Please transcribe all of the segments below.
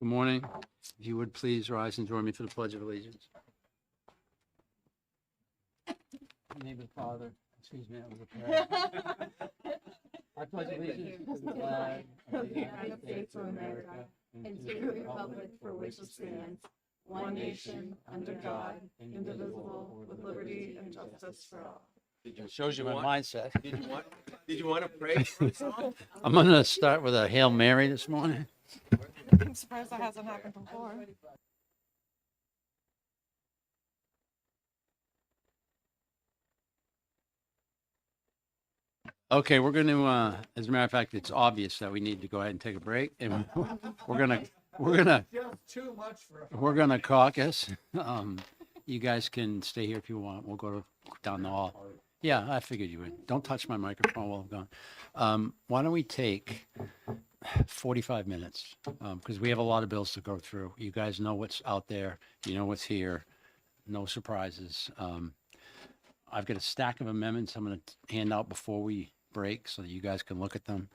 Good morning. If you would please rise and join me for the Pledge of Allegiance. In the name of the Father, excuse me, that was a prayer. I pledge allegiance to the flag of the United States of America and to the republic for which it stands, one nation, under God, indivisible, with liberty and justice for all. It shows you my mindset. Did you want to pray for us all? I'm going to start with a Hail Mary this morning. I'm surprised that hasn't happened before. Okay, we're going to, as a matter of fact, it's obvious that we need to go ahead and take a break, and we're gonna Just too much for we're gonna caucus. You guys can stay here if you want. We'll go down the hall. Yeah, I figured you would. Don't touch my microphone while I'm gone. Why don't we take 45 minutes? Because we have a lot of bills to go through. You guys know what's out there. You know what's here. No surprises. I've got a stack of amendments I'm going to hand out before we break so that you guys can look at them.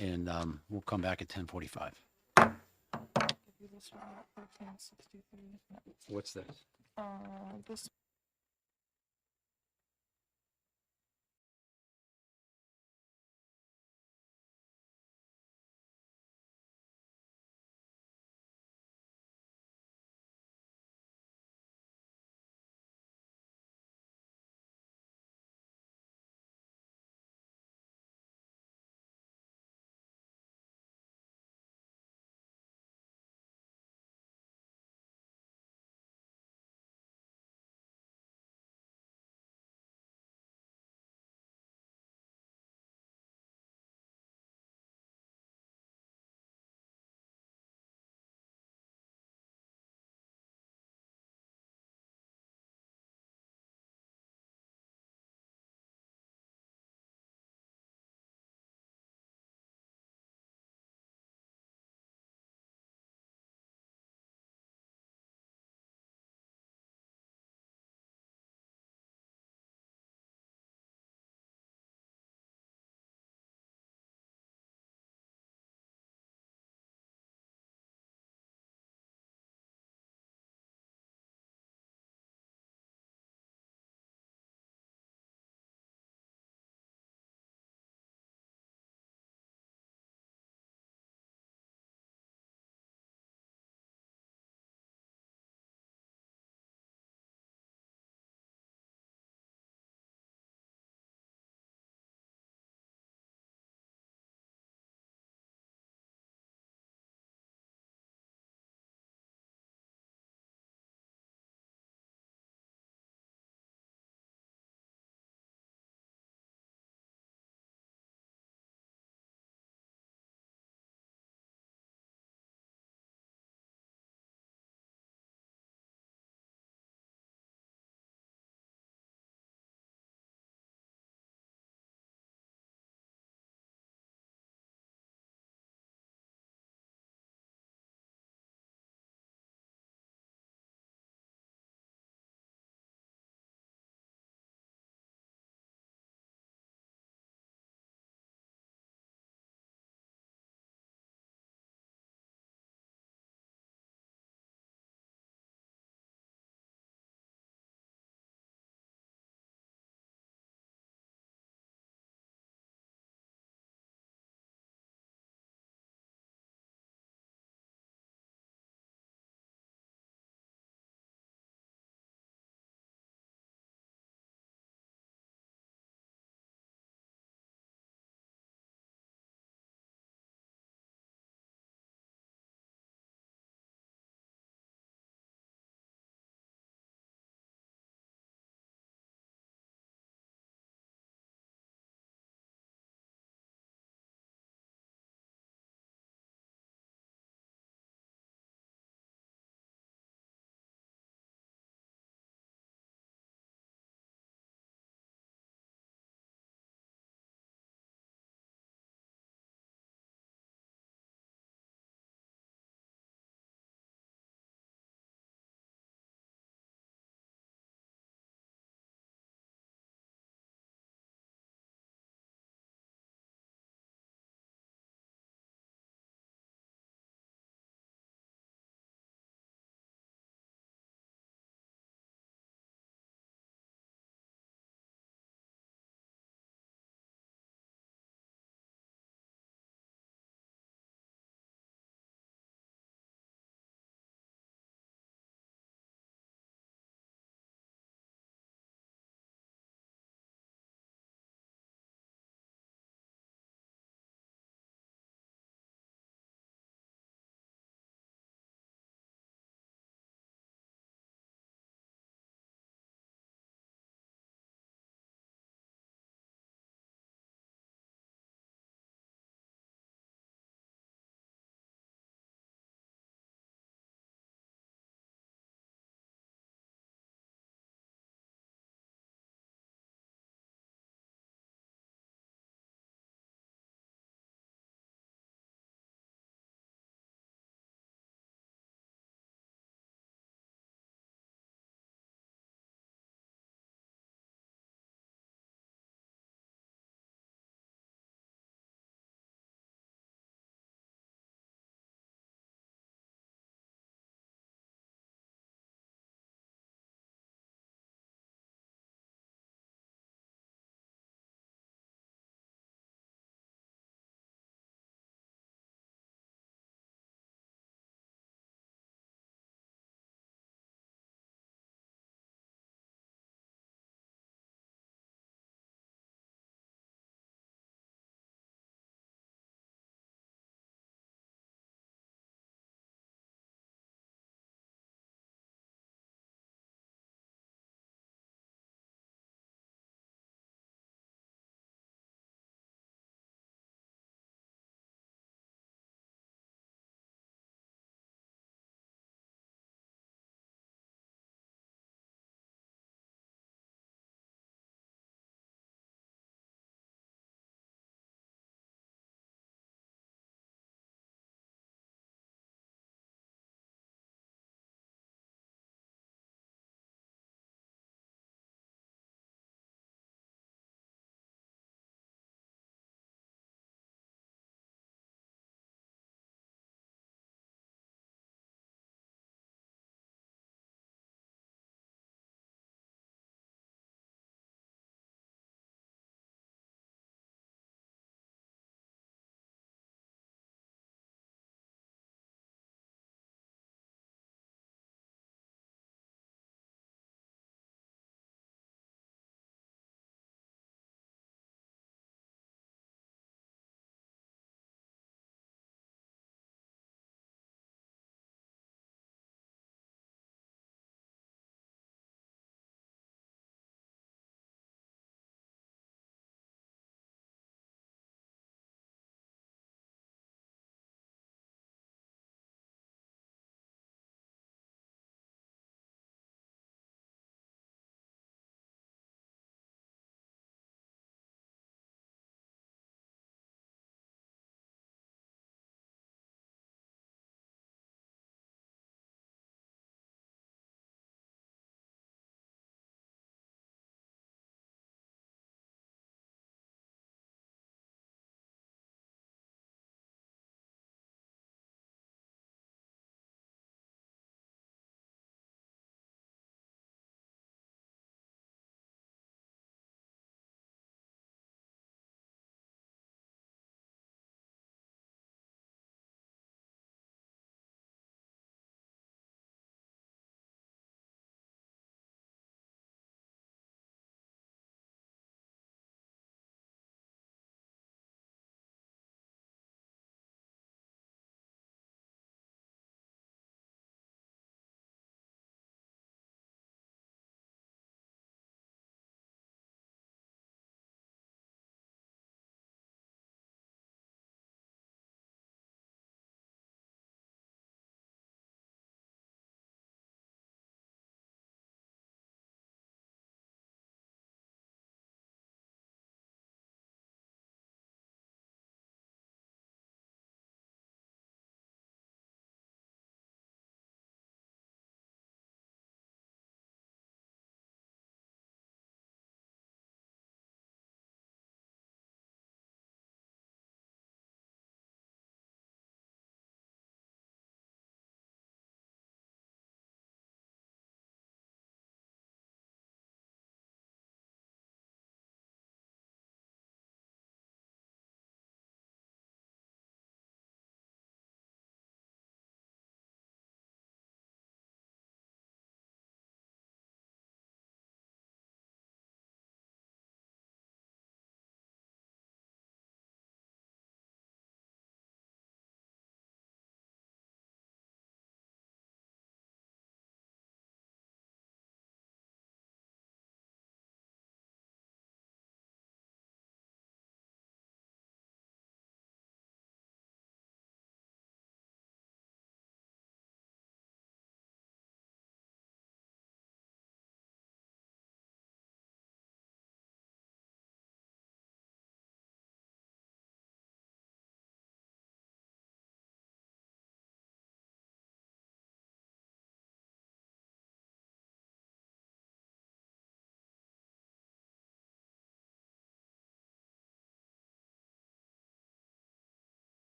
And we'll come back at 10:45. Give you this one, 1363. What's this? This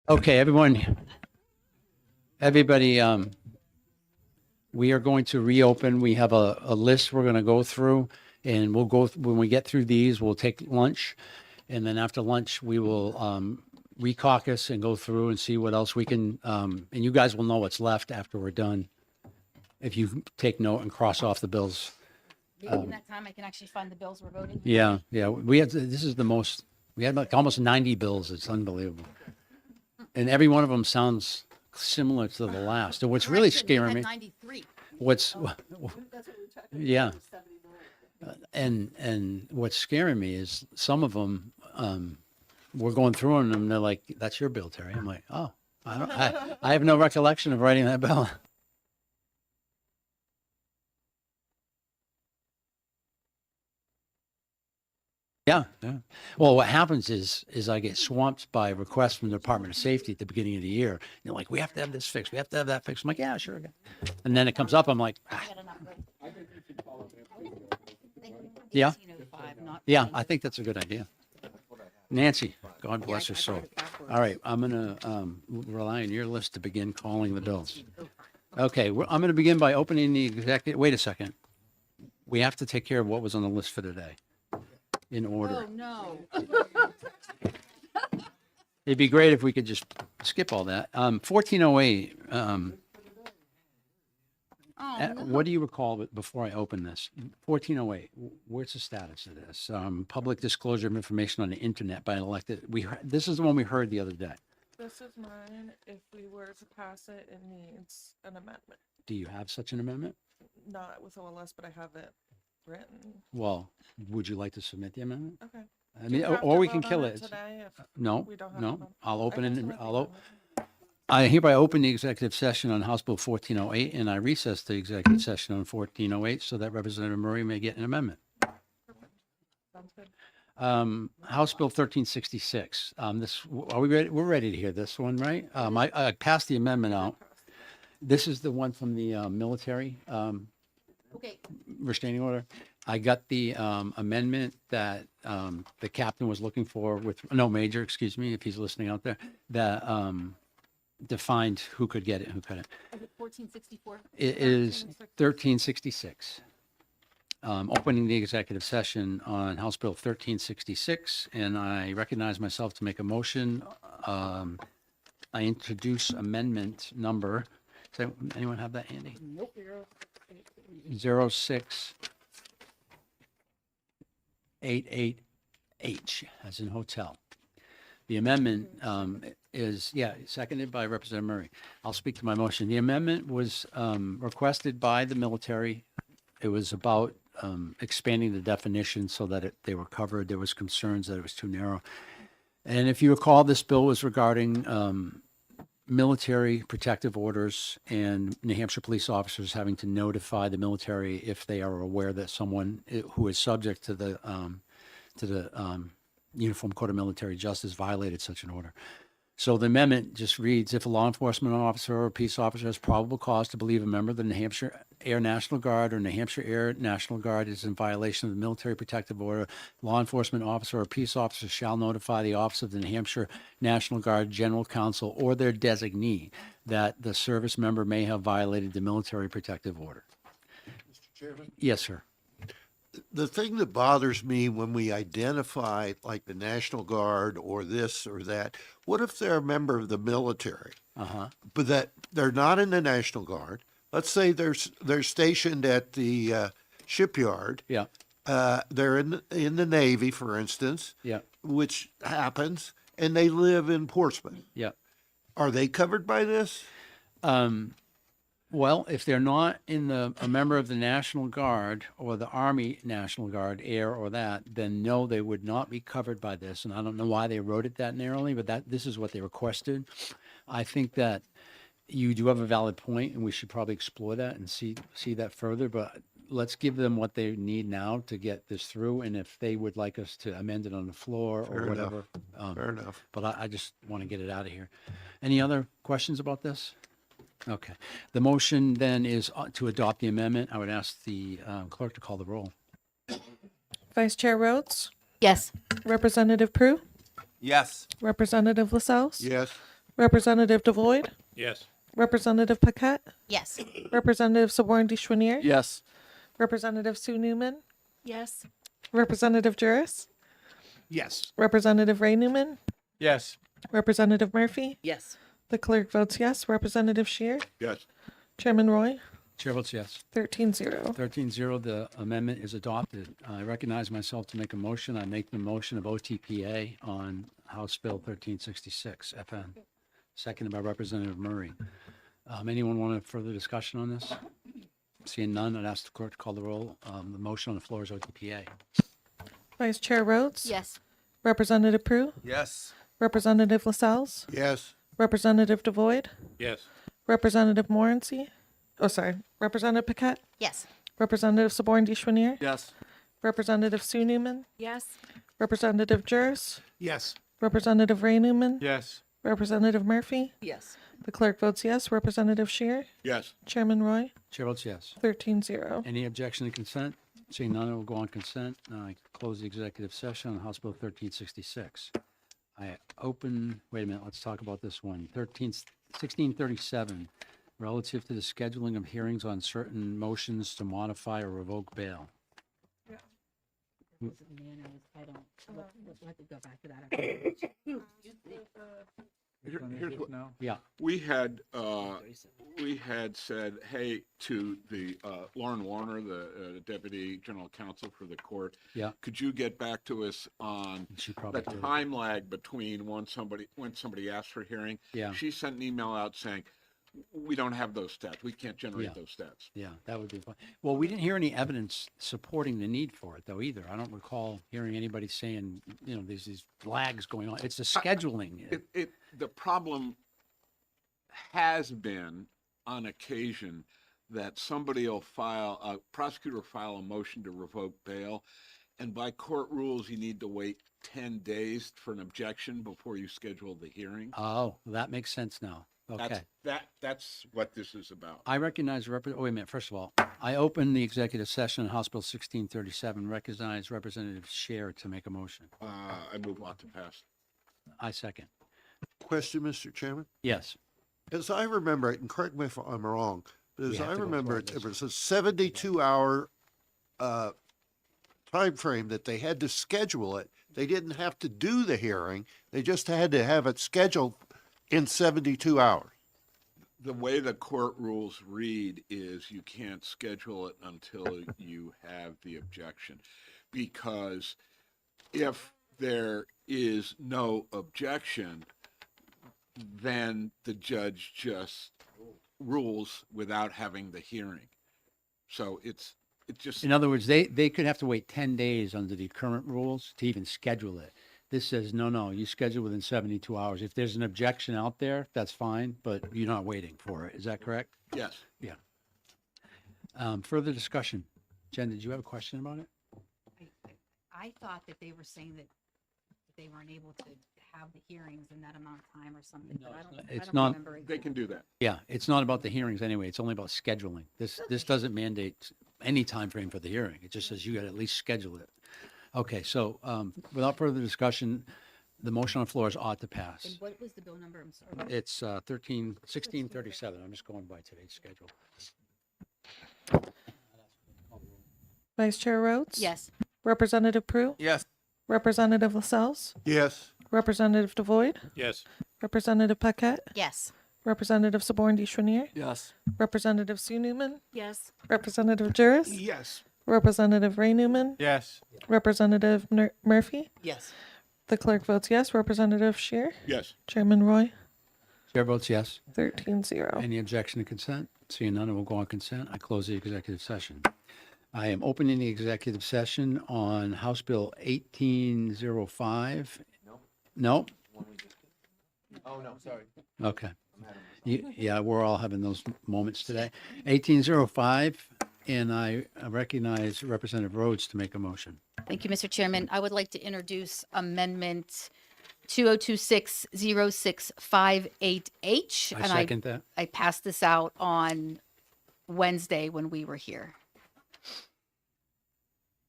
Okay, everybody, we are going to reopen. We have a list we're going to go through, and we'll go, when we get through these, we'll take lunch. And then after lunch, we will recaucus and go through and see what else we can, and you guys will know what's left after we're done. If you take note and cross off the bills. Maybe in that time I can actually find the bills we're voting. Yeah, we had, this is the most, we had like almost 90 bills. It's unbelievable. And every one of them sounds similar to the last. And what's really scaring me, 93. what's, yeah. And what's scaring me is some of them, we're going through them and they're like, that's your bill, Terry. I'm like, oh, I have no recollection of writing that bill. Yeah, yeah. Well, what happens is I get swamped by requests from the Department of Safety at the beginning of the year. They're like, we have to have this fixed. We have to have that fixed. I'm like, yeah, sure. Okay. And then it comes up. I'm like, ah, Got enough, right? Yeah. 1805, not yeah, I think that's a good idea. Nancy, God bless her soul. got it backwards. All right, I'm going to rely on your list to begin calling the bills. Okay, I'm going to begin by opening the executive. Wait a second. We have to take care of what was on the list for today in order. Oh, no. It'd be great if we could just skip all that. 1408, Oh, no. what do you recall before I open this? 1408, where's the status of this? Public disclosure of information on the internet by elected. This is the one we heard the other day. This is mine. If we were to pass it, it needs an amendment. Do you have such an amendment? Not with OLS, but I have it written. Well, would you like to submit the amendment? Okay. I Do mean, we have or to we can vote on kill it it. today if No, we don't have no, to vote? I'll open I it. can submit the amendment. I hereby open the executive session on House Bill 1408, and I recess the executive session on 1408 so that Representative Murray may get an amendment. Sounds good. House Bill 1366. Are we ready? We're ready to hear this one, right? I passed the amendment out. This is the one from the military Okay, restraining order. I got the amendment that the captain was looking for with, no, Major, excuse me, if he's listening out there, that defined who could get it and who couldn't. is it 1464? It is 1366. Opening the executive session on House Bill 1366, and I recognize myself to make a motion. I introduce amendment number. Does anyone have that handy? Nope. 0688H, as in hotel. The amendment is, seconded by Representative Murray. I'll speak to my motion. The amendment was requested by the military. It was about expanding the definition so that they were covered. There was concerns that it was too narrow. And if you recall, this bill was regarding military protective orders and New Hampshire police officers having to notify the military if they are aware that someone who is subject to the Uniform Code of Military Justice violated such an order. So the amendment just reads, if a law enforcement officer or a peace officer has probable cause to believe a member of the New Hampshire Air National Guard or New Hampshire Air National Guard is in violation of the military protective order, law enforcement officer or peace officer shall notify the Office of the New Hampshire National Guard General Counsel or their designee that the service member may have violated the military protective order. Mr. Chairman, Yes, sir. the thing that bothers me when we identify like the National Guard or this or that, what if they're a member of the military, Uh-huh. but that they're not in the National Guard? Let's say they're stationed at the shipyard. Yeah, They're in the Navy, for instance, yeah, which happens, and they live in Portsmouth. yeah. Are they covered by this? Well, if they're not a member of the National Guard or the Army National Guard, Air or that, then no, they would not be covered by this. And I don't know why they wrote it that narrowly, but this is what they requested. I think that you do have a valid point, and we should probably explore that and see that further. But let's give them what they need now to get this through. And if they would like us to amend it on the floor Fair or enough. whatever, Fair enough. but I just want to get it out of here. Any other questions about this? Okay. The motion then is to adopt the amendment. I would ask the clerk to call the roll. Vice Chair Rhodes, Yes. Representative Prue, Yes. Representative Lascelles, Yes. Representative Devoyd, Yes. Representative Paquette, Yes. Representative Saborn Deschwinier, Yes. Representative Sue Newman, Yes. Representative Juris, Yes. Representative Ray Newman, Yes. Representative Murphy. Yes. The clerk votes yes. Representative Shear, Yes. Chairman Roy, Chair votes yes. 13-0. 13-0, the amendment is adopted. I recognize myself to make a motion. I make the motion of OTPA on House Bill 1366, FN. Seconded by Representative Murray. Anyone want a further discussion on this? Seeing none, I'd ask the clerk to call the roll. The motion on the floor is OTPA. Vice Chair Rhodes, Yes. Representative Prue, Yes. Representative Lascelles, Yes. Representative Devoyd, Yes. Representative Morency. Oh, sorry. Representative Paquette, Yes. Representative Saborn Deschwinier, Yes. Representative Sue Newman, Yes. Representative Juris, Yes. Representative Ray Newman, Yes. Representative Murphy. Yes. The clerk votes yes. Representative Shear, Yes. Chairman Roy, Chair votes yes. 13-0. Any objection to consent? Seeing none, it will go on consent. I close the executive session on House Bill 1366. I open, wait a minute, let's talk about this one. 1637, relative to the scheduling of hearings on certain motions to modify or revoke bail. I don't, we'll have to go back to that. Here's what, Yeah, we had said, hey, to the, Lauren Warner, the Deputy General Counsel for the court. Yeah. Could you get back to us on she the probably did. time lag between when somebody asked for hearing? Yeah. She sent an email out saying, we don't have those stats. We can't generate Yeah. those stats. Yeah, that would be fine. Well, we didn't hear any evidence supporting the need for it though either. I don't recall hearing anybody saying, there's these lags going on. It's the scheduling. The problem has been on occasion that somebody will a prosecutor will file a motion to revoke bail, and by court rules, you need to wait 10 days for an objection before you schedule the hearing. Oh, that makes sense now. Okay. That's what this is about. I recognize, wait a minute, first of all, I open the executive session on House Bill 1637, recognize Representative Shear to make a motion. I move on to pass. I second. Question, Mr. Chairman? Yes. As I remember it, and correct me if I'm wrong, but We as have I to go remember through it, all it this. was a 72-hour time frame that they had to schedule it. They didn't have to do the hearing. They just had to have it scheduled in 72 hours. The way the court rules read is you can't schedule it until you have the objection. Because if there is no objection, then the judge just rules without having the hearing. So it just, In other words, they could have to wait 10 days under the current rules to even schedule it. This says, no, you schedule within 72 hours. If there's an objection out there, that's fine, but you're not waiting for it. Is that correct? yes. Yeah. Further discussion. Jen, did you have a question about it? I thought that they were saying that they weren't able to have the hearings in that amount of time or something, but I it's don't not- remember it. They can do that. Yeah, it's not about the hearings anyway. It's only about scheduling. This doesn't mandate any time frame for the hearing. It just says you got to at least schedule it. Okay, so without further discussion, the motion on the floor is ought to pass. And what was the bill number? I'm sorry. It's 1637. I'm just going by today's schedule. Vice Chair Rhodes, Yes. Representative Prue, Yes. Representative Lascelles, Yes. Representative Devoyd, Yes. Representative Paquette, Yes. Representative Saborn Deschwinier, Yes. Representative Sue Newman, Yes. Representative Juris, Yes. Representative Ray Newman, Yes. Representative Murphy. Yes. The clerk votes yes. Representative Shear, Yes. Chairman Roy, Chair votes yes. 13-0. Any objection to consent? Seeing none, it will go on consent. I close the executive session. I am opening the executive session on House Bill 1805. No? Oh, no, sorry. Okay. Yeah, we're all having those moments today. 1805, and I recognize Representative Rhodes to make a motion. Thank you, Mr. Chairman. I would like to introduce Amendment 2026-0658H. I second that. I passed this out on Wednesday when we were here.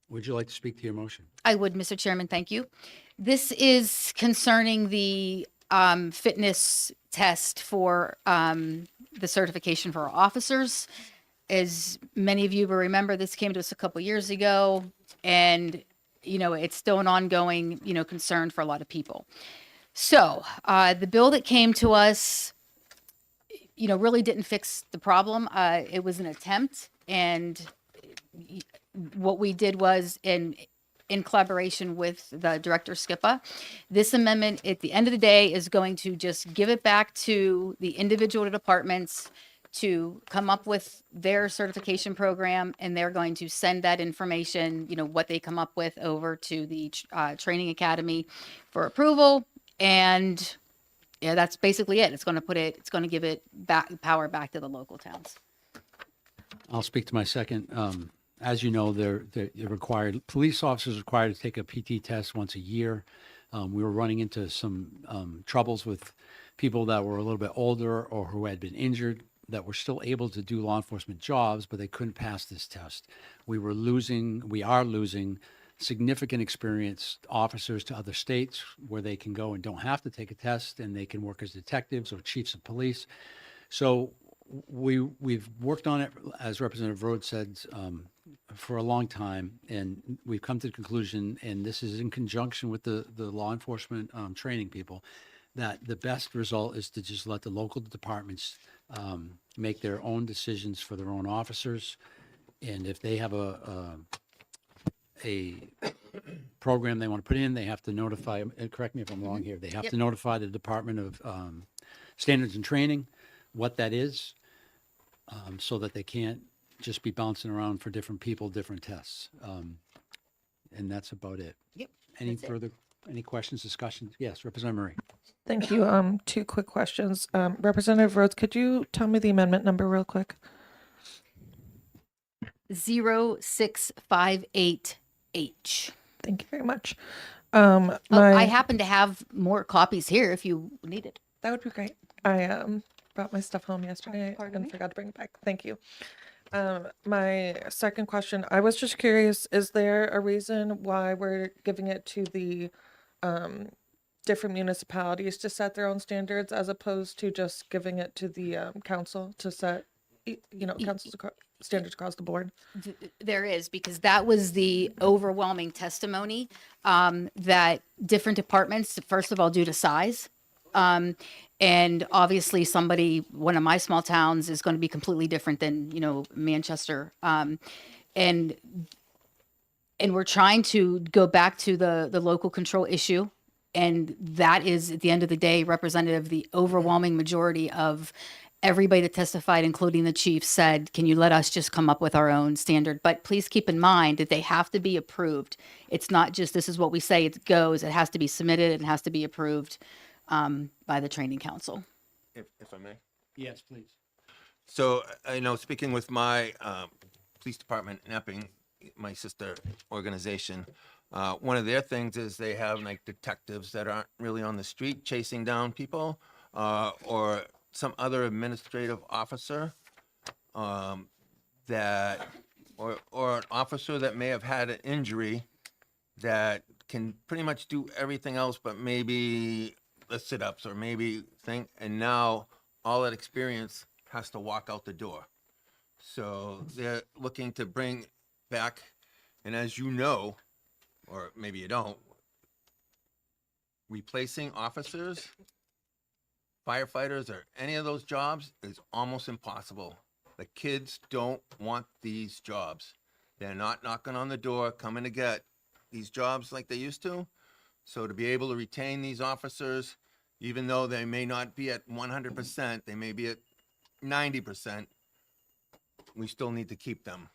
Would you like to speak to your motion? I would, Mr. Chairman, thank you. This is concerning the fitness test for the certification for our officers. As many of you will remember, this came to us a couple years ago, and it's still an ongoing concern for a lot of people. So the bill that came to us, really didn't fix the problem. It was an attempt, and what we did was in collaboration with the director Skippa, this amendment at the end of the day is going to just give it back to the individual departments to come up with their certification program, and they're going to send that information, what they come up with, over to the training academy for approval. And yeah, that's basically it. It's going to give it power back to the local towns. I'll speak to my second. As you know, they're required, police officers are required to take a PT test once a year. We were running into some troubles with people that were a little bit older or who had been injured that were still able to do law enforcement jobs, but they couldn't pass this test. We are losing significant experienced officers to other states where they can go and don't have to take a test, and they can work as detectives or chiefs of police. So we've worked on it, as Representative Rhodes said, for a long time, and we've come to the conclusion, and this is in conjunction with the law enforcement training people, that the best result is to just let the local departments make their own decisions for their own officers. And if they have a program they want to put in, they have to notify, correct me if I'm wrong here, they have to notify the Department of Standards and Training what that is, so that they can't just be bouncing around for different people, different tests. And that's about it. Yep. Any questions, discussions? Yes, Representative Murray. Thank you. Two quick questions. Representative Rhodes, could you tell me the amendment number real quick? 0658H. Thank you very much. I happen to have more copies here if you need it. That would be great. I brought my stuff home yesterday Pardon and me? forgot to bring it back. Thank you. My second question, I was just curious, is there a reason why we're giving it to the different municipalities to set their own standards as opposed to just giving it to the council to set, council's standards across the board? There is, because that was the overwhelming testimony that different departments, first of all, due to size, and obviously one of my small towns is going to be completely different than, Manchester. And we're trying to go back to the local control issue. And that is, at the end of the day, representative, the overwhelming majority of everybody that testified, including the chief, said, can you let us just come up with our own standard? But please keep in mind that they have to be approved. It's not just, this is what we say, it goes. It has to be submitted and has to be approved by the training council. If I may. Yes, please. So, speaking with my police department in Epping, my sister organization, one of their things is they have like detectives that aren't really on the street chasing down people, or some other administrative officer that, or an officer that may have had an injury that can pretty much do everything else but maybe the sit-ups or maybe and now all that experience has to walk out the door. So they're looking to bring back, and as you know, or maybe you don't, replacing officers, firefighters, or any of those jobs is almost impossible. The kids don't want these jobs. They're not knocking on the door, coming to get these jobs like they used to. So to be able to retain these officers, even though they may not be at 100%, they may be at 90%, we still need to keep them.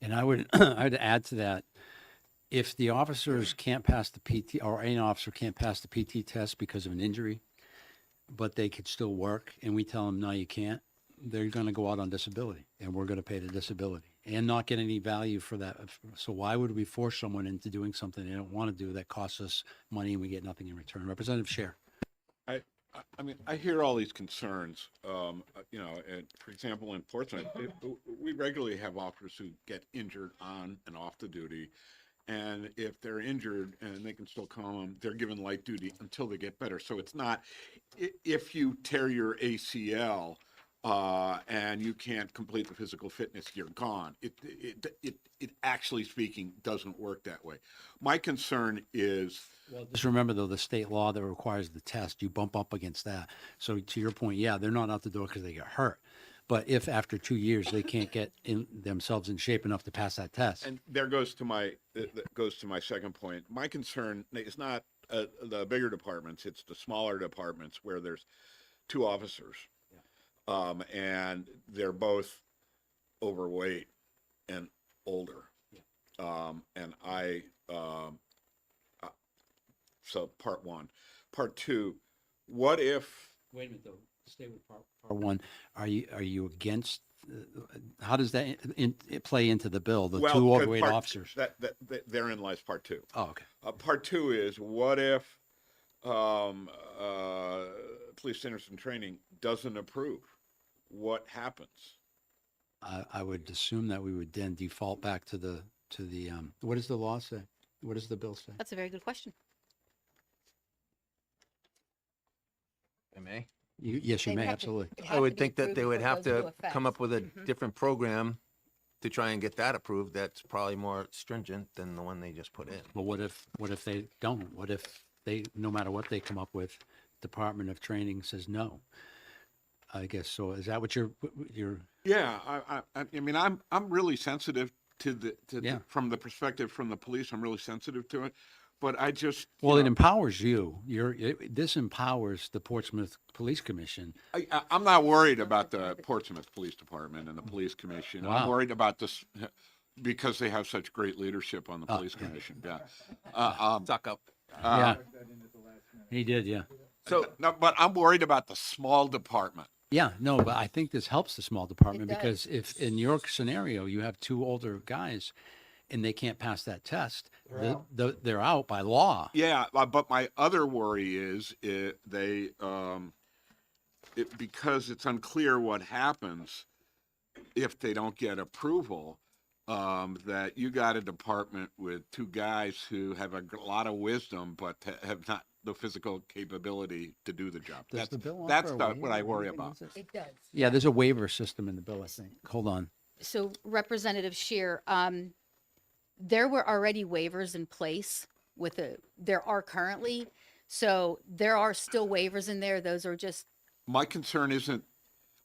And I would add to that, if the officers can't pass the PT, or any officer can't pass the PT test because of an injury, but they could still work, and we tell them, no, you can't, they're going to go out on disability, and we're going to pay the disability and not get any value for that. So why would we force someone into doing something they don't want to do that costs us money and we get nothing in return? Representative Scher. I mean, I hear all these concerns, and for example, in Portsmouth, we regularly have officers who get injured on and off the duty, And if they're injured and they can still call them, they're given light duty until they get better. So it's not, if you tear your ACL, and you can't complete the physical fitness, you're gone. It actually speaking doesn't work that way. My concern is, Just remember though, the state law that requires the test, you bump up against that. So to your point, yeah, they're not out the door because they got hurt. But if after 2 years they can't get themselves in shape enough to pass that test, and there goes to my, that goes to my second point. My concern is not the bigger departments, it's the smaller departments where there's 2 officers. And they're both overweight and older. And so part one. Part two, what if, wait a minute though, stay with part one. Are you against, how does that play into the bill, the well, 2 because overweight part- officers? that therein lies part two. Oh, okay. Part two is, what if police standards and training doesn't approve? What happens? I would assume that we would then default back to the, what does the law say? What does the bill say? That's a very good question. MA? Yes, you They'd may, have to- absolutely. it'd I have to would be think that approved they would before it have goes into to effect. come up with a Mhm. different program to try and get that approved. That's probably more stringent than the one they just put in. But what if they don't? What if they, no matter what they come up with, Department of Training says no? I guess, so is that what you're, Yeah, I mean, I'm really sensitive to Yeah. from the perspective from the police, I'm really sensitive to it. But I just, well, you it know, empowers you. This empowers the Portsmouth Police Commission. I'm not worried about the Portsmouth Police Department and the Police Commission. I'm Wow. worried about this because they have such great leadership on the Police yeah. Commission. Yeah. Suck up. Yeah. He did, yeah. So, No, but I'm worried about the small department. Yeah, no, but I think this helps the small department does. because if in your scenario, you have 2 older guys and they can't pass that test, they're out by law. Yeah, but my other worry is because it's unclear what happens if they don't get approval, that you got a department with 2 guys who have a lot of wisdom, but have not the physical capability to do the job. Does the bill That's offer a what I waiver or worry anything? about. Is it- It does. Yeah, there's a waiver system in the bill, I think. Hold on. So Representative Shear, there were already waivers in place there are currently. So there are still waivers in there. Those are just, My concern isn't,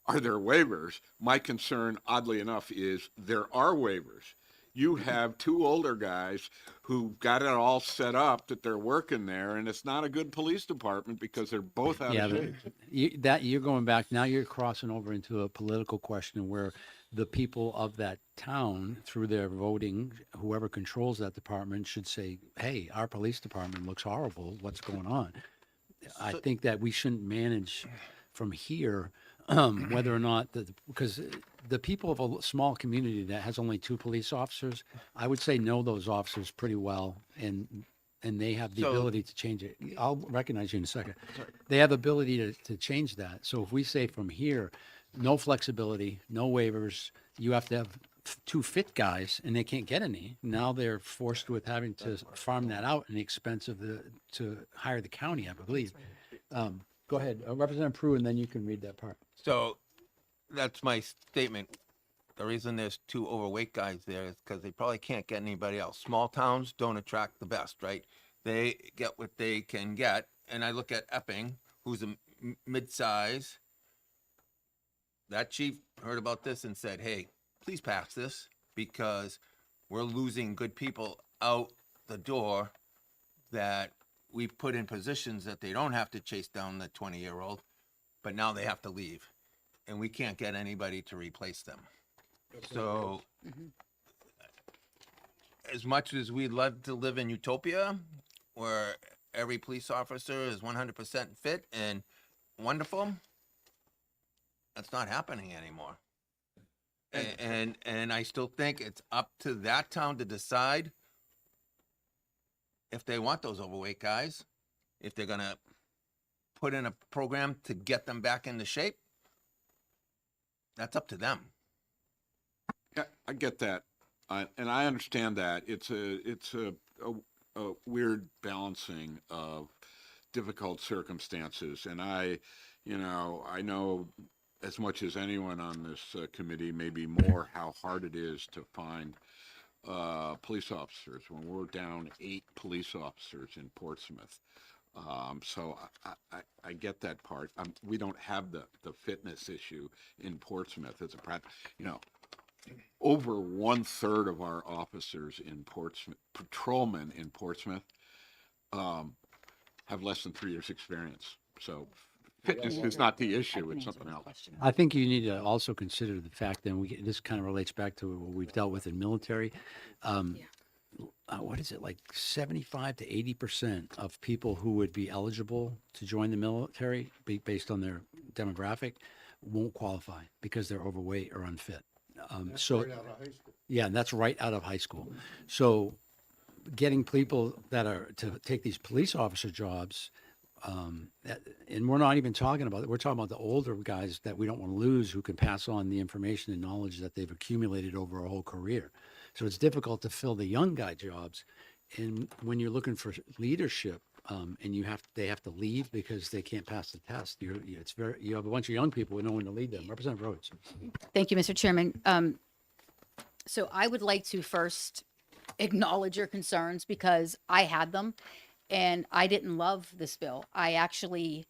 are there waivers? My concern, oddly enough, is there are waivers. You have 2 older guys who got it all set up that they're working there, and it's not a good police department because they're both out Yeah, of shape. you're going back, now you're crossing over into a political question where the people of that town, through their voting, whoever controls that department should say, hey, our police department looks horrible, what's going on? I think that we shouldn't manage from here, whether or not, because the people of a small community that has only 2 police officers, I would say know those officers pretty well, and they have the So- ability to change it. I'll recognize you in a second. They have ability to change that. So if we say from here, no flexibility, no waivers, you have to have 2 fit guys, and they can't get any. Now they're forced with having to farm that out at the expense of to hire the county, I believe. Go ahead, Representative Prue, and then you can read that part. so that's my statement. The reason there's 2 overweight guys there is because they probably can't get anybody else. Small towns don't attract the best, right? They get what they can get. And I look at Epping, who's a mid-size. That chief heard about this and said, hey, please pass this because we're losing good people out the door that we put in positions that they don't have to chase down the 20-year-old, but now they have to leave. And we can't get anybody to replace them. So as much as we'd love to live in utopia where every police officer is 100% fit and wonderful, that's not happening anymore. And I still think it's up to that town to decide if they want those overweight guys, if they're gonna put in a program to get them back into shape. That's up to them. Yeah, I get that. And I understand that. It's a weird balancing of difficult circumstances. And I know as much as anyone on this committee, maybe more, how hard it is to find police officers when we're down 8 police officers in Portsmouth. So I get that part. We don't have the fitness issue in Portsmouth. It's over 1/3 of our officers in Portsmouth, patrolmen in Portsmouth, have less than 3 years experience. So fitness is not the I issue, can it's answer something that else. question. I think you need to also consider the fact that this kind of relates back to what we've dealt with in military. What is it, like 75 to 80% of people who would be eligible to join the military based on their demographic won't qualify because they're overweight or unfit. Yeah, and that's right out of high school. So getting people that are to take these police officer jobs, and we're not even talking about it. We're talking about the older guys that we don't want to lose, who can pass on the information and knowledge that they've accumulated over a whole career. So it's difficult to fill the young guy jobs. And when you're looking for leadership, and they have to leave because they can't pass the test, you have a bunch of young people with no one to lead them. Representative Rhodes. Thank you, Mr. Chairman. So I would like to first acknowledge your concerns because I had them and I didn't love this bill. I actually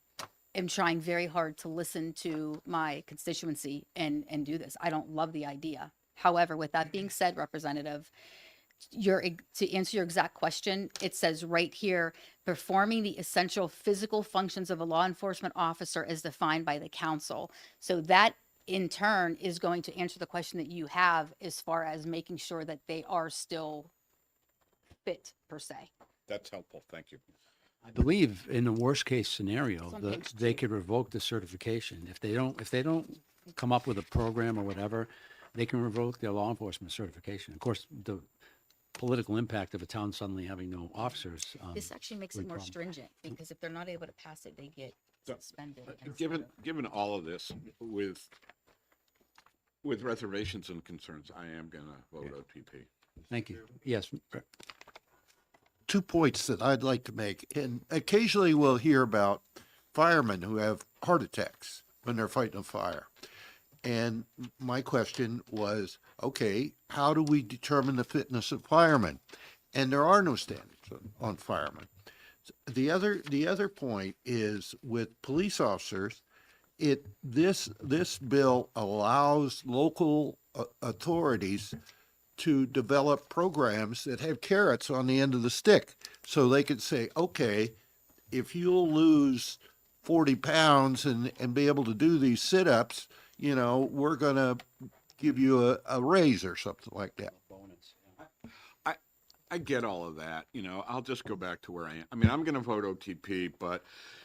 am trying very hard to listen to my constituency and do this. I don't love the idea. However, with that being said, Representative, to answer your exact question, it says right here, performing the essential physical functions of a law enforcement officer as defined by the council. So that in turn is going to answer the question that you have as far as making sure that they are still fit per se. That's helpful, thank you. I believe in the worst case scenario, It's on page they 2. could revoke the certification. If they don't come up with a program or whatever, they can revoke their law enforcement certification. Of course, the political impact of a town suddenly having no officers. This actually makes it would more problem. stringent because if they're not able to pass it, they get suspended. Given all of this, with reservations and concerns, I am gonna vote OTP. Thank you. Yes. 2 points that I'd like to make. And occasionally we'll hear about firemen who have heart attacks when they're fighting a fire. And my question was, okay, how do we determine the fitness of firemen? And there are no standards on firemen. The other point is with police officers, this bill allows local authorities to develop programs that have carrots on the end of the stick. So they could say, okay, if you'll lose 40 pounds and be able to do these sit-ups, we're going to give you a raise or something like that. I get all of that, I'll just go back to where I am. I mean, I'm gonna vote OTP, but,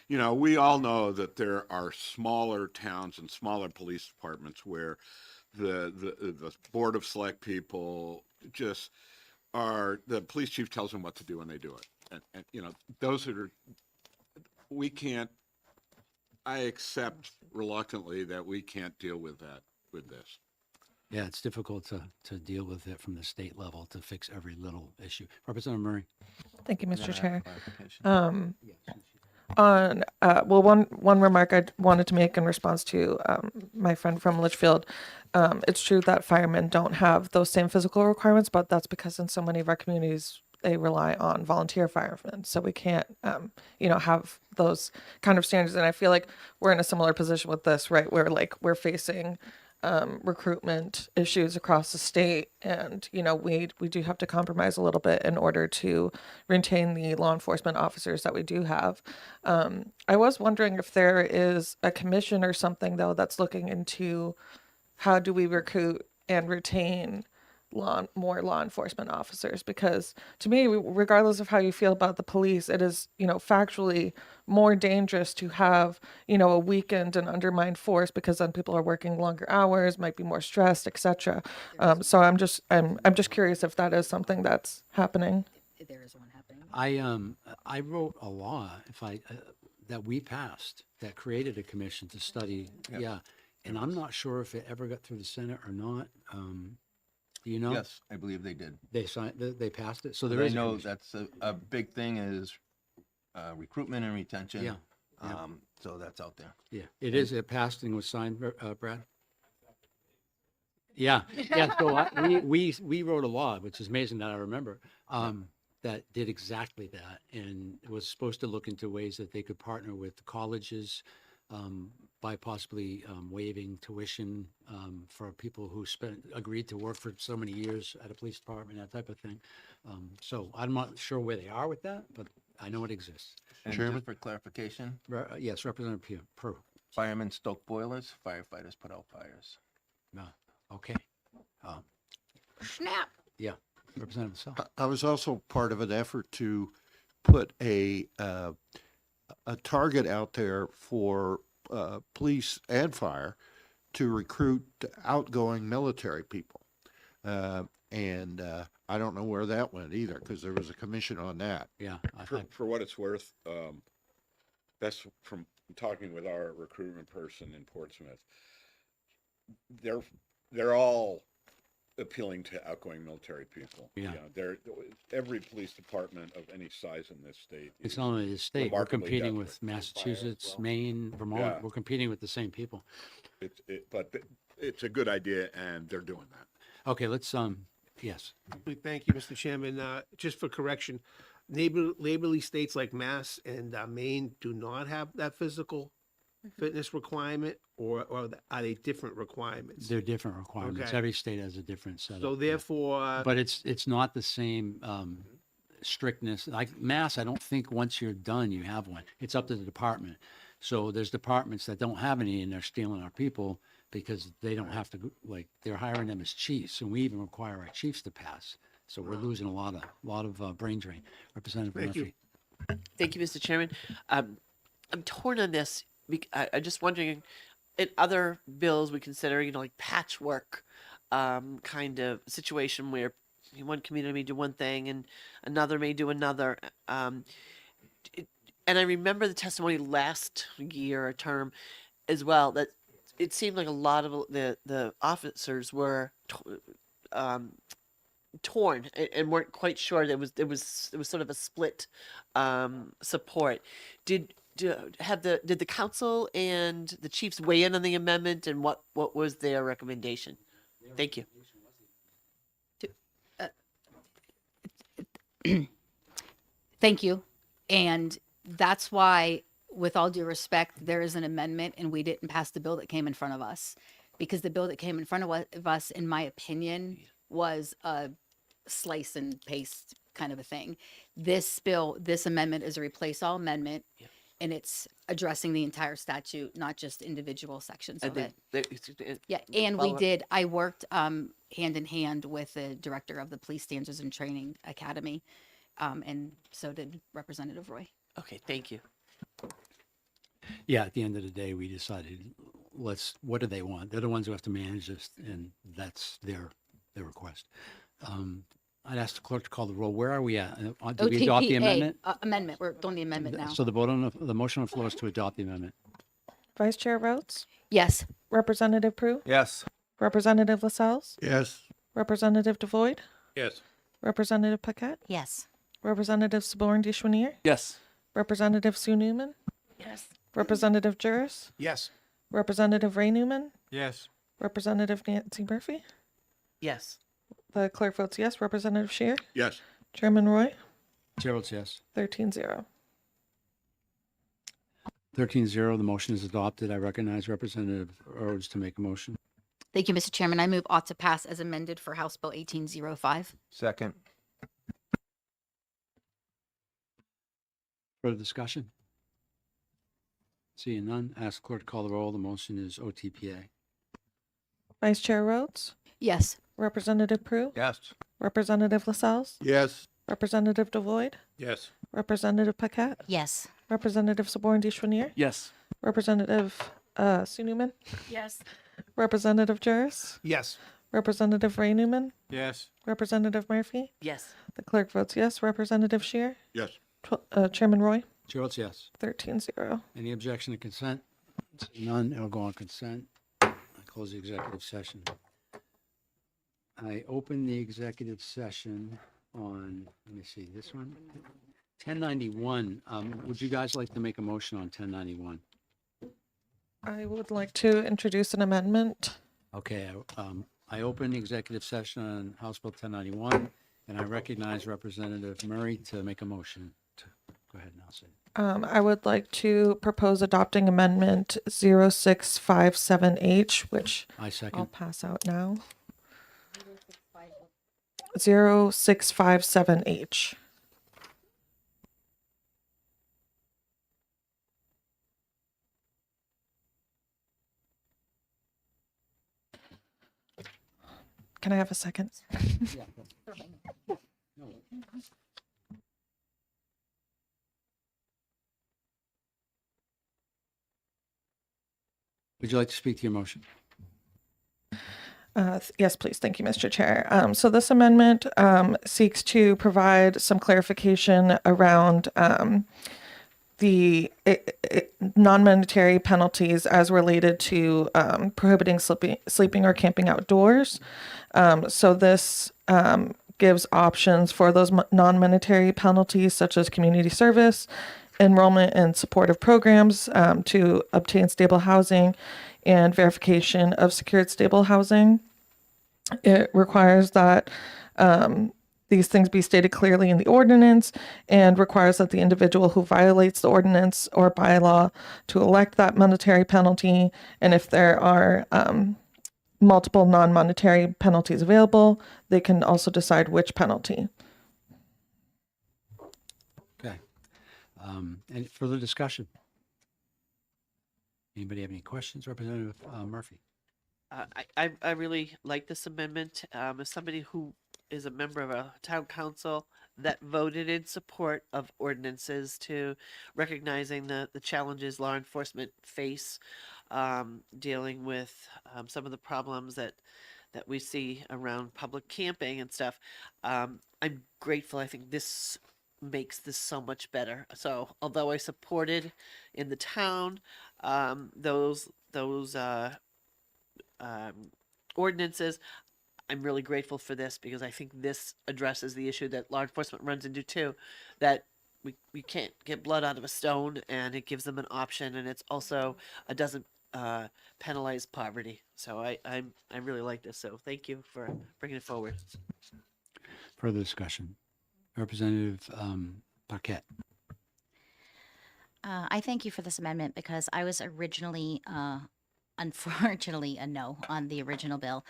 we all know that there are smaller towns and smaller police departments where the board of select people just the police chief tells them what to do and they do it. And those we can't, I accept reluctantly that we can't deal with that, with this. Yeah, it's difficult to deal with it from the state level to fix every little issue. Representative Murray. Thank you, Mr. Chair. One remark I wanted to make in response to my friend from Litchfield. It's true that firemen don't have those same physical requirements, but that's because in so many of our communities they rely on volunteer firemen. So we can't, have those kind of standards. And I feel like we're in a similar position with this, right? Where we're facing recruitment issues across the state, and we do have to compromise a little bit in order to retain the law enforcement officers that we do have. I was wondering if there is a commission or something though that's looking into how do we recruit and retain more law enforcement officers, because to me, regardless of how you feel about the police, it is factually more dangerous to have a weakened and undermined force, because then people are working longer hours, might be more stressed, etc. So I'm just curious if that is something that's happening. There is one happening. I wrote a law that we passed that created a commission to study. Yeah, and I'm not sure if it ever got through the Senate or not. Do you know? Yes, I believe they did. They signed, they passed it, so But there I is. a know commission. that's a big thing is recruitment and retention. Yeah, yeah. So that's out there. Yeah, it is, it passed and was signed, Brad? Yeah, yeah, so we wrote a law, which is amazing that I remember, that did exactly that. And it was supposed to look into ways that they could partner with the colleges, by possibly waiving tuition for people who agreed to work for so many years at a police department, that type of thing. So I'm not sure where they are with that, but I know it exists. And Chairman? just for clarification, Yes, Representative Pew, firemen stoke boilers, firefighters put out fires. no, okay. Snap. Yeah, Representative Sell. I was also part of an effort to put a target out there for police and fire to recruit outgoing military people. And I don't know where that went either, because there was a commission on that. Yeah, For what it's worth, that's from talking with our recruitment person in Portsmouth. They're all appealing to outgoing military people. Yeah. Every police department of any size in this state. it's is not only the state, we're remarkably competing desperate. with Massachusetts, Maine, Vermont, Yeah. we're competing with the same people. But it's a good idea and they're doing that. Okay, let's, yes, Thank you, Mr. Chairman. Just for correction, neighborly states like Mass and Maine do not have that physical fitness requirement, or are they different requirements? they're different requirements. Okay. Every state has a different setup. So yeah. therefore, But it's not the same strictness. Like Mass, I don't think once you're done, you have one. It's up to the department. So there's departments that don't have any and they're stealing our people because they don't have to, like, they're hiring them as chiefs, and we even require our chiefs to pass. So we're losing a lot of brain drain. Representative Thank you. Murphy. Thank you, Mr. Chairman. I'm torn on this. I'm just wondering, in other bills we consider, like patchwork kind of situation where one community may do one thing and another may do another. And I remember the testimony last year or term as well, that it seemed like a lot of the officers were torn and weren't quite sure. There was sort of a split support. Did the council and the chiefs weigh in on the amendment, and what was their recommendation? Thank you. Thank you. And that's why, with all due respect, there is an amendment and we didn't pass the bill that came in front of us. Because the bill that came in front of us, in my opinion, was a slice and paste kind of a thing. This bill, this amendment is a replace all amendment. And it's addressing the entire statute, not just individual sections of it. Yeah, and we follow-up. did, I worked hand in hand with the director of the Police Standards and Training Academy. And so did Representative Roy. Okay, thank you. Yeah, at the end of the day, we decided, what do they want? They're the ones who have to manage this, and that's their request. I'd ask the clerk to call the roll. Where are we at? Did we adopt the OTPA, amendment? Amendment, we're doing the amendment now. So the motion on the floor is to adopt the amendment. Vice Chair Rhodes, Yes, Representative Prue, Yes. Representative Lascelles, Yes, Representative Devoyd, yes. Representative Paquette, yes. Representative Saborn Deschenier, Yes. Representative Sue Newman, Yes. Representative Juris, Yes. Representative Ray Newman, Yes. Representative Nancy Murphy. Yes. The clerk votes yes. Representative Shear, Yes. Chairman Roy, Chair votes yes. 13-0. 13-0, the motion is adopted. I recognize Representative Rhodes to make a motion. Thank you, Mr. Chairman. I move ought to pass as amended for House Bill 1805. Second. Further discussion? Seeing none, ask clerk to call the roll. The motion is OTPA. Vice Chair Rhodes, Yes. Representative Prue, Yes. Representative Lascelles, yes, Representative Devoyd, Yes. Representative Paquette, Yes. Representative Saborn Deschenier, Yes. Representative Sue Newman, Yes. Representative Juris, Yes. Representative Ray Newman, Yes. Representative Murphy. Yes. The clerk votes yes. Representative Shear, Yes. Chairman Roy, Chair votes yes. 13-0. Any objection to consent? Seeing none, it'll go on consent. I close the executive session. I open the executive session on, let me see, this one? 1091. Would you guys like to make a motion on 1091? I would like to introduce an amendment. Okay, I open the executive session on House Bill 1091, and I recognize Representative Murray to make a motion. Go ahead, Nelson. I would like to propose adopting amendment 0657H, which I I'll second. pass out now. 0657H. Can I have a second? Yeah. No. Would you like to speak to your motion? Yes, please. Thank you, Mr. Chair. So this amendment seeks to provide some clarification around the non-monetary penalties as related to prohibiting sleeping or camping outdoors. So this gives options for those non-monetary penalties, such as community service, enrollment in supportive programs to obtain stable housing, and verification of secured stable housing. It requires that these things be stated clearly in the ordinance, and requires that the individual who violates the ordinance or bylaw to elect that monetary penalty. And if there are multiple non-monetary penalties available, they can also decide which penalty. Okay. Any further discussion? Anybody have any questions? Representative Murphy? I really like this amendment. As somebody who is a member of a town council that voted in support of ordinances to recognizing the challenges law enforcement face, dealing with some of the problems that we see around public camping and stuff. I'm grateful. I think this makes this so much better. So although I supported in the town those ordinances, I'm really grateful for this because I think this addresses the issue that law enforcement runs into too, that we can't get blood out of a stone, and it gives them an option, and it's also doesn't penalize poverty. So I really like this. So thank you for bringing it forward. Further discussion? Representative Paquette? I thank you for this amendment because I was originally, unfortunately, a no on the original bill,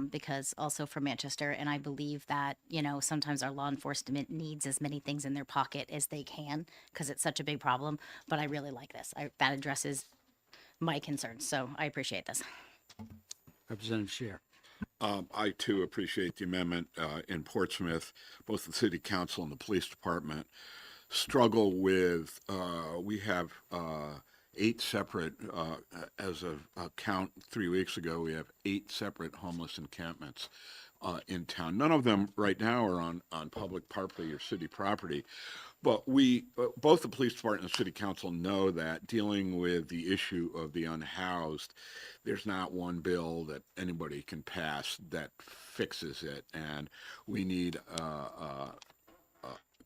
because also from Manchester, and I believe that, you know, sometimes our law enforcement needs as many things in their pocket as they can because it's such a big problem. But I really like this. That addresses my concerns, so I appreciate this. Representative Scheer? I too appreciate the amendment. In Portsmouth, both the city council and the police department struggle with, we have 8 separate, as of count 3 weeks ago, we have 8 separate homeless encampments in town. None of them right now are on public property or city property. But we, both the police department and the city council know that dealing with the issue of the unhoused, there's not one bill that anybody can pass that fixes it. And we need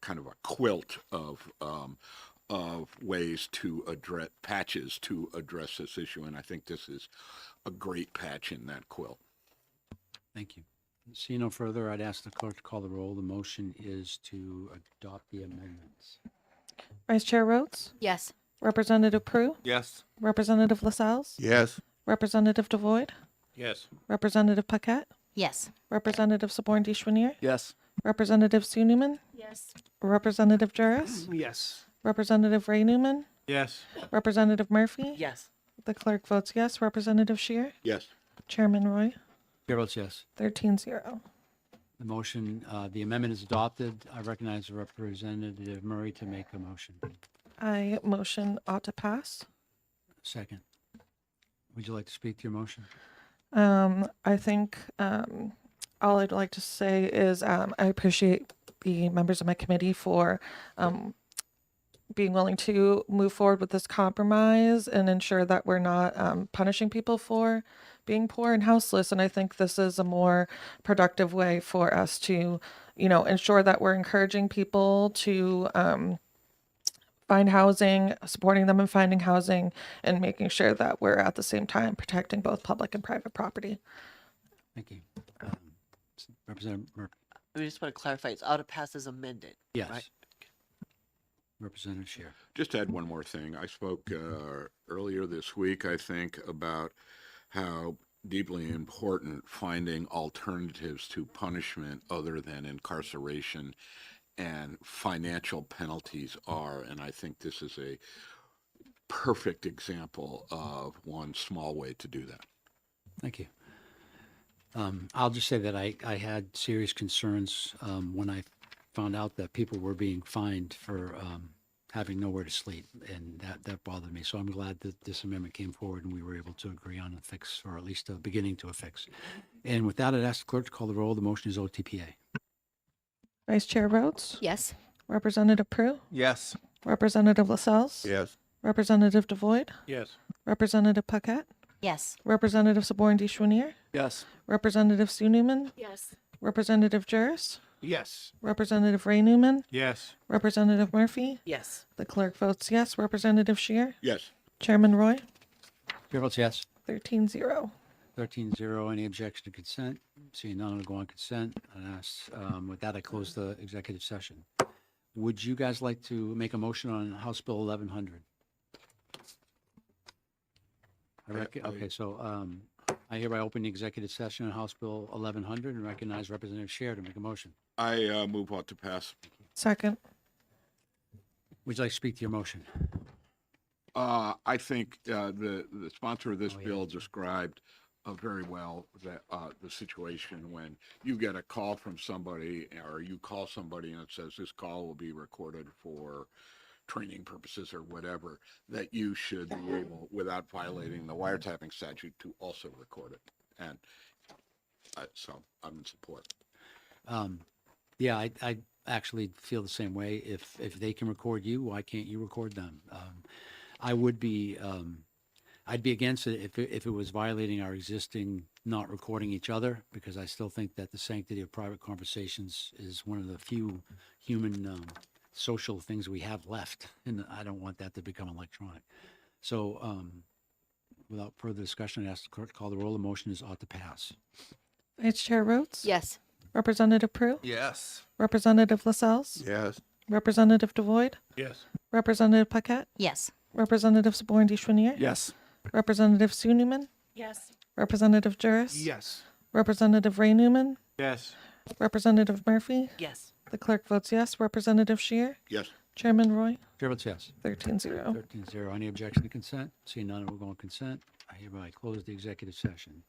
kind of a quilt of ways to address, patches to address this issue. And I think this is a great patch in that quilt. Thank you. See no further, I'd ask the clerk to call the roll. The motion is to adopt the amendments. Vice Chair Rhodes? Yes. Representative Prue? Yes. Representative Lascelles? Yes. Representative Devoyd? Yes. Representative Paquette? Yes. Representative Saborn Deschwinier? Yes. Representative Sue Newman? Yes. Representative Juris? Yes. Representative Ray Newman? Yes. Representative Murphy? Yes. The clerk votes yes. Representative Scheer? Yes. Chairman Roy? Chair votes yes. 13-0. The motion, the amendment is adopted. I recognize Representative Murray to make the motion. I motion ought to pass. Second. Would you like to speak to your motion? I think all I'd like to say is I appreciate the members of my committee for being willing to move forward with this compromise and ensure that we're not punishing people for being poor and houseless. And I think this is a more productive way for us to, ensure that we're encouraging people to find housing, supporting them in finding housing, and making sure that we're at the same time protecting both public and private property. Thank you. Representative Murphy. I just want to clarify, it's out of pass as amended. Yes. Right. Representative Scheer. Just add one more thing. I spoke earlier this week, I think, about how deeply important finding alternatives to punishment other than incarceration and financial penalties are. And I think this is a perfect example of one small way to do that. Thank you. I'll just say that I had serious concerns when I found out that people were being fined for having nowhere to sleep, and that bothered me. So I'm glad that this amendment came forward and we were able to agree on a fix, or at least a beginning to a fix. And with that, I'd ask the clerk to call the roll. The motion is OTPA. Vice Chair Rhodes, Yes. Representative Prue, Yes. Representative Lascelles, Yes. Representative Devoyd, Yes. Representative Paquette, Yes. Representative Sabourin Deschenier, Yes. Representative Sue Newman, Yes. Representative Juris, Yes. Representative Ray Newman, Yes. Representative Murphy. Yes. The clerk votes yes. Representative Scheer, Yes. Chairman Roy, Chair votes yes. 13-0. 13-0. Any objection to consent? Seeing none, will go on consent. And ask, with that, I close the executive session. Would you guys like to make a motion on House Bill 1100? Okay, so I hereby open the executive session on House Bill 1100 and recognize Representative Scheer to make a motion. I move ought to pass. Second. Would you like to speak to your motion? I think the sponsor of this Oh, yeah. bill described very well that the situation when you get a call from somebody, or you call somebody and it says this call will be recorded for training purposes or whatever, that you should be able, without violating the wiretapping statute, to also record it. And so I'm in support. Yeah, I actually feel the same way. If they can record you, why can't you record them? I would be, I'd be against it if it was violating our existing not recording each other, because I still think that the sanctity of private conversations is one of the few human social things we have left, and I don't want that to become electronic. So without further discussion, I ask the clerk to call the roll. The motion is ought to pass. Vice Chair Rhodes, Yes. Representative Prue, Yes. Representative Lascelles, Yes. Representative Devoyd, Yes. Representative Paquette, Yes. Representative Sabourin Deschenier, Yes. Representative Sue Newman, Yes. Representative Juris, Yes. Representative Ray Newman, Yes. Representative Murphy. Yes. The clerk votes yes. Representative Scheer, Yes. Chairman Roy, Chair votes yes. 13-0. 13-0. Any objection to consent? Seeing none, we'll go on consent. I hereby close the executive session.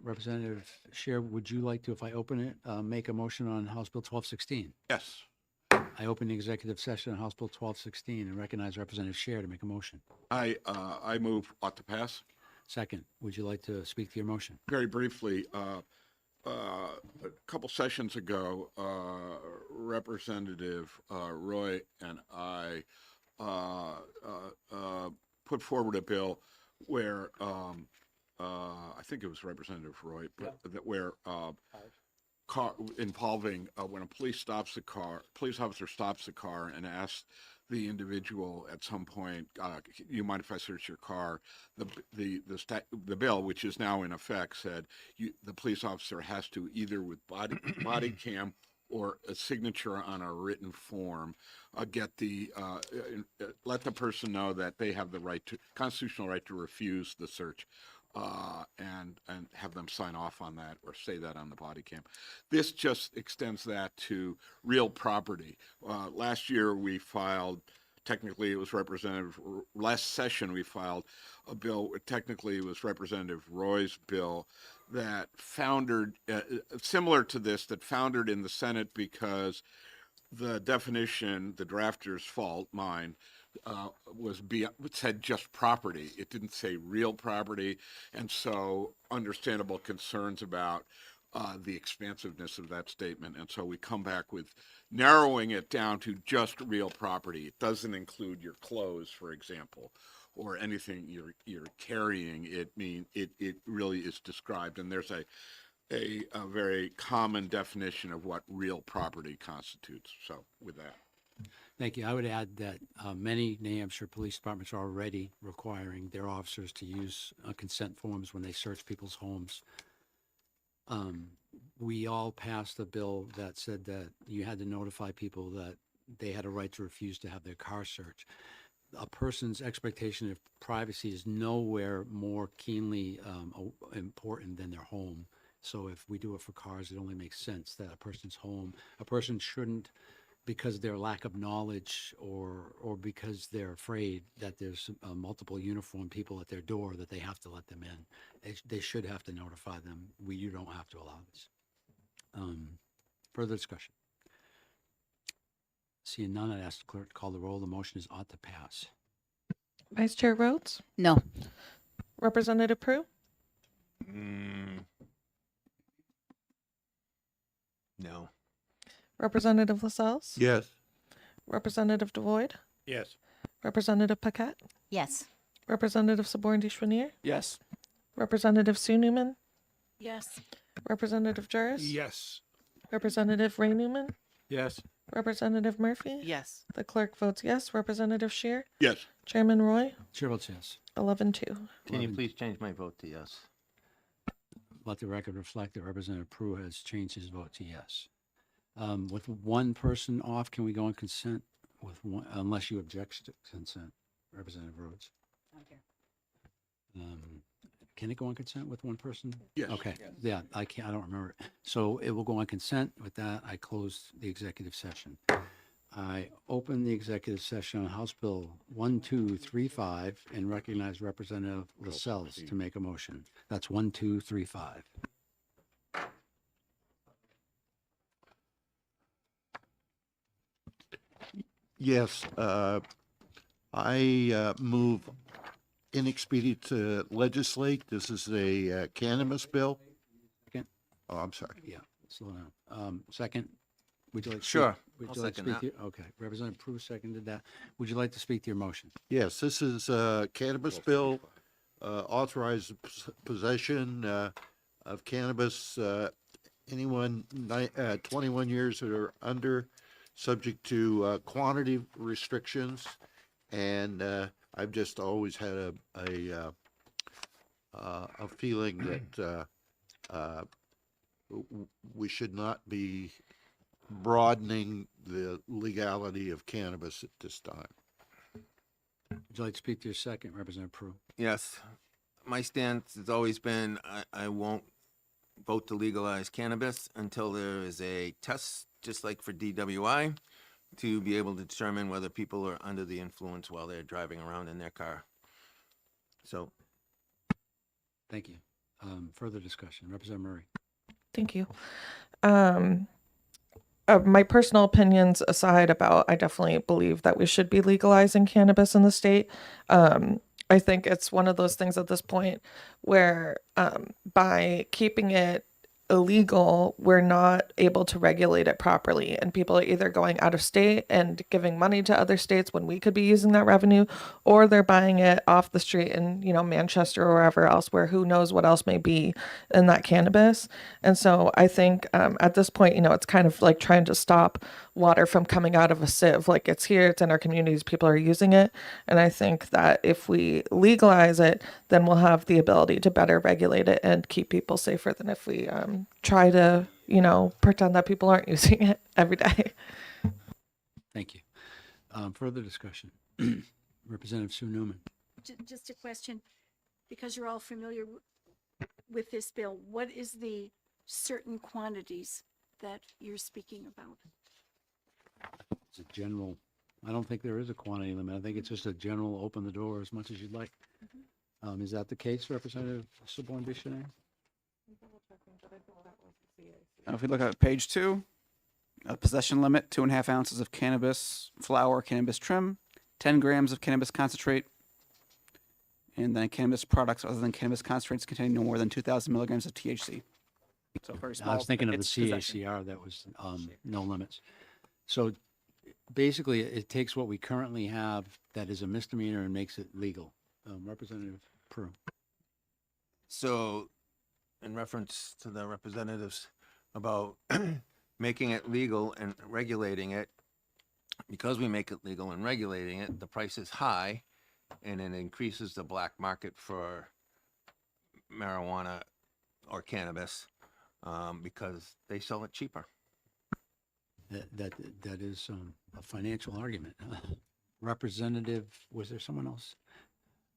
Representative Scheer, would you like to, if I open it, make a motion on House Bill 1216? Yes. I open the executive session on House Bill 1216 and recognize Representative Scheer to make a motion. I move ought to pass. Second, would you like to speak to your motion? Very briefly, a couple sessions ago, Representative Roy and I put forward a bill where I think it was Representative Roy, but that where car involving when a police officer stops the car and asks the individual at some point, you mind if I search your car? The bill, which is now in effect, said the police officer has to either with body cam or a signature on a written form, get the let the person know that they have the constitutional right to refuse the search. And have them sign off on that or say that on the body cam. This just extends that to real property. Last year we filed, technically it was last session we filed a bill, technically it was Representative Roy's bill that foundered, similar to this, that foundered in the Senate because the definition, the drafter's fault, mine, said just property. It didn't say real property, and so understandable concerns about the expansiveness of that statement. And so we come back with narrowing it down to just real property. It doesn't include your clothes, for example, or anything you're carrying, it really is described, and there's a very common definition of what real property constitutes. So with that. Thank you. I would add that many New Hampshire police departments are already requiring their officers to use consent forms when they search people's homes. We all passed a bill that said that you had to notify people that they had a right to refuse to have their car searched. A person's expectation of privacy is nowhere more keenly important than their home. So if we do it for cars, it only makes sense that a person's home, a person shouldn't, because of their lack of knowledge or because they're afraid that there's multiple uniformed people at their door, that they have to let them in. They should have to notify them. You don't have to allow this. Further discussion? Seeing none, I'd ask the clerk to call the roll. The motion is ought to pass. Vice Chair Rhodes, No. Representative Prue, No. Representative Lascelles, Yes. Representative Devoyd, Yes. Representative Paquette, Yes. Representative Saborn Chenier, Yes. Representative Sue Newman, Yes. Representative Juris, Yes. Representative Ray Newman, Yes. Representative Murphy. Yes. The clerk votes yes. Representative Shear, Yes. Chairman Roy, Chair votes yes. 11-2. Can you 11. please change my vote to yes? Let the record reflect that Representative Prue has changed his vote to yes. With one person off, can we go on consent with one, unless you object to consent, Representative Rhodes? Can it go on consent with one person? Yes. Okay, yeah, I don't remember. So it will go on consent. With that, I close the executive session. I open the executive session on House Bill 1235 and recognize Representative Lascelles to make a motion. That's 1235. Yes, I move inexpedient to legislate. This is a cannabis bill. Second. Oh, I'm sorry. Yeah, slow down. Second, would you like to? Sure, Would I'll you like to second speak to? Okay, Representative Prue seconded that. Would you like to speak to your motion? Yes, this is a cannabis bill, authorized possession of cannabis, anyone 21 years or under, subject to quantity restrictions. And I've just always had a feeling that we should not be broadening the legality of cannabis at this time. Would you like to speak to your second, Representative Prue? Yes. My stance has always been I won't vote to legalize cannabis until there is a test, just like for DWI, to be able to determine whether people are under the influence while they're driving around in their car. So, Thank you. Further discussion, Representative Murray. Thank you. My personal opinions aside about, I definitely believe that we should be legalizing cannabis in the state. I think it's one of those things at this point where by keeping it illegal, we're not able to regulate it properly. And people are either going out of state and giving money to other states when we could be using that revenue, or they're buying it off the street in, Manchester or wherever else, where who knows what else may be in that cannabis. And so I think at this point, it's kind of like trying to stop water from coming out of a sieve. Like, it's here, it's in our communities, people are using it. And I think that if we legalize it, then we'll have the ability to better regulate it and keep people safer than if we try to, pretend that people aren't using it every day. Thank you. Further discussion, Representative Sue Newman. Just a question, because you're all familiar with this bill, what is the certain quantities that you're speaking about? It's a general, I don't think there is a quantity limit. I think it's just a general open the door as much as you'd like. Is that the case, Representative Saborn Chenier? If we look at page 2, a possession limit, 2.5 ounces of cannabis flower, cannabis trim, 10 grams of cannabis concentrate, and then cannabis products other than cannabis concentrates containing no more than 2,000 milligrams of THC. So very small. I was thinking of the it's possession. CACR that was no limits. So basically, it takes what we currently have that is a misdemeanor and makes it legal. Representative Prue. So, in reference to the representatives about making it legal and regulating it, because we make it legal and regulating it, the price is high, and it increases the black market for marijuana or cannabis, because they sell it cheaper. That is a financial argument. Representative, was there someone else?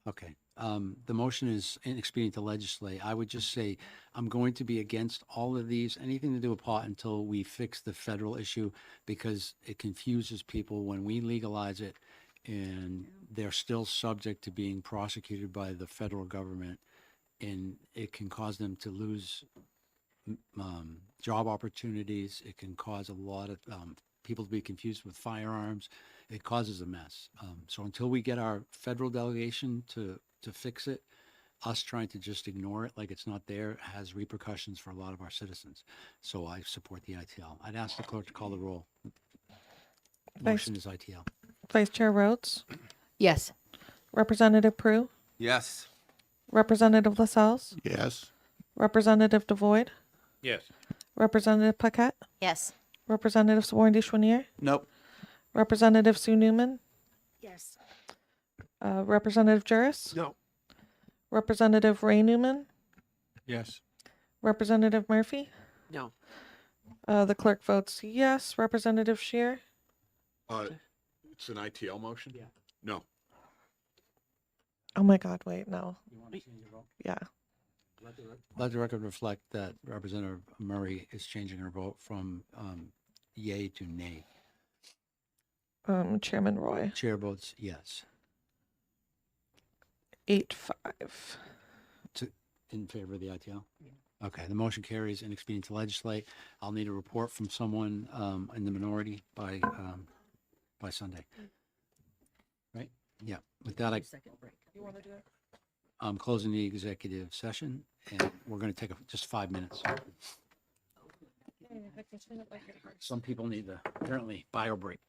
Okay. The motion is inexpedient to legislate. I would just say I'm going to be against all of these, anything to do with pot until we fix the federal issue, because it confuses people when we legalize it and they're still subject to being prosecuted by the federal government, and it can cause them to lose job opportunities. It can cause a lot of people to be confused with firearms. It causes a mess. So until we get our federal delegation to fix it, us trying to just ignore it like it's not there has repercussions for a lot of our citizens. So I support the ITL. I'd ask the clerk to call the roll. Motion is ITL. Vice Chair Rhodes, Yes. Representative Prue, Yes. Representative Lascelles, Yes. Representative Devoid, Yes. Representative Paquette, Yes. Representative Sworn Deschwanier, Nope. Representative Sue Newman, Yes. Representative Juris, No. Representative Ray Newman, Yes. Representative Murphy. No. The clerk votes yes. Representative Shear, It's an ITL motion? Yeah. No. oh my God, wait, no. You want to change your vote? Yeah. Let the record reflect that Representative Murray is changing her vote from yay to nay. Chairman Roy, Chair votes yes. 8-5. In favor of the ITL? Okay, the motion carries inexpedient to legislate. I'll need a report from someone in the minority by Sunday. Right? Yeah, with that, You want to do it? I'm closing the executive session, and we're going to take just 5 minutes. Some people need the, apparently, bio break.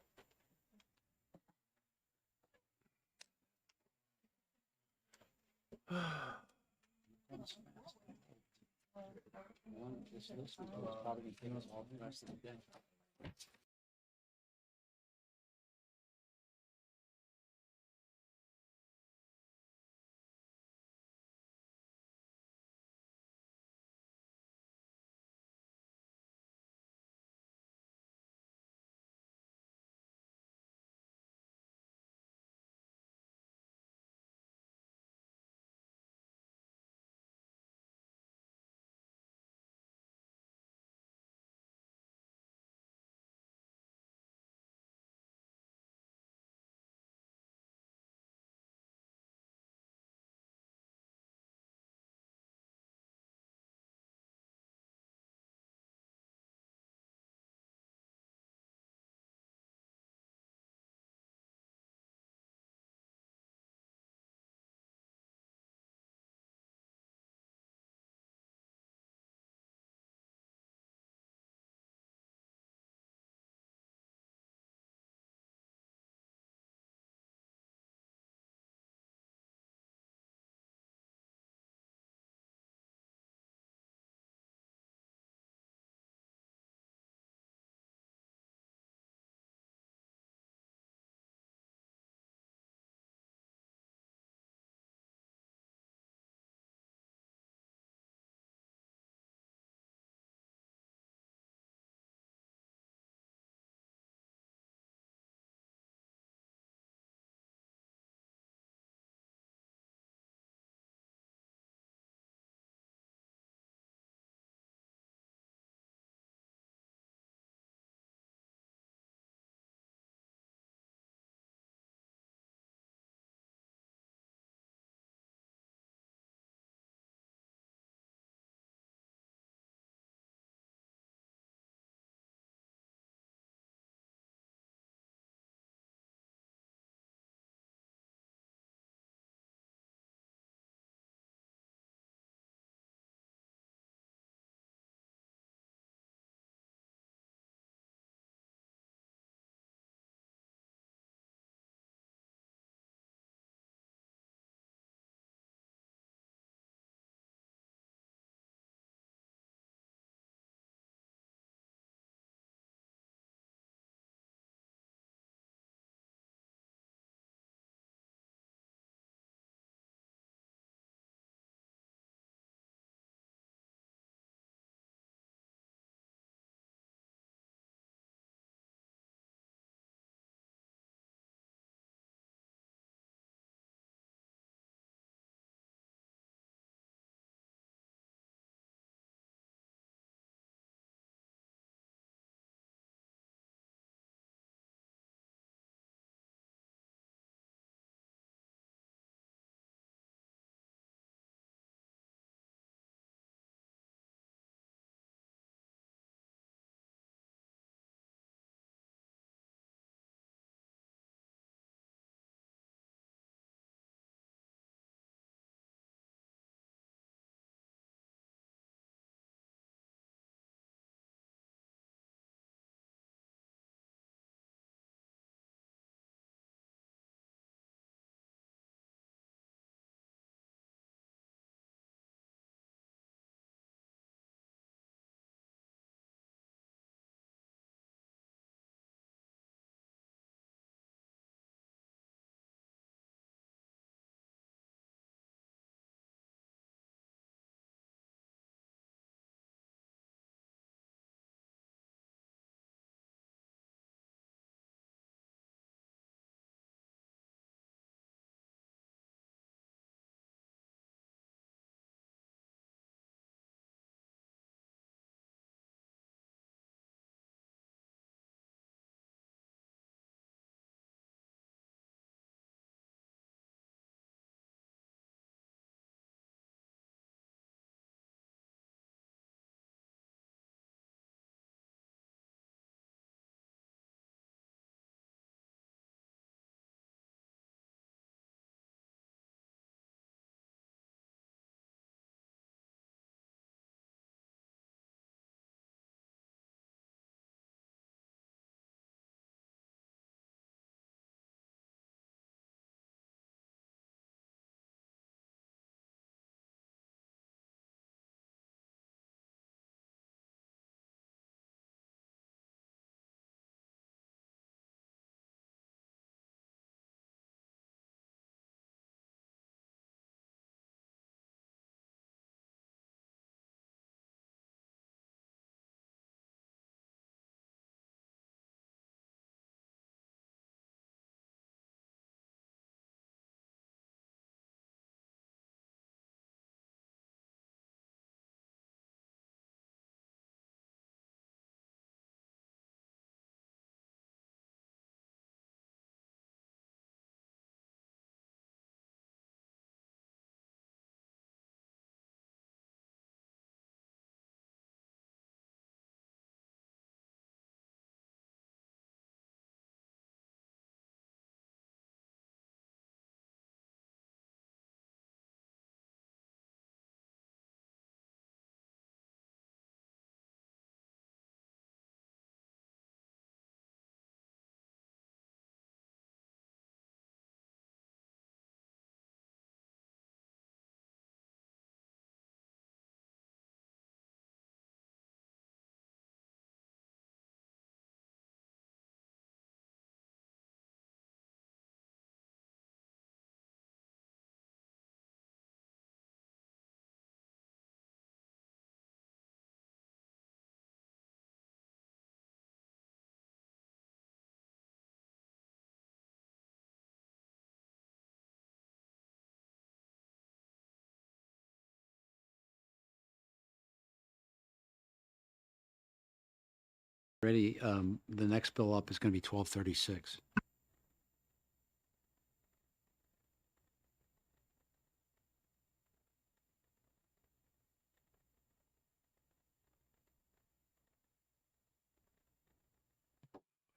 Ready, the next bill up is going to be 1236. I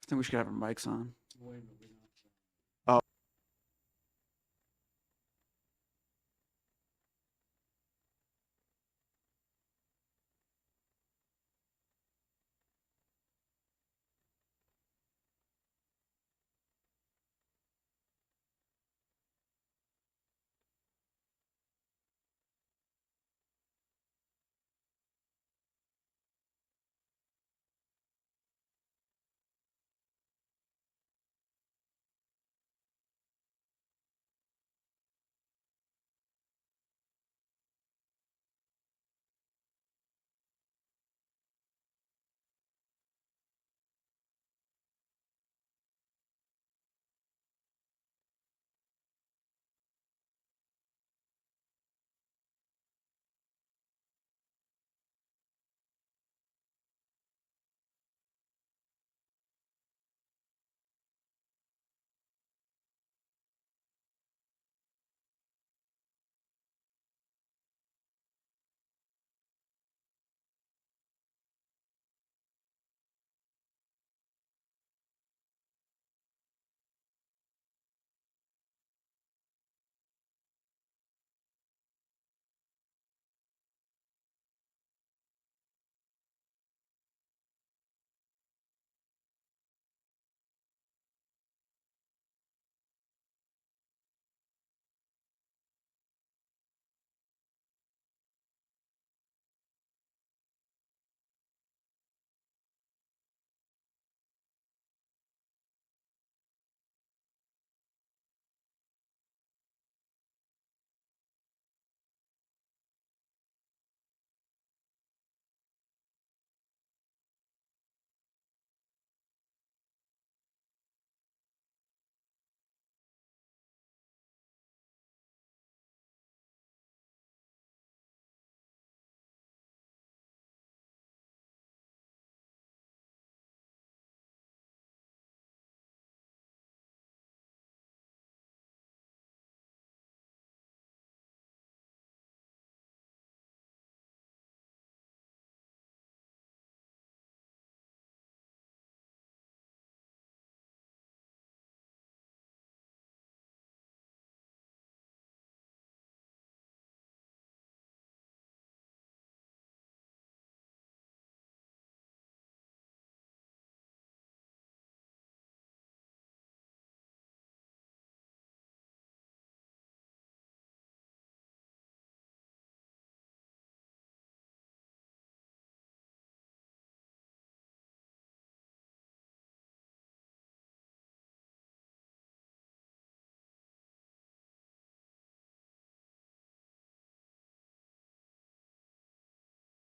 think we should have our mics on.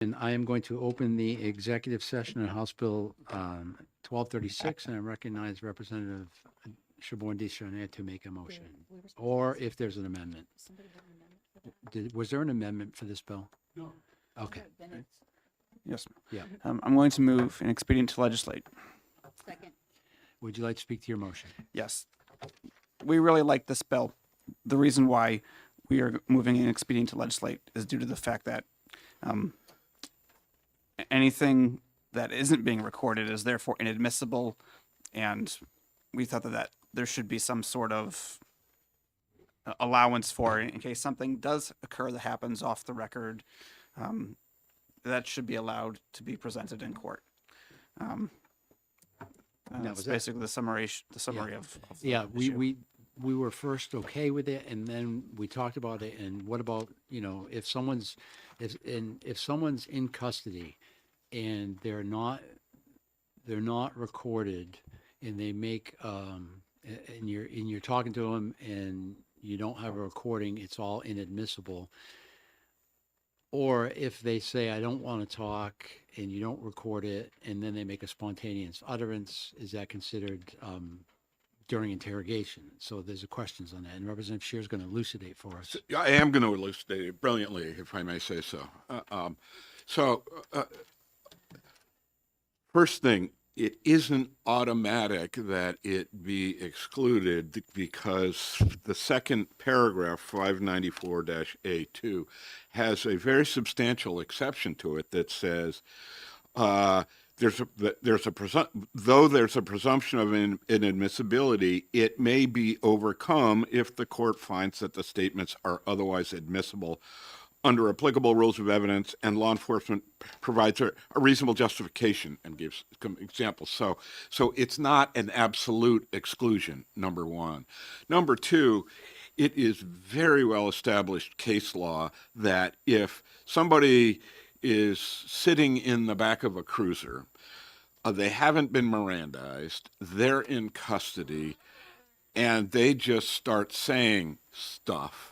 And I am going to open the executive session on House Bill 1236, and I recognize Representative Siobhan Descharnette to make a motion, or if there's an amendment. Was there an amendment for this bill? No. Okay. Yes. Yeah. I'm going to move an expedient to legislate. Second. Would you like to speak to your motion? Yes. We really like this bill. The reason why we are moving an expedient to legislate is due to the fact that anything that isn't being recorded is therefore inadmissible, and we thought that there should be some sort of allowance for it in case something does occur that happens off the record. That should be allowed to be presented in court. That's was that- basically the summary of the Yeah, issue. we were first okay with it, and then we talked about it, and what about, if someone's in custody and they're not recorded, and they make, and you're talking to them and you don't have a recording, it's all inadmissible. Or if they say, I don't want to talk, and you don't record it, and then they make a spontaneous utterance, is that considered during interrogation? So there's questions on that, and Representative Scheer is going to elucidate for us. I am going to elucidate it brilliantly, if I may say so. First thing, it isn't automatic that it be excluded because the second paragraph, 594-A2, has a very substantial exception to it that says, there's a though there's a presumption of inadmissibility, it may be overcome if the court finds that the statements are otherwise admissible under applicable rules of evidence, and law enforcement provides a reasonable justification and gives some examples. So it's not an absolute exclusion, number one. Number two, it is very well established case law that if somebody is sitting in the back of a cruiser, they haven't been Mirandized, they're in custody, and they just start saying stuff,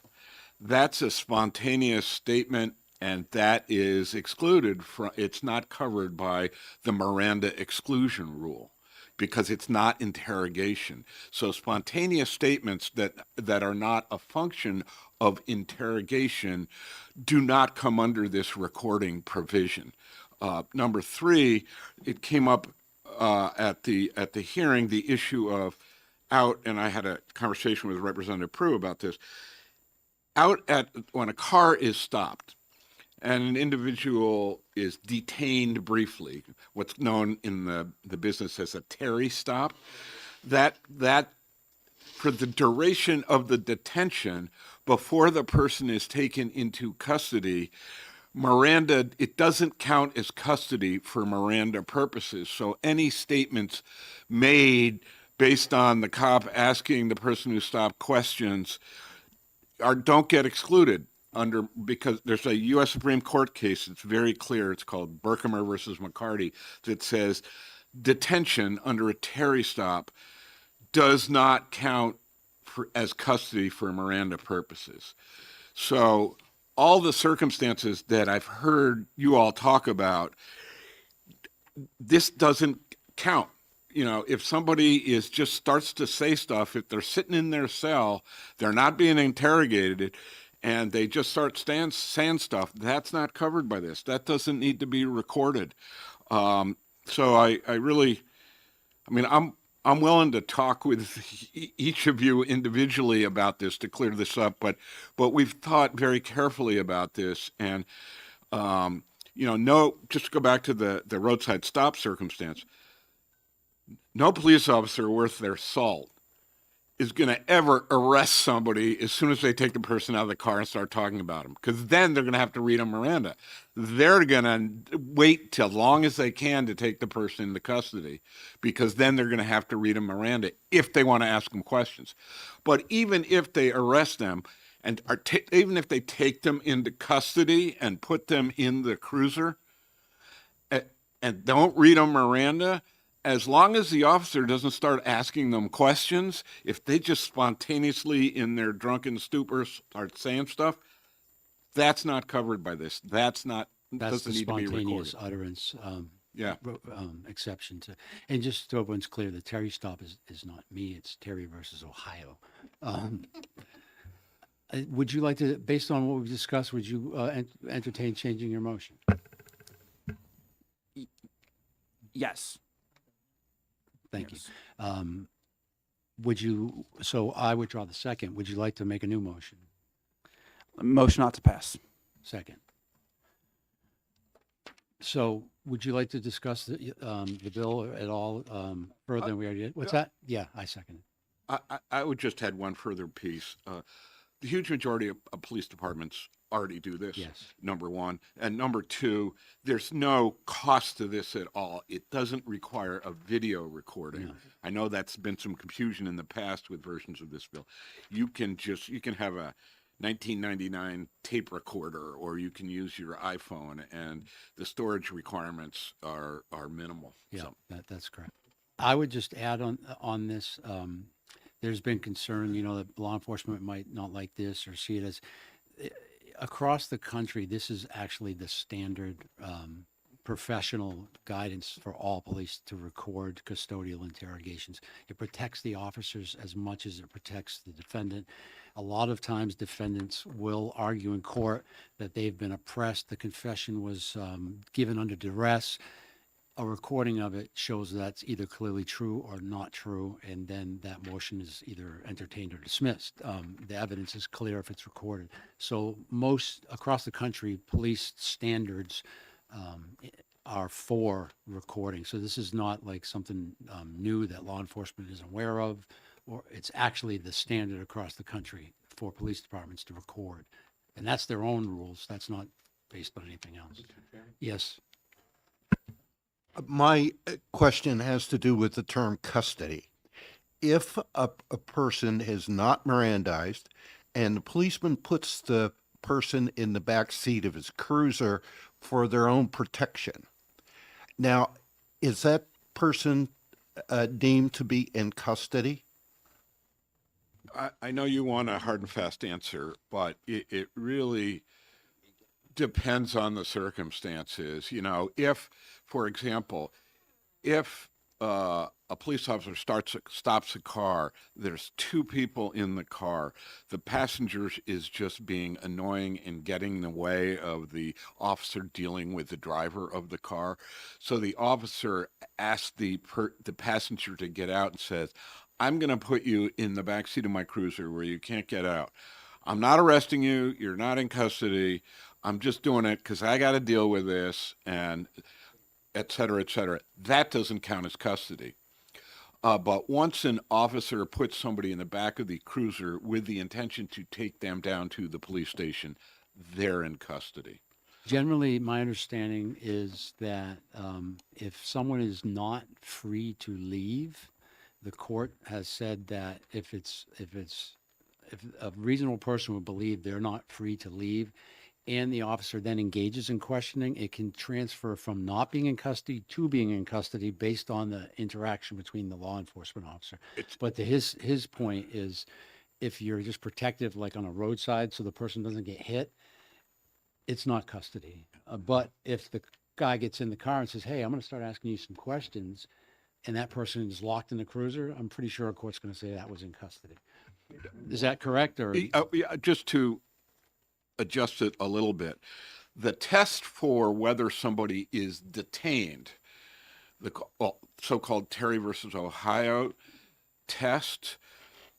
that's a spontaneous statement, and that is excluded from, it's not covered by the Miranda exclusion rule because it's not interrogation. So spontaneous statements that are not a function of interrogation do not come under this recording provision. Number three, it came up at the hearing, the issue of out, and I had a conversation with Representative Prue about this, when a car is stopped and an individual is detained briefly, what's known in the business as a Terry stop, that for the duration of the detention before the person is taken into custody, Miranda, it doesn't count as custody for Miranda purposes. So any statements made based on the cop asking the person who stopped questions don't get excluded because there's a U.S. Supreme Court case. It's very clear. It's called Berkemer versus McCarty that says detention under a Terry stop does not count as custody for Miranda purposes. So all the circumstances that I've heard you all talk about, this doesn't count. You know, if somebody just starts to say stuff, if they're sitting in their cell, they're not being interrogated, and they just start saying stuff, that's not covered by this. That doesn't need to be recorded. So I mean, I'm willing to talk with each of you individually about this to clear this up, but we've thought very carefully about this, and just to go back to the roadside stop circumstance. No police officer worth their salt is going to ever arrest somebody as soon as they take the person out of the car and start talking about them, because then they're going to have to read a Miranda. They're going to wait till long as they can to take the person into custody, because then they're going to have to read a Miranda if they want to ask them questions. But even if they arrest them and even if they take them into custody and put them in the cruiser and don't read a Miranda, as long as the officer doesn't start asking them questions, if they just spontaneously in their drunken stupor start saying stuff, that's not covered by this. That's the That's the need to be spontaneous recorded. utterance Yeah. exception to, and just so everyone's clear, the Terry stop is not me, it's Terry versus Ohio. Would you like to, based on what we've discussed, would you entertain changing your motion? Yes. Thank you. So I withdraw the second. Would you like to make a new motion? Motion not to pass. Second. So would you like to discuss the bill at all further than we already did? What's that? Yeah, I second it. I would just add one further piece. The huge majority of police departments already do this. Yes. Number one. And number two, there's no cost to this at all. It doesn't require a video recording. No. I know that's been some confusion in the past with versions of this bill. You can have a 1999 tape recorder, or you can use your iPhone, and the storage requirements are minimal. Yeah, So, that's correct. I would just add on this, there's been concern, that law enforcement might not like this or see it as, across the country, this is actually the standard professional guidance for all police to record custodial interrogations. It protects the officers as much as it protects the defendant. A lot of times defendants will argue in court that they've been oppressed. The confession was given under duress. a recording of it shows that's either clearly true or not true, and then that motion is either entertained or dismissed. The evidence is clear if it's recorded. So most across the country, police standards are for recording. So this is not like something new that law enforcement is aware of, or it's actually the standard across the country for police departments to record. And that's their own rules. That's not based on anything else. Yes. My question has to do with the term custody. If a person is not Mirandized and the policeman puts the person in the back seat of his cruiser for their own protection, now, is that person deemed to be in custody? I know you want a hard and fast answer, but it really depends on the circumstances. You know, if, for example, if a police officer stops a car, there's two people in the car, the passenger is just being annoying and getting in the way of the officer dealing with the driver of the car. So the officer asks the passenger to get out and says, I'm going to put you in the back seat of my cruiser where you can't get out. I'm not arresting you. You're not in custody. I'm just doing it because I got to deal with this, and et cetera, et cetera. That doesn't count as custody. But once an officer puts somebody in the back of the cruiser with the intention to take them down to the police station, they're in custody. Generally, my understanding is that if someone is not free to leave, the court has said that if a reasonable person would believe they're not free to leave, and the officer then engages in questioning, it can transfer from not being in custody to being in custody based on the interaction between the law enforcement officer. But his point is, if you're just protective, like on a roadside, so the person doesn't get hit, it's not custody. But if the guy gets in the car and says, hey, I'm going to start asking you some questions, and that person is locked in the cruiser, I'm pretty sure a court's going to say that was in custody. Is that correct? Or Yeah, just to adjust it a little bit, the test for whether somebody is detained, the so-called Terry versus Ohio test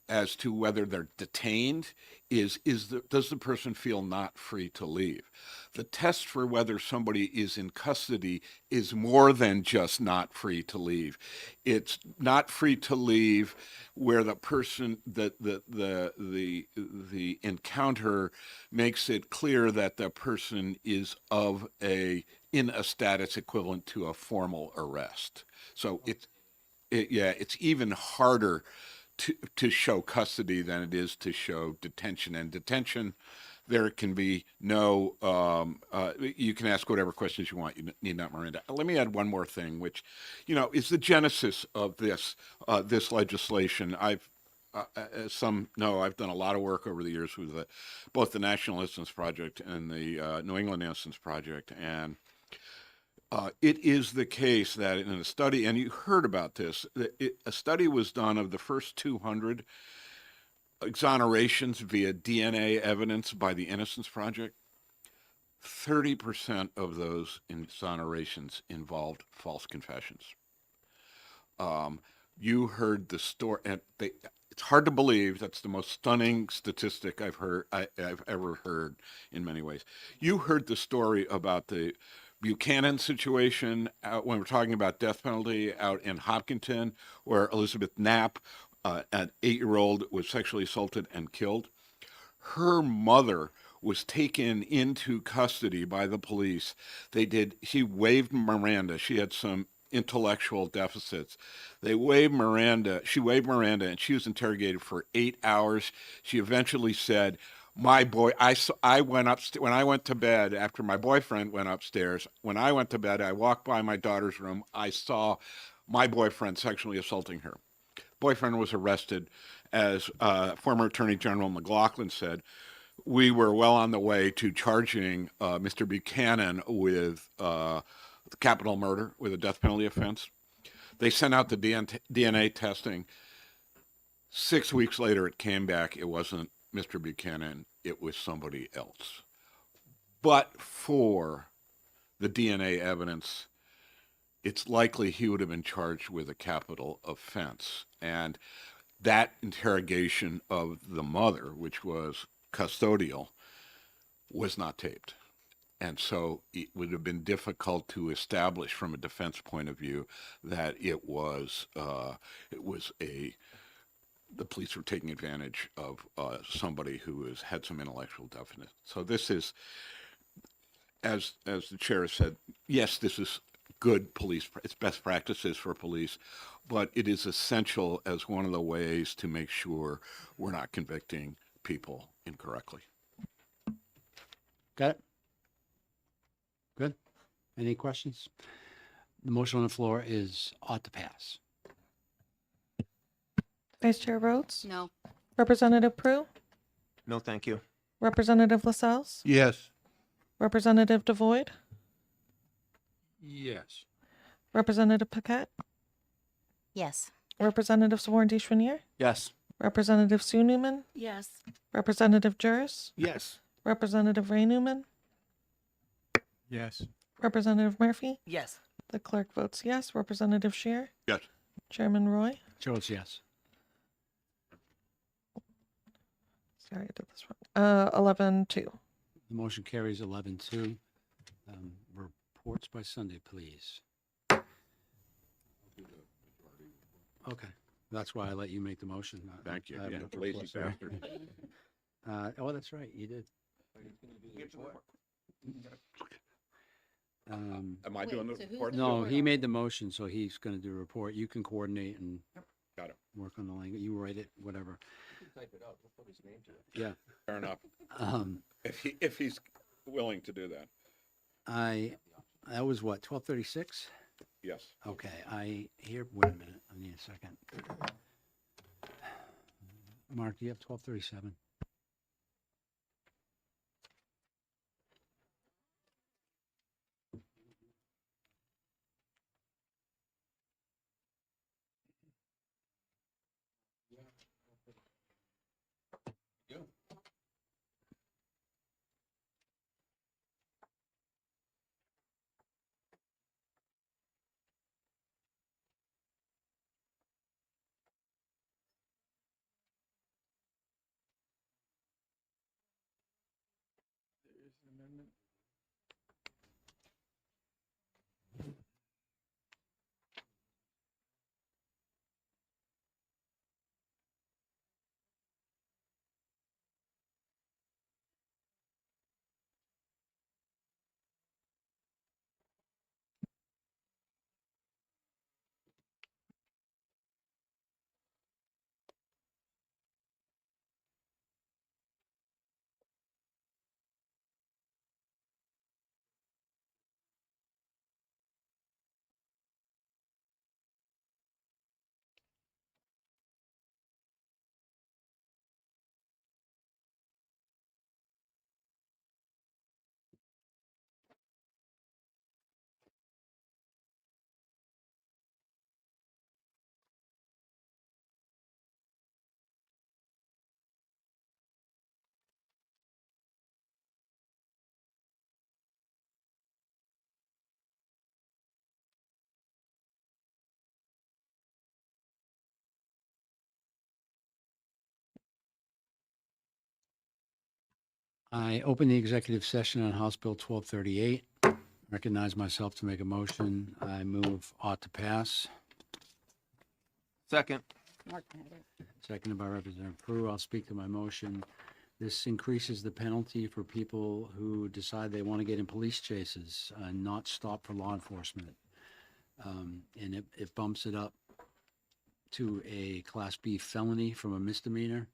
as to whether they're detained does the person feel not free to leave? The test for whether somebody is in custody is more than just not free to leave. It's not free to leave where the person the encounter makes it clear that the person is in a status equivalent to a formal arrest. So it's even harder to show custody than it is to show detention. And detention, there can be no, you can ask whatever questions you want. You need not Miranda. Let me add one more thing, which, is the genesis of this legislation. As some know, I've done a lot of work over the years with both the National Innocence Project and the New England Innocence Project. And it is the case that in a study, and you heard about this, a study was done of the first 200 exonerations via DNA evidence by the Innocence Project. 30% of those exonerations involved false confessions. You heard the story, and it's hard to believe. That's the most stunning statistic I've ever heard in many ways. You heard the story about the Buchanan situation when we're talking about death penalty out in Hopkinton, where Elizabeth Knapp, an 8-year-old, was sexually assaulted and killed. Her mother was taken into custody by the police. She waived Miranda. She had some intellectual deficits. She waived Miranda, and she was interrogated for 8 hours. She eventually said, I went upstairs when I went to bed after my boyfriend went upstairs. When I went to bed, I walked by my daughter's room. I saw my boyfriend sexually assaulting her. Boyfriend was arrested. As former Attorney General McLaughlin said, we were well on the way to charging Mr. Buchanan with capital murder, with a death penalty offense. They sent out the DNA testing. 6 weeks later, it came back. It wasn't Mr. Buchanan, it was somebody else. But for the DNA evidence, it's likely he would have been charged with a capital offense. And that interrogation of the mother, which was custodial, was not taped. And so it would have been difficult to establish from a defense point of view that it was the police were taking advantage of somebody who had some intellectual deficit. So this is, as the chair said, yes, this is good police, it's best practices for police, but it is essential as one of the ways to make sure we're not convicting people incorrectly. Got it? Good. Any questions? The motion on the floor is ought to pass. Vice Chair Rhodes? No. Representative Prue? No, thank you. Representative Lascelles? Yes. Representative Devoyd? Yes. Representative Paquette? Yes. Representative Sworn Deschenier? Yes. Representative Sue Newman? Yes. Representative Juris? Yes. Representative Ray Newman? Yes. Representative Murphy? Yes. The clerk votes yes. Representative Shear? Yes. Chairman Roy? Joe is yes. Sorry, I did this wrong. 11-2. The motion carries 11-2. Reports by Sunday, please. Okay, that's why I let you make the motion. Thank you. I have Yeah, no lazy surplus there. bastard. Oh, that's right, you did. Am I doing the so who's report? No, he made the motion, so he's going to do a report. You can coordinate and Got it. work on the language. You write it, whatever. Yeah. Fair enough. Um, If he's willing to do that. that was what, 12:36? Yes. Okay, wait a minute, I need a second. Mark, do you have 12:37? I open the executive session on House Bill 1238. Recognize myself to make a motion. I move ought to pass. Second. Seconded by Representative Prue. I'll speak to my motion. This increases the penalty for people who decide they want to get in police chases and not stop for law enforcement. And it bumps it up to a Class B felony from a misdemeanor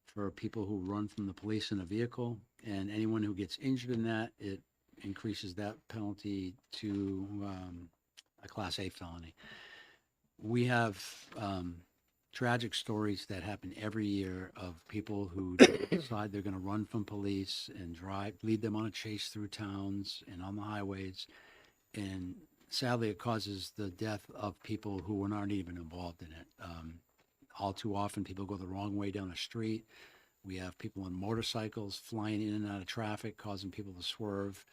for people who run from the police in a vehicle. And anyone who gets injured in that, it increases that penalty to a Class A felony. We have tragic stories that happen every year of people who decide they're going to run from police and lead them on a chase through towns and on the highways. And sadly, it causes the death of people who aren't even involved in it. All too often, people go the wrong way down the street. We have people on motorcycles flying in and out of traffic, causing people to swerve.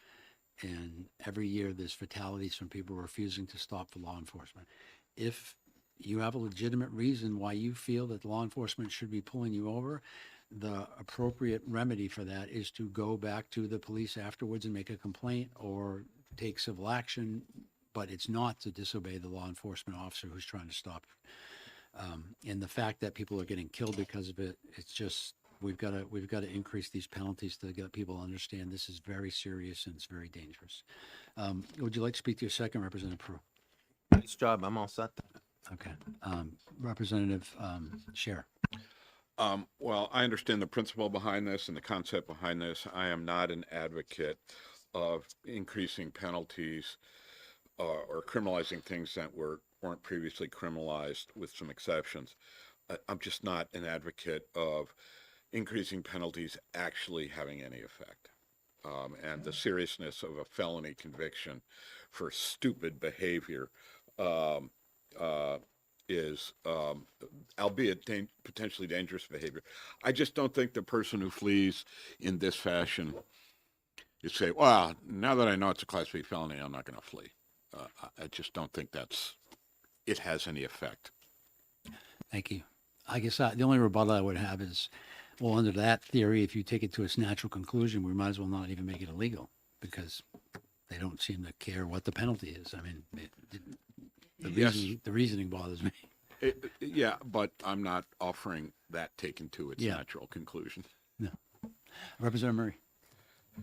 and every year there's fatalities from people refusing to stop for law enforcement. If you have a legitimate reason why you feel that law enforcement should be pulling you over, the appropriate remedy for that is to go back to the police afterwards and make a complaint or take civil action, but it's not to disobey the law enforcement officer who's trying to stop you. And the fact that people are getting killed because of it, it's just, we've got to increase these penalties to get people to understand this is very serious and it's very dangerous. Would you like to speak to your second, Representative Peru? Nice job. I'm all set. Okay. Representative Scher. Well, I understand the principle behind this and the concept behind this. I am not an advocate of increasing penalties or criminalizing things that weren't previously criminalized, with some exceptions. I'm just not an advocate of increasing penalties actually having any effect. And the seriousness of a felony conviction for stupid behavior is, albeit potentially dangerous behavior. I just don't think the person who flees in this fashion is say, well, now that I know it's a Class B felony, I'm not going to flee. I just don't think it has any effect. Thank you. I guess the only rebuttal I would have is, well, under that theory, if you take it to its natural conclusion, we might as well not even make it illegal because they don't seem to care what the penalty is. I mean, the reasoning bothers me. Yeah, but I'm not offering that taken to its Yeah. natural conclusion. No. Representative Murray.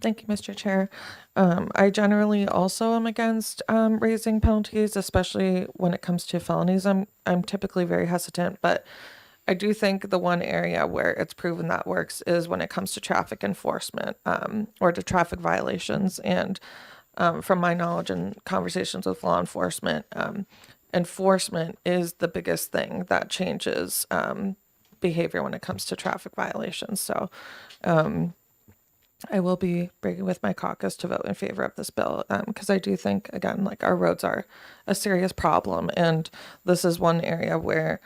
Thank you, Mr. Chair. I generally also am against raising penalties, especially when it comes to felonies. I'm typically very hesitant, but I do think the one area where it's proven that works is when it comes to traffic enforcement or to traffic violations. And from my knowledge and conversations with law enforcement, enforcement is the biggest thing that changes behavior when it comes to traffic violations. So I will be bringing with my caucus to vote in favor of this bill because I do think, again, like our roads are a serious problem. And this is one area where,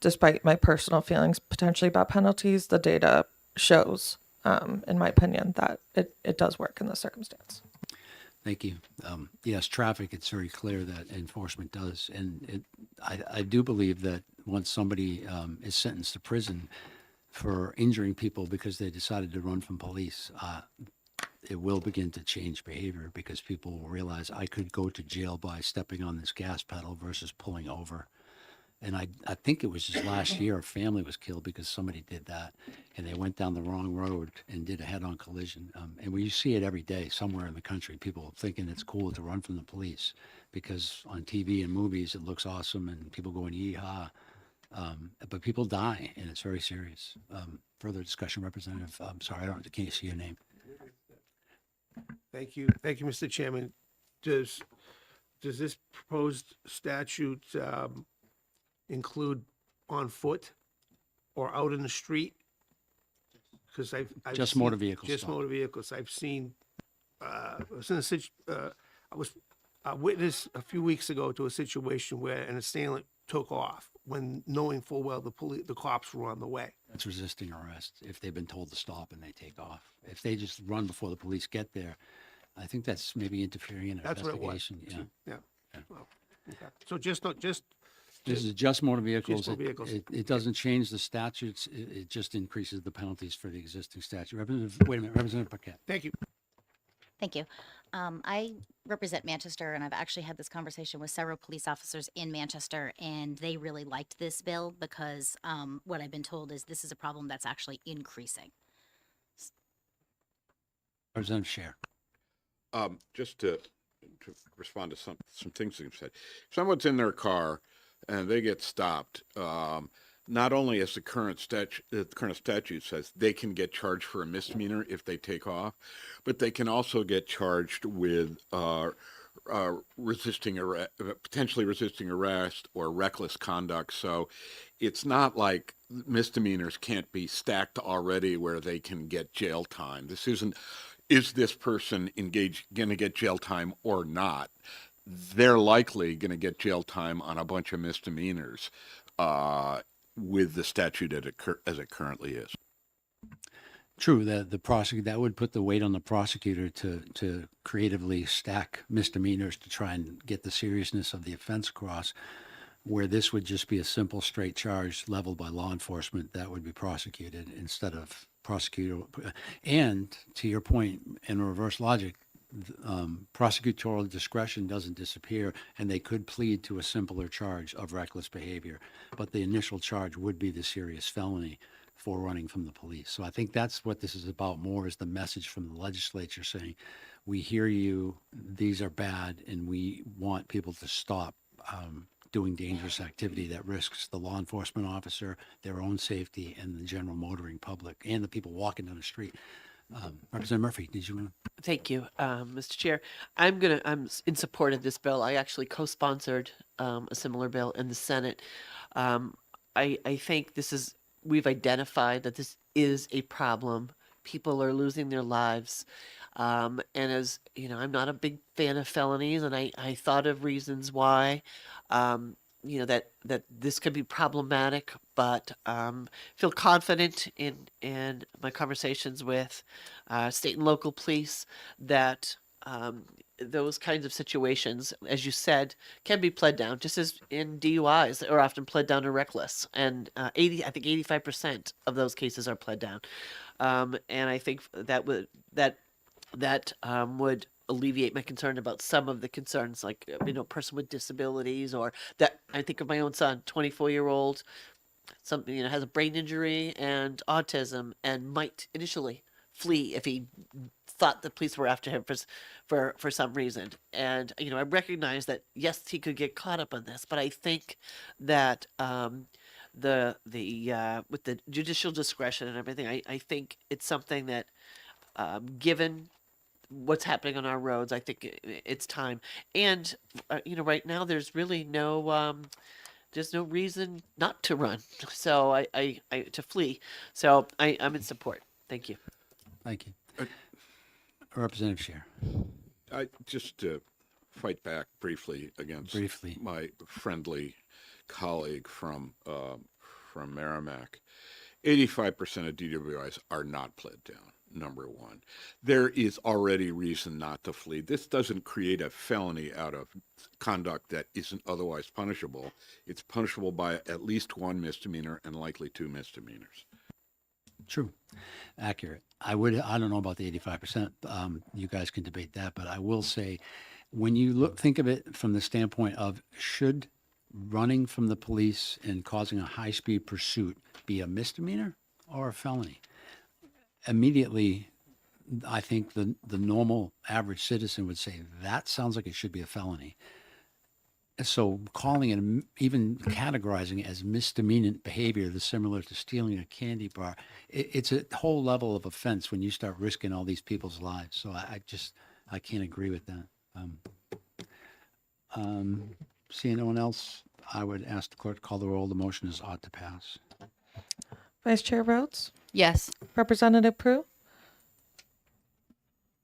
despite my personal feelings potentially about penalties, the data shows, in my opinion, that it does work in this circumstance. Thank you. Yes, traffic, it's very clear that enforcement does. And I do believe that once somebody is sentenced to prison for injuring people because they decided to run from police, it will begin to change behavior because people will realize I could go to jail by stepping on this gas pedal versus pulling over. And I think it was just last year a family was killed because somebody did that and they went down the wrong road and did a head-on collision. And we see it every day somewhere in the country, people thinking it's cool to run from the police because on TV and movies it looks awesome and people going yee-haw. But people die and it's very serious. Further discussion, Representative, sorry, can't see your name. Thank you. Thank you, Mr. Chairman. Does this proposed statute include on foot or out in the street? Because I've Just seen- motor vehicles. Just stop. motor vehicles. I've seen, I was in I was a witness a few weeks ago to a situation where an assailant took off when knowing full well the cops were on the way. That's resisting arrest if they've been told to stop and they take off. If they just run before the police get there, I think that's maybe interfering in an That's what it was. investigation. Yeah. Yeah. Well, okay. So just This is just motor vehicles. motor vehicles. It doesn't change the statutes. It just increases the penalties for the existing statute. Representative, wait a minute, Representative Paquette. thank you. Thank you. I represent Manchester, and I've actually had this conversation with several police officers in Manchester, and they really liked this bill because what I've been told is this is a problem that's actually increasing. Representative Scher. Just to respond to some things you've said. If someone's in their car and they get stopped, not only as the current statute says, they can get charged for a misdemeanor if they take off, but they can also get charged with potentially resisting arrest or reckless conduct. So it's not like misdemeanors can't be stacked already where they can get jail time. This isn't, is this person going to get jail time or not? They're likely going to get jail time on a bunch of misdemeanors with the statute as it currently is. True, the prosecutor, that would put the weight on the prosecutor to creatively stack misdemeanors to try and get the seriousness of the offense across, where this would just be a simple straight charge leveled by law enforcement that would be prosecuted instead of prosecutor. And to your point, in reverse logic, prosecutorial discretion doesn't disappear, and they could plead to a simpler charge of reckless behavior, but the initial charge would be the serious felony for running from the police. So I think that's what this is about more, is the message from the legislature saying, we hear you, these are bad, and we want people to stop doing dangerous activity that risks the law enforcement officer, their own safety, and the general motoring public, and the people walking down the street. Representative Murphy, did you want to? Thank you, Mr. Chair. I'm in support of this bill. I actually co-sponsored a similar bill in the Senate. I think we've identified that this is a problem. People are losing their lives. And as you know, I'm not a big fan of felonies, and I thought of reasons why, that this could be problematic, but feel confident in my conversations with state and local police that those kinds of situations, as you said, can be pled down, just as in DUIs are often pled down to reckless, and I think 85% of those cases are pled down, and I think that would alleviate my concern about some of the concerns, like person with disabilities, or that I think of my own son, 24-year-old, something has a brain injury and autism, and might initially flee if he thought the police were after him for some reason. And I recognize that yes, he could get caught up on this, but I think that with the judicial discretion and everything, I think it's something that given what's happening on our roads, I think it's time. And right now there's really there's no reason not to run. So I to flee. So I'm in support. Thank you. Thank you. Representative Scheer. Just to fight back briefly against my friendly colleague from Merrimack. 85% of DWIs are not pled down. Number one, there is already reason not to flee. This doesn't create a felony out of conduct that isn't otherwise punishable. It's punishable by at least one misdemeanor and likely two misdemeanors. True. Accurate. I don't know about the 85%. You guys can debate that, but I will say, when you think of it from the standpoint of, should running from the police and causing a high-speed pursuit be a misdemeanor or a felony? Immediately, I think the normal average citizen would say that sounds like it should be a felony. So calling it, even categorizing it as misdemeanant behavior that's similar to stealing a candy bar, it's a whole level of offense when you start risking all these people's lives. So I can't agree with that. Seeing no one else, I would ask the clerk to call the roll. The motion is ought to pass. Vice Chair Rhodes, Yes. Representative Prue,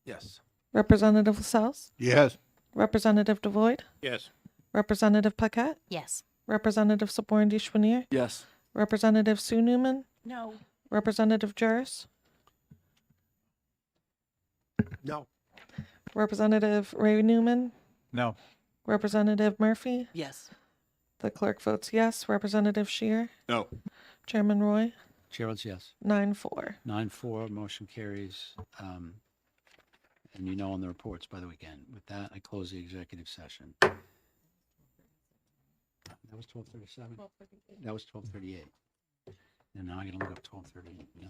Yes. Representative LaSalle, Yes. Representative Devoyd, Yes. Representative Paquette, Yes. Representative Saborn Chenier, Yes. Representative Sue Newman, No. Representative Juris, No. Representative Ray Newman, No. Representative Murphy. Yes. The clerk votes yes. Representative Scheer, No. Chairman Roy, Chair votes yes. 9-4. 9-4, motion carries. And on the reports by the weekend. With that, I close the executive session. That was 12:37? That was 12:38. And now I gotta look up 12:38. No.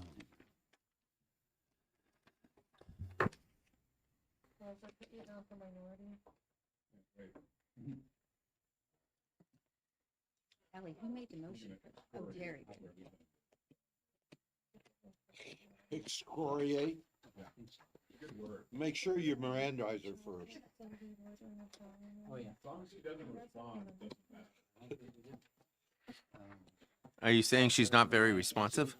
Ellie, who made the motion? Oh, Jerry. Excoriate. Make sure you Mirandize her first. Oh, yeah. As long as he doesn't respond, it doesn't matter. Are you saying she's not very responsive?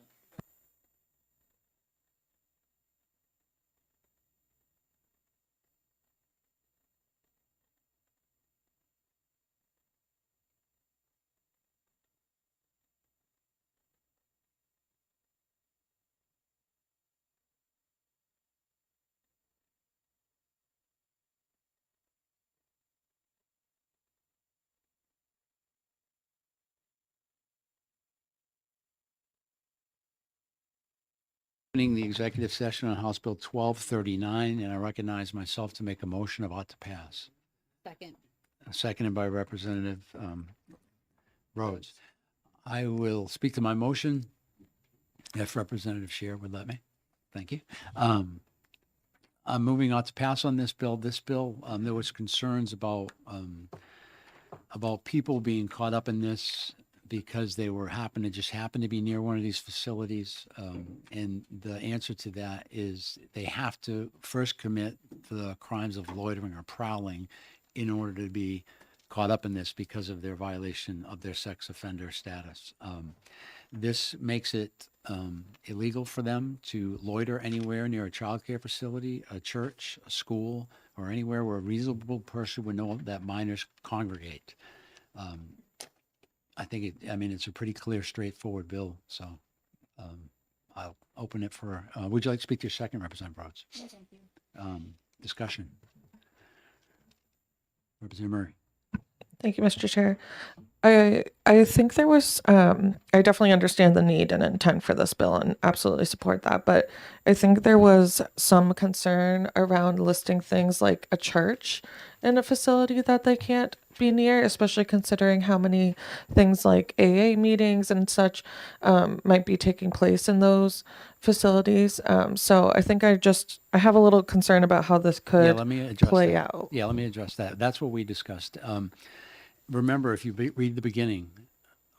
Opening the executive session on House Bill 1239, and I recognize myself to make a motion about to pass. Second. Seconded by Representative Rhodes. I will speak to my motion if Representative Scheer would let me. Thank you. I'm moving on to pass on this bill. This bill, there was concerns about people being caught up in this because they happen to be near one of these facilities. And the answer to that is they have to first commit the crimes of loitering or prowling in order to be caught up in this because of their violation of their sex offender status. This makes it illegal for them to loiter anywhere near a childcare facility, a church, a school, or anywhere where a reasonable person would know that minors congregate. I think it's a pretty clear, straightforward bill. So I'll open it for, would you like to speak to your second, Representative Rhodes? No, thank you. Discussion. Representative Murray. Thank you, Mr. Chair. I think there was I definitely understand the need and intent for this bill and absolutely support that, but I think there was some concern around listing things like a church in a facility that they can't be near, especially considering how many things like AA meetings and such might be taking place in those facilities. So I think I have a little concern about how this Yeah, could let me address play that. out. Yeah, let me address that. That's what we discussed. Remember, if you read the beginning,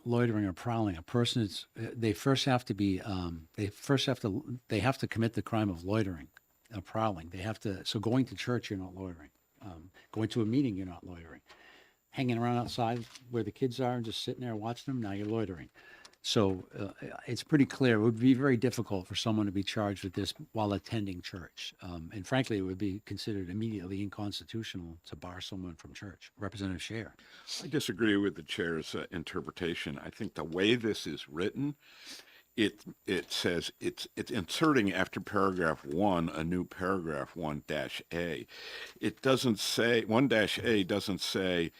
loitering or prowling, a person is, they have to commit the crime of loitering, prowling. So going to church, you're not loitering. Going to a meeting, you're not loitering. Hanging around outside where the kids are and just sitting there watching them, now you're loitering. So it's pretty clear. It would be very difficult for someone to be charged with this while attending church. And frankly, it would be considered immediately unconstitutional to bar someone from church. Representative Scheer. I disagree with the chair's interpretation. I think the way this is written, it says it's inserting after paragraph 1 a new paragraph 1-A. It doesn't say 1-A doesn't say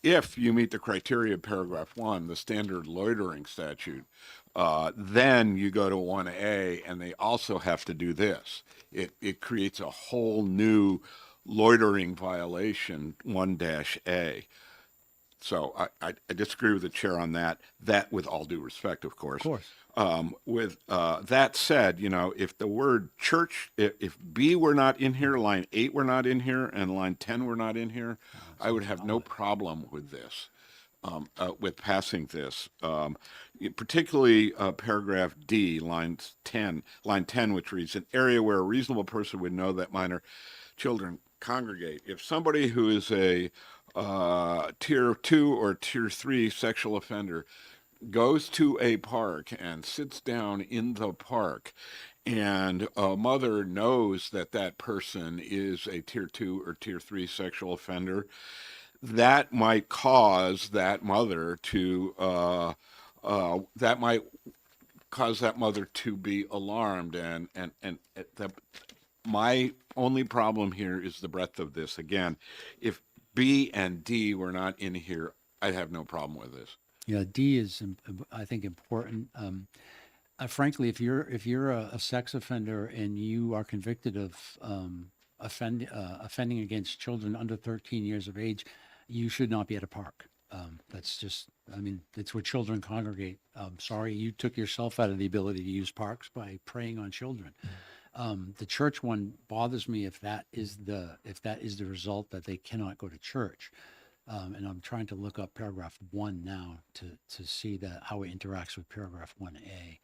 if you meet the criteria of paragraph 1, the standard loitering statute, then you go to 1A and they also have to do this. It creates a whole new loitering violation, 1-A. So I disagree with the chair on that. That, with all due respect, of course. Of course. With that said, if the word church, if B were not in here, line 8 were not in here, and line 10 were not in here, I would have no problem with this, with passing this. Particularly paragraph D, line 10, which reads, an area where a reasonable person would know that minor children congregate. If somebody who is a tier 2 or tier 3 sexual offender goes to a park and sits down in the park, and a mother knows that that person is a tier 2 or tier 3 sexual offender, that might cause that mother to be alarmed. And my only problem here is the breadth of this. Again, if B and D were not in here, I'd have no problem with this. Yeah, D is, I think, important. Frankly, if you're a sex offender and you are convicted of offending against children under 13 years of age, you should not be at a park. That's just, it's where children congregate. Sorry, you took yourself out of the ability to use parks by preying on children. The church one bothers me if that is the result, that they cannot go to church. And I'm trying to look up paragraph 1 now to see how it interacts with paragraph 1A.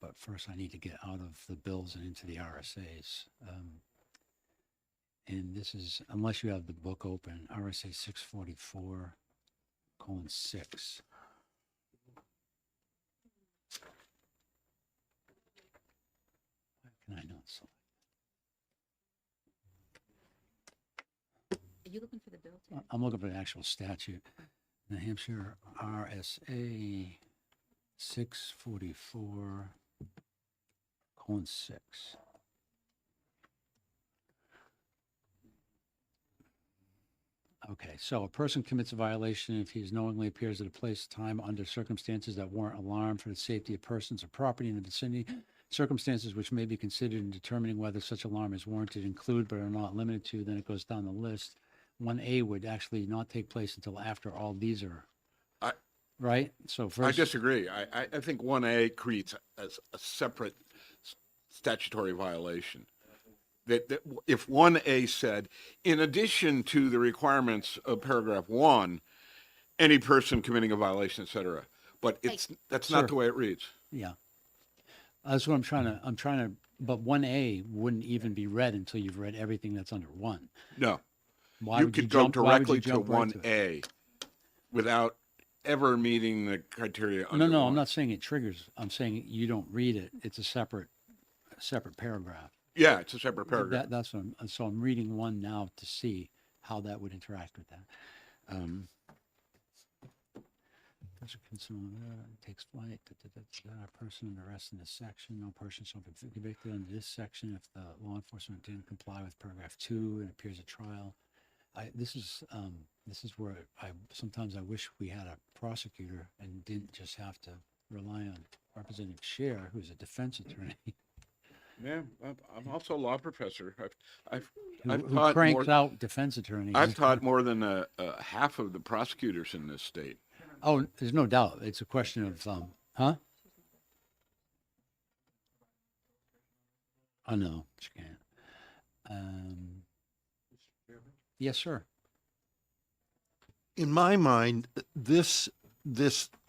But first I need to get out of the bills and into the RSAs. And this is, unless you have the book open, RSA 644:6. Why can I not select? Are you looking for the bill, Terry? I'm looking for the actual statute. New Hampshire RSA 644:6. Okay, so a person commits a violation if he knowingly appears at a place, time, under circumstances that warrant alarm for the safety of persons or property in the vicinity, circumstances which may be considered in determining whether such alarm is warranted include but are not limited to, then it goes down the list. 1A would actually not take place until after all these are, I- right? So I first, disagree. I think 1A creates a separate statutory violation. That if 1A said, in addition to the requirements of paragraph 1, any person committing a violation, et cetera. But that's Sure. not the way it reads. yeah. That's what I'm trying to, but 1A wouldn't even be read until you've read everything that's under 1. No. Why You would could go jump- why would you directly to jump right to it? 1A without ever meeting the criteria No, under no, I'm 1. not saying it triggers. I'm saying you don't read it. It's a separate paragraph. Yeah, it's a separate paragraph. That's what so I'm reading 1 now to see how that would interact with that. Does a concern, takes flight, a person in arrest in this section, no person shall be convicted under this section if the law enforcement didn't comply with paragraph 2 and appears at trial. This is where sometimes I wish we had a prosecutor and didn't just have to rely on Representative Scher, who's a defense attorney, Yeah, I'm also a law professor. I've who taught cranks more, out defense attorneys. I've taught more than half of the prosecutors in this state. Oh, there's no doubt. It's a question of, huh? Oh, no, she can't. Yes, sir. In my mind, this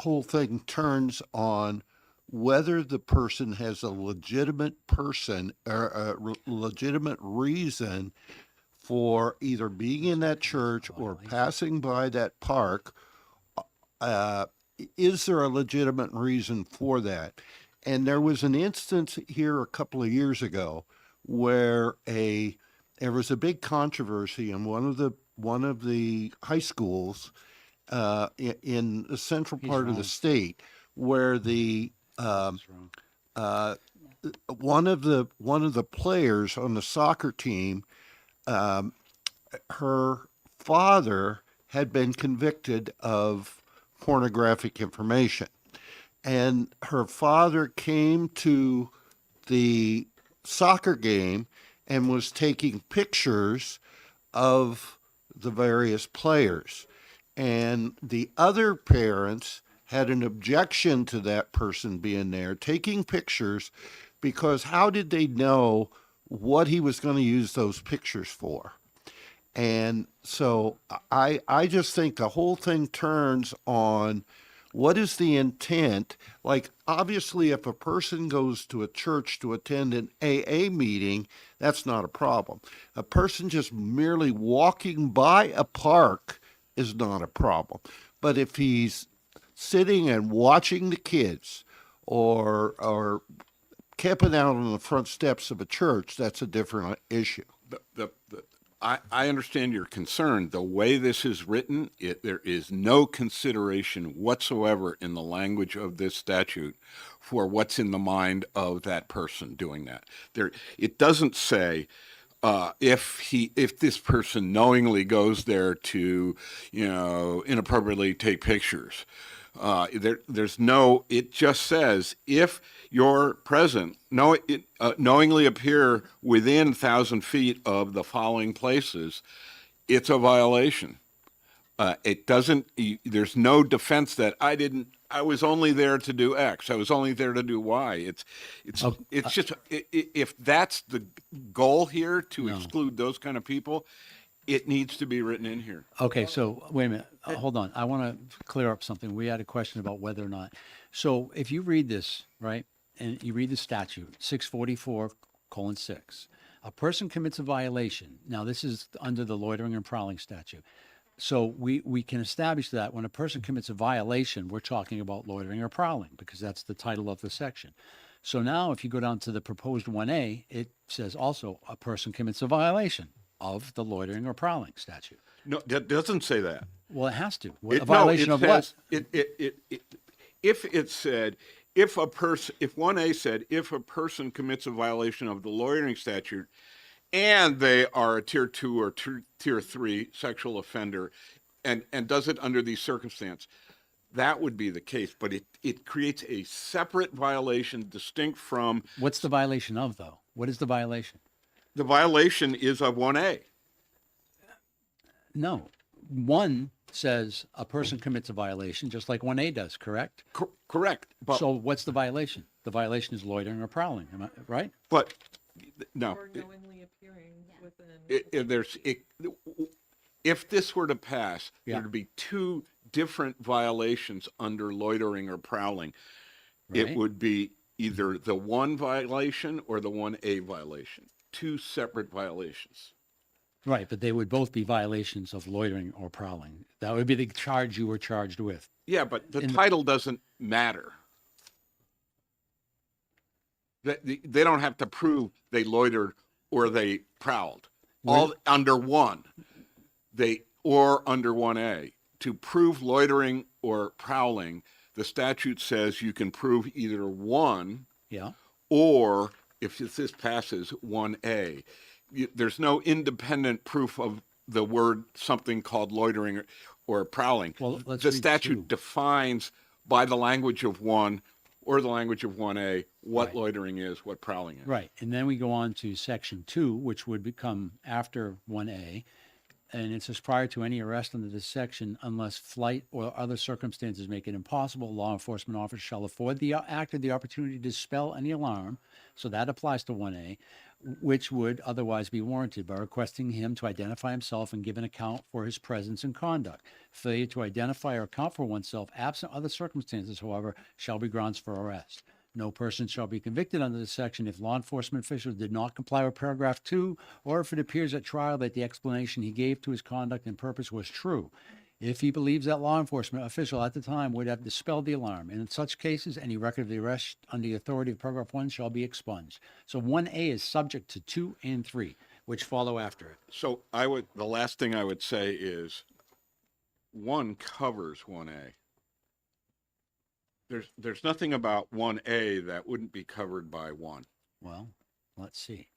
whole thing turns on whether the person has a legitimate person or a legitimate reason for either being in that church or passing by that park. Is there a legitimate reason for that? And there was an instance here a couple of years ago where there was a big controversy in one of the high schools in the central He's part of wrong. the state where the That's wrong. one of the players on the soccer team, her father had been convicted of pornographic information, and her father came to the soccer game and was taking pictures of the various players, and the other parents had an objection to that person being there taking pictures, because how did they know what he was going to use those pictures for? And so I just think the whole thing turns on what is the intent. Like, obviously, if a person goes to a church to attend an AA meeting, that's not a problem. A person just merely walking by a park is not a problem. But if he's sitting and watching the kids or camping out on the front steps of a church, that's a different issue. I understand your concern. The way this is written, there is no consideration whatsoever in the language of this statute for what's in the mind of that person doing that. It doesn't say if this person knowingly goes there to, inappropriately take pictures. There's no. It just says if you're present, knowingly appear within 1,000 feet of the following places, it's a violation. It doesn't. There's no defense that I was only there to do X. I was only there to do Y. It's just if that's the goal here to exclude those kind of people, it needs to be written in here. Okay, so wait a minute. Hold on. I want to clear up something. We had a question about whether or not. So if you read this, right, and you read the statute, 644:6, a person commits a violation. Now, this is under the loitering and prowling statute. So we can establish that when a person commits a violation, we're talking about loitering or prowling because that's the title of the section. So now if you go down to the proposed 1A, it says also a person commits a violation of the loitering or prowling statute. No, that doesn't say that. Well, it has to. It- A violation no, of it what? says- if it said, if 1A said, if a person commits a violation of the loitering statute and they are a tier 2 or tier 3 sexual offender and does it under these circumstances, that would be the case, but it creates a separate violation distinct from, What's the violation of, though? What is the violation? the violation is of 1A. No. 1 says a person commits a violation, just like 1A does, correct? Correct, but, So what's the violation? The violation is loitering or prowling, am I right? but, no. Or knowingly appearing within. If this were to pass, Yeah. there'd be two different violations under loitering or prowling. It Right. would be either the 1 violation or the 1A violation, two separate violations. Right, but they would both be violations of loitering or prowling. That would be the charge you were charged with. Yeah, but the In the- title doesn't matter. They don't have to prove they loitered or they prowled. All under 1, or under 1A. To prove loitering or prowling, the statute says you can prove either 1 Yeah. or, if this passes, 1A. There's no independent proof of the word, something called loitering or prowling. Well, let's The read statute 2. defines by the language of 1 or the language of 1A what Right. loitering is, what prowling is. Right, and then we go on to section 2, which would become after 1A. And it says prior to any arrest under this section, unless flight or other circumstances make it impossible, law enforcement officers shall afford the actor the opportunity to dispel any alarm. So that applies to 1A, which would otherwise be warranted by requesting him to identify himself and give an account for his presence and conduct. Failure to identify or account for oneself, absent other circumstances, however, shall be grounds for arrest. No person shall be convicted under this section if law enforcement officials did not comply with paragraph 2, or if it appears at trial that the explanation he gave to his conduct and purpose was true. If he believes that law enforcement official at the time would have dispelled the alarm, and in such cases, any record of the arrest under the authority of paragraph 1 shall be expunged. So 1A is subject to 2 and 3, which follow after it. So the last thing I would say is 1 covers 1A. There's nothing about 1A that wouldn't be covered by 1. Well, let's see.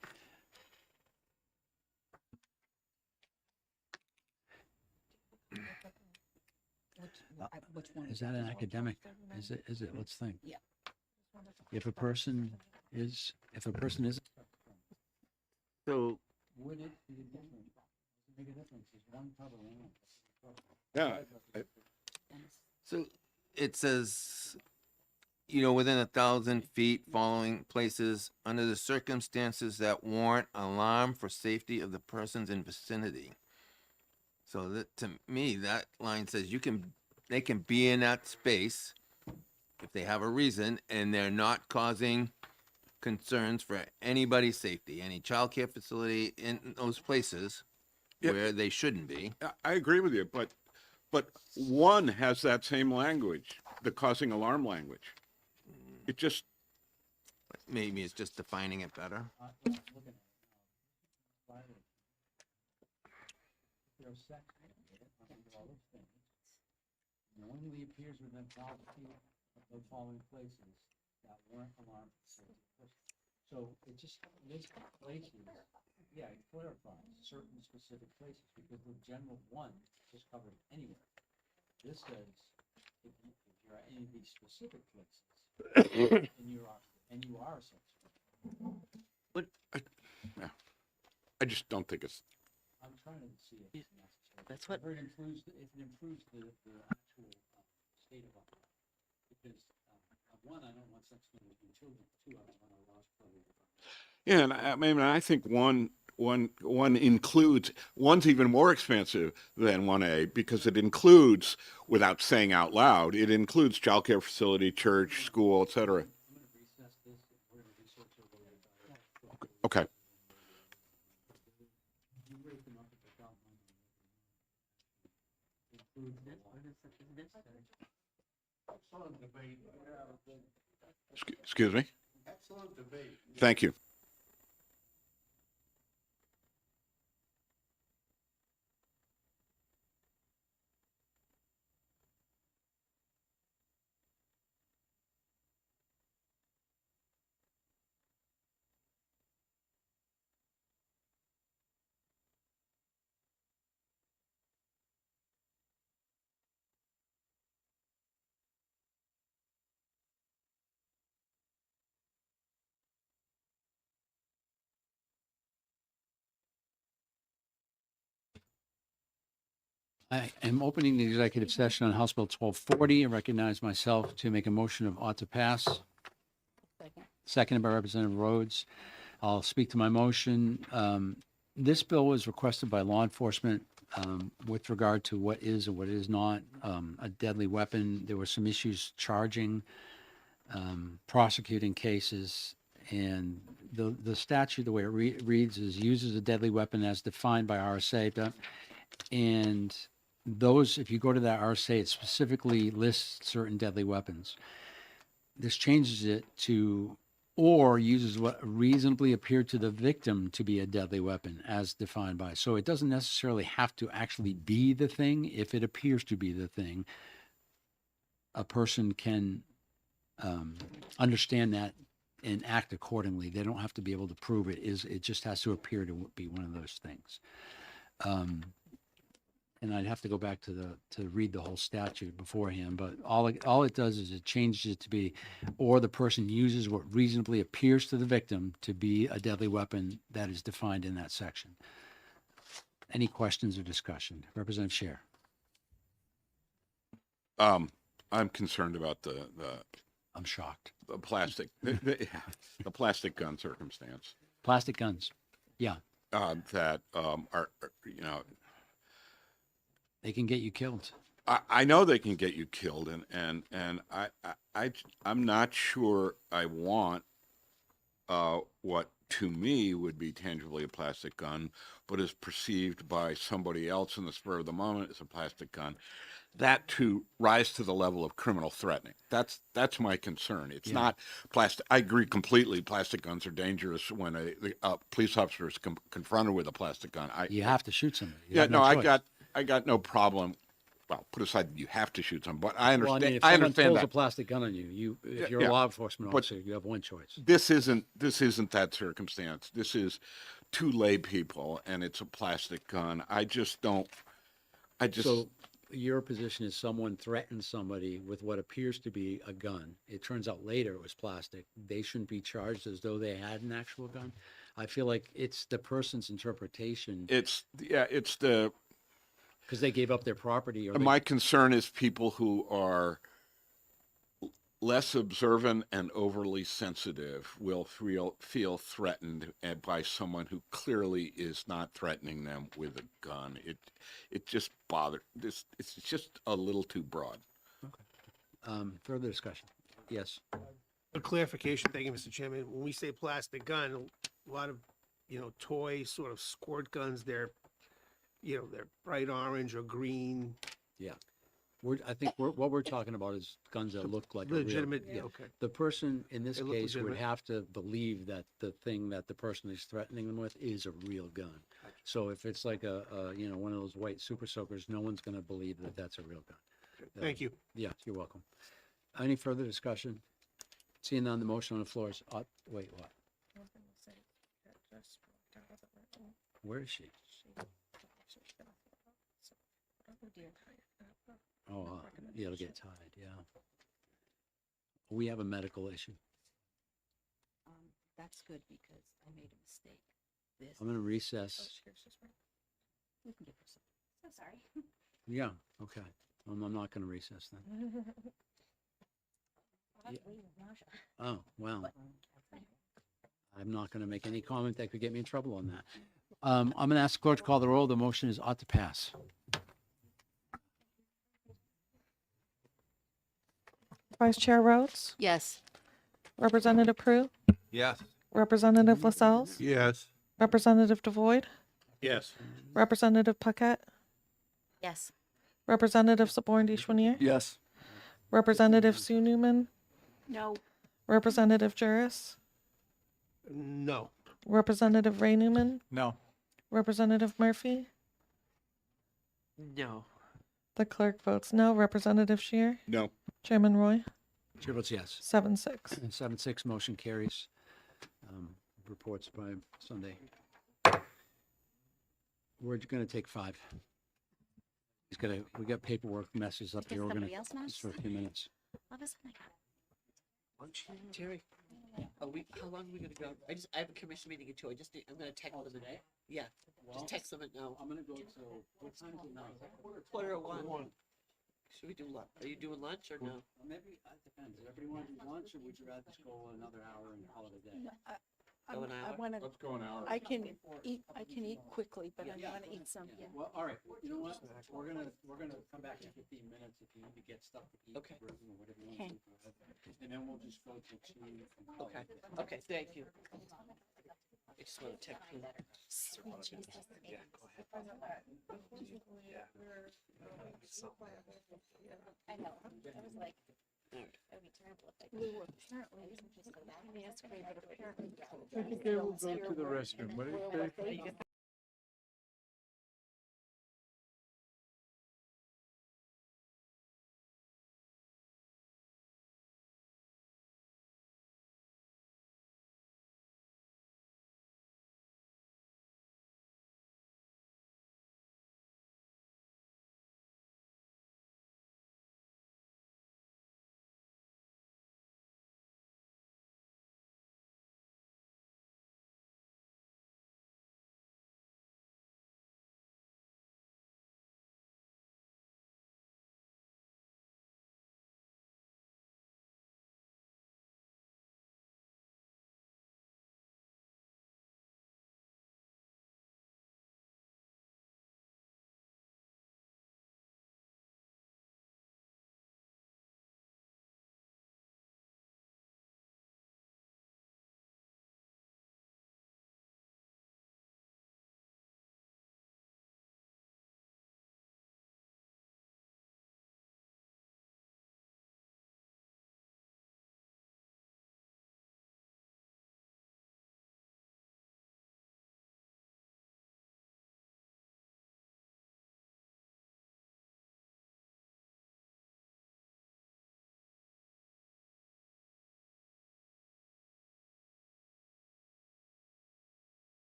Which one? Is that an academic? Is it? Let's think. Yeah. If a person is. So Would it be different? Make a difference. Is 1 cover 1? Yeah. So it says, within 1,000 feet following places under the circumstances that warrant alarm for safety of the persons in vicinity. So that, to me, that line says they can be in that space if they have a reason and they're not causing concerns for anybody's safety, any childcare facility in those places Yeah. where they shouldn't be. I agree with you, but 1 has that same language, the causing alarm language. It just, Maybe it's just defining it better. Knowingly appears within 1,000 feet of the following places that weren't alarmed for safety. So it just lists places, yeah, it clarifies certain specific places, because the general 1 just covers anywhere. This says, if you're at any of these specific places, and you are such. I just don't think it's, I'm trying to see if it's necessary. That's what- If it improves, the actual state of it. Because, 1, I don't want sex offenders and children. 2, I don't want to lost probably. yeah, and I think 1 includes, 1's even more expansive than 1A because it includes, without saying out loud, it includes childcare facility, church, school, etc. I'm going to recess this, and we're going to research it a little bit. Okay. You break them up at the top line. Include the Excuse me? Thank you. I am opening the executive session on House Bill 1240. I recognize myself to make a motion of ought to pass. Seconded by Representative Rhodes. I'll speak to my motion. This bill was requested by law enforcement with regard to what is and what is not a deadly weapon. There were some issues charging, prosecuting cases, and the statute, the way it reads, is uses a deadly weapon as defined by RSA. And those, if you go to that RSA, it specifically lists certain deadly weapons. This changes it to, or uses what reasonably appeared to the victim to be a deadly weapon as defined by. So it doesn't necessarily have to actually be the thing. If it appears to be the thing, a person can understand that and act accordingly. They don't have to be able to prove it. It just has to appear to be one of those things. And I'd have to go back to read the whole statute beforehand, but all it does is it changes it to be, or the person uses what reasonably appears to the victim to be a deadly weapon that is defined in that section. Any questions or discussion? Representative Scher. I'm concerned about the I'm shocked. plastic, the plastic gun circumstance. Plastic guns. Yeah, That are, you know, they can get you killed. I know they can get you killed, and I'm not sure I want what to me would be tangibly a plastic gun, but is perceived by somebody else in the spur of the moment as a plastic gun. That to rise to the level of criminal threatening. That's my concern. It's not plastic. I agree completely. Plastic guns are dangerous when a police officer is confronted with a plastic gun. You have to shoot somebody. You Yeah, have no, choice. I got no problem. Well, put aside that you have to shoot someone, but I Well, understand. I mean, if I someone understand pulls a that plastic gun on you, if you're yeah. a law enforcement But- officer, you have one choice. this isn't that circumstance. This is two lay people, and it's a plastic gun. I just don't. So your position is someone threatens somebody with what appears to be a gun. It turns out later it was plastic. They shouldn't be charged as though they had an actual gun. I feel like it's the person's interpretation it's the. because they gave up their property or they, My concern is people who are less observant and overly sensitive will feel threatened by someone who clearly is not threatening them with a gun. It just bothers this. It's just a little too broad. further discussion. Yes. A clarification, thank you, Mr. Chairman. When we say plastic gun, a lot of, toy sort of squirt guns, they're bright orange or green. Yeah. I think what we're talking about is guns that look like a real- Legitimate, yeah. okay. The person in this They look case would legitimate. have to believe that the thing that the person is threatening them with is a real gun. So if it's like a one of those white super soakers, no one's going to believe that that's a real gun. Thank you. Yeah, you're welcome. Any further discussion? Seeing none, the motion on the floor is, wait, what? Where is she? Oh, yeah, it'll get tied, yeah. We have a medical issue. That's good because I made a mistake. This. I'm going to recess. We can give her some. So sorry. Yeah, okay. I'm not going to recess then. Yeah. Oh, well. I'm not going to make any comment that could get me in trouble on that. I'm going to ask the clerk to call the roll. The motion is ought to pass. Vice Chair Rhodes, Yes. Representative Prue, Yes. Representative Lascelles, Yes. Representative Devoyd, Yes. Representative Paquette, Yes. Representative Saborn Deschwanier, Yes. Representative Sue Newman, No. Representative Juris, No. Representative Ray Newman, No. Representative Murphy. No. The clerk votes no. Representative Shear, No. Chairman Roy, Chair votes yes. 7-6. 7-6, motion carries. Reports by Sunday. We're going to take 5. We got paperwork messages up Does here. We're going somebody else know? just for a few minutes. All of a sudden I got it. Terry, how long are we gonna go? I have a commission meeting at 2. I'm gonna text them today. Yeah. Just text them and know. I'm gonna go till, what time is it now? Is that Quarter of one. Should we do lunch? Are you doing lunch or no? Maybe, it depends. Does everybody want to do lunch, or would you rather just go another hour and call it a day? Go an I hour? wanna, Let's go an hour. I can eat quickly, but I wanna eat some. Yeah, well, all right, you know what, we're gonna come back in 15 minutes if you need to get stuff to eat. Okay. Or whatever you want to do, go ahead. And then we'll just go till 2. and call it Okay, a day. okay, thank you. I just want to text you. Sweet Jesus. I know. I was like, All right. that would be terrible if I Lou, apparently, just go back. yes, great, but apparently. Okay, we'll go to the restroom. What do you say?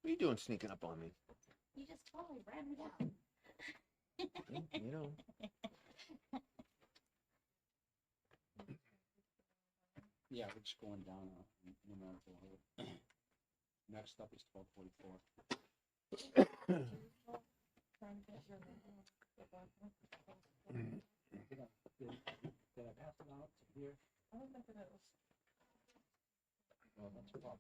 What are you doing sneaking up on me? You just totally ran me down. You know. Yeah, we're just going down. Next up is 1244. Did I pass it out here? Well, that's a problem.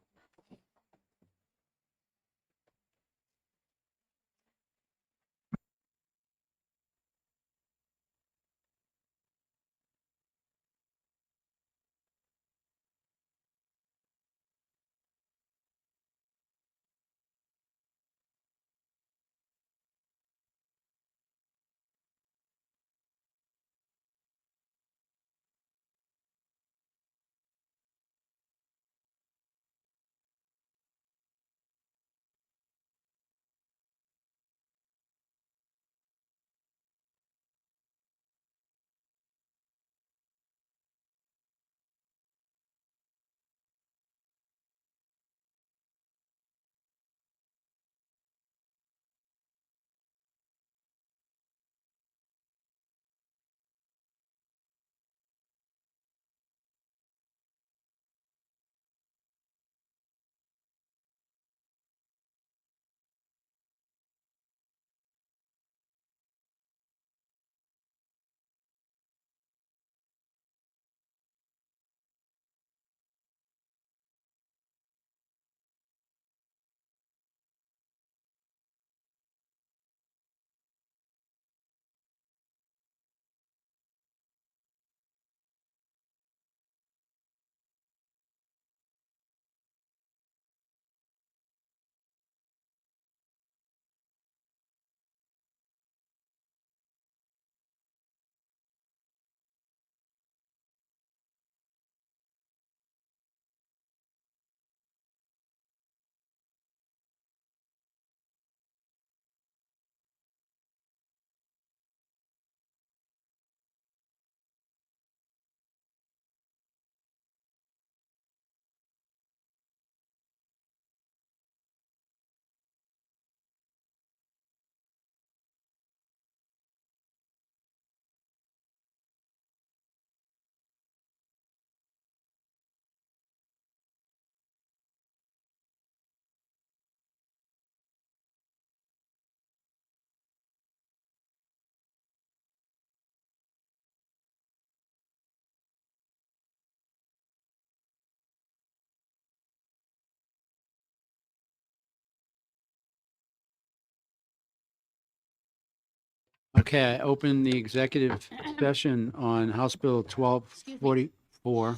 Okay, I open the executive session on House Bill 1244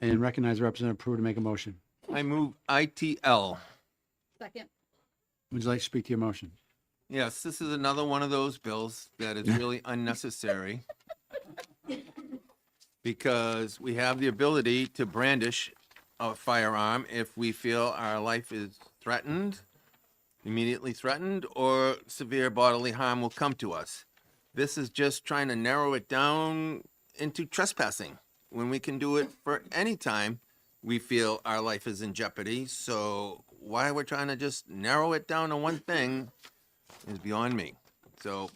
and recognize Representative Pruitt to make a motion. I move ITL. Second. Would you like to speak to your motion? Yes, this is another one of those bills that is really unnecessary. Because we have the ability to brandish a firearm if we feel our life is threatened, immediately threatened, or severe bodily harm will come to us. This is just trying to narrow it down into trespassing, when we can do it for any time we feel our life is in jeopardy. So why we're trying to just narrow it down to one thing is beyond me. So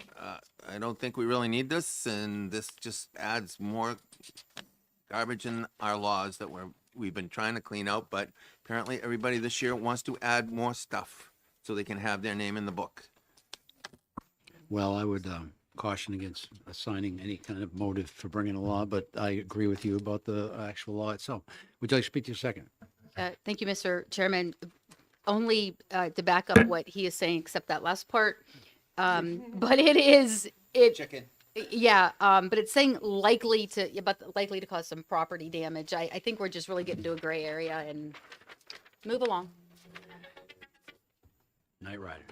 I don't think we really need this, and this just adds more garbage in our laws that we've been trying to clean out, but apparently everybody this year wants to add more stuff so they can have their name in the book. Well, I would caution against assigning any kind of motive for bringing a law, but I agree with you about the actual law itself. Would you like to speak to your second? Thank you, Mr. Chairman. Only to back up what he is saying, except that last part. But Chicken. yeah, but it's saying likely to cause some property damage. I think we're just really getting to a gray area and move along. Knight Rider.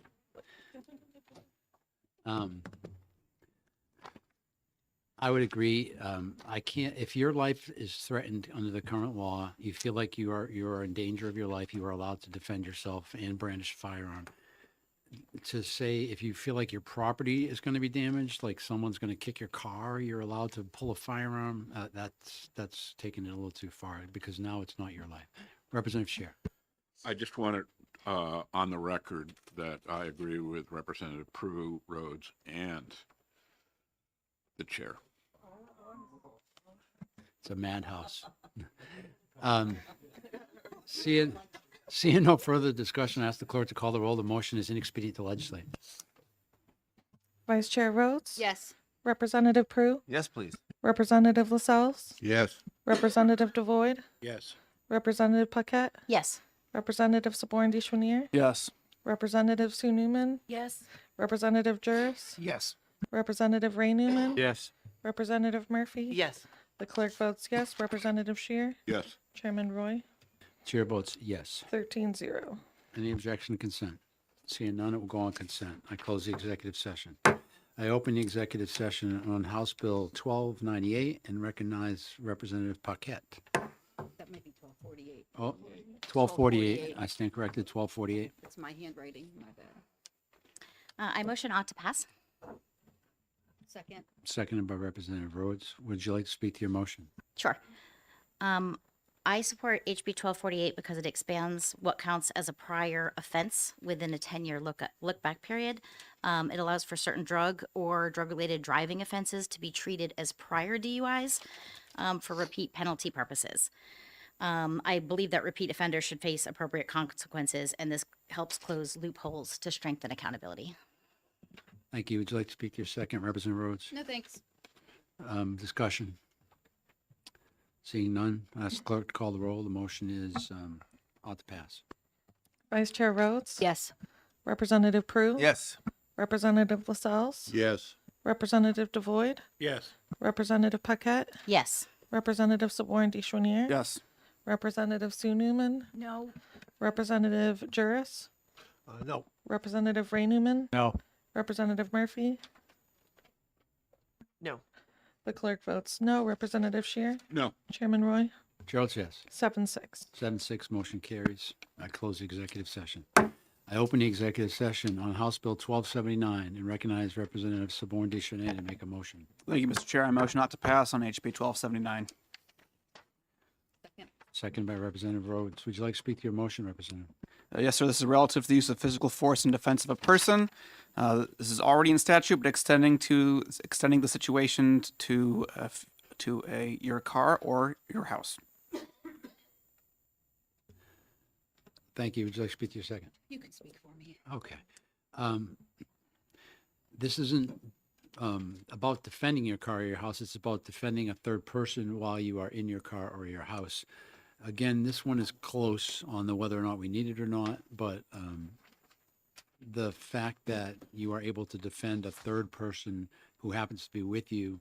I would agree. I can't, if your life is threatened under the current law, you feel like you are in danger of your life, you are allowed to defend yourself and brandish a firearm. To say if you feel like your property is going to be damaged, like someone's going to kick your car, you're allowed to pull a firearm, that's taking it a little too far, because now it's not your life. Representative Scheer. I just want to on the record that I agree with Representative Prue, Rhodes, and the chair. It's a madhouse. Seeing no further discussion, I ask the clerk to call the roll. The motion is inexpedient to legislate. Vice Chair Rhodes? Yes. Representative Prue? Yes, please. Representative Lascelles? Yes. Representative Devoyd? Yes. Representative Paquette? Yes. Representative Saborn Deschenier? Yes. Representative Sue Newman? Yes. Representative Juris? Yes. Representative Ray Newman? Yes. Representative Murphy? Yes. The clerk votes yes. Representative Shear? Yes. Chairman Roy? Chair votes yes. 13-0. Any objection to consent? Seeing none, it will go on consent. I close the executive session. I open the executive session on House Bill 1298 and recognize Representative Paquette. That might be 1248. Oh, 1248. I stand corrected, 1248. That's my handwriting, my bad. I motion ought to pass. Second. Seconded by Representative Rhodes. Would you like to speak to your motion? Sure. I support HB 1248 because it expands what counts as a prior offense within a 10-year look back period. It allows for certain drug or drug-related driving offenses to be treated as prior DUIs for repeat penalty purposes. I believe that repeat offenders should face appropriate consequences, and this helps close loopholes to strengthen accountability. Thank you. Would you like to speak to your second, Representative Rhodes? No, thanks. Discussion. Seeing none, I ask the clerk to call the roll. The motion is ought to pass. Vice Chair Rhodes? Yes. Representative Prue? Yes. Representative Lascelles? Yes. Representative Devoyd? Yes. Representative Paquette? Yes. Representative Saborn Deschenier? Yes. Representative Sue Newman? No. Representative Juris? No. Representative Ray Newman? No. Representative Murphy? No. The clerk votes no. Representative Shear? No. Chairman Roy? Gerald, yes. 7-6. 7-6, motion carries. I close the executive session. I open the executive session on House Bill 1279 and recognize Representative Saborn Deschenier to make a motion. Thank you, Mr. Chair. I motion not to pass on HB 1279. Second. Second by Representative Rhodes. Would you like to speak to your motion, Representative? Yes, sir. This is relative to the use of physical force in defense of a person. This is already in statute, but extending the situation to your car or your house. Thank you. Would you like to speak to your second? You can speak for me. Okay. This isn't about defending your car or your house. It's about defending a third person while you are in your car or your house. Again, this one is close on the whether or not we need it or not, but the fact that you are able to defend a third person who happens to be with you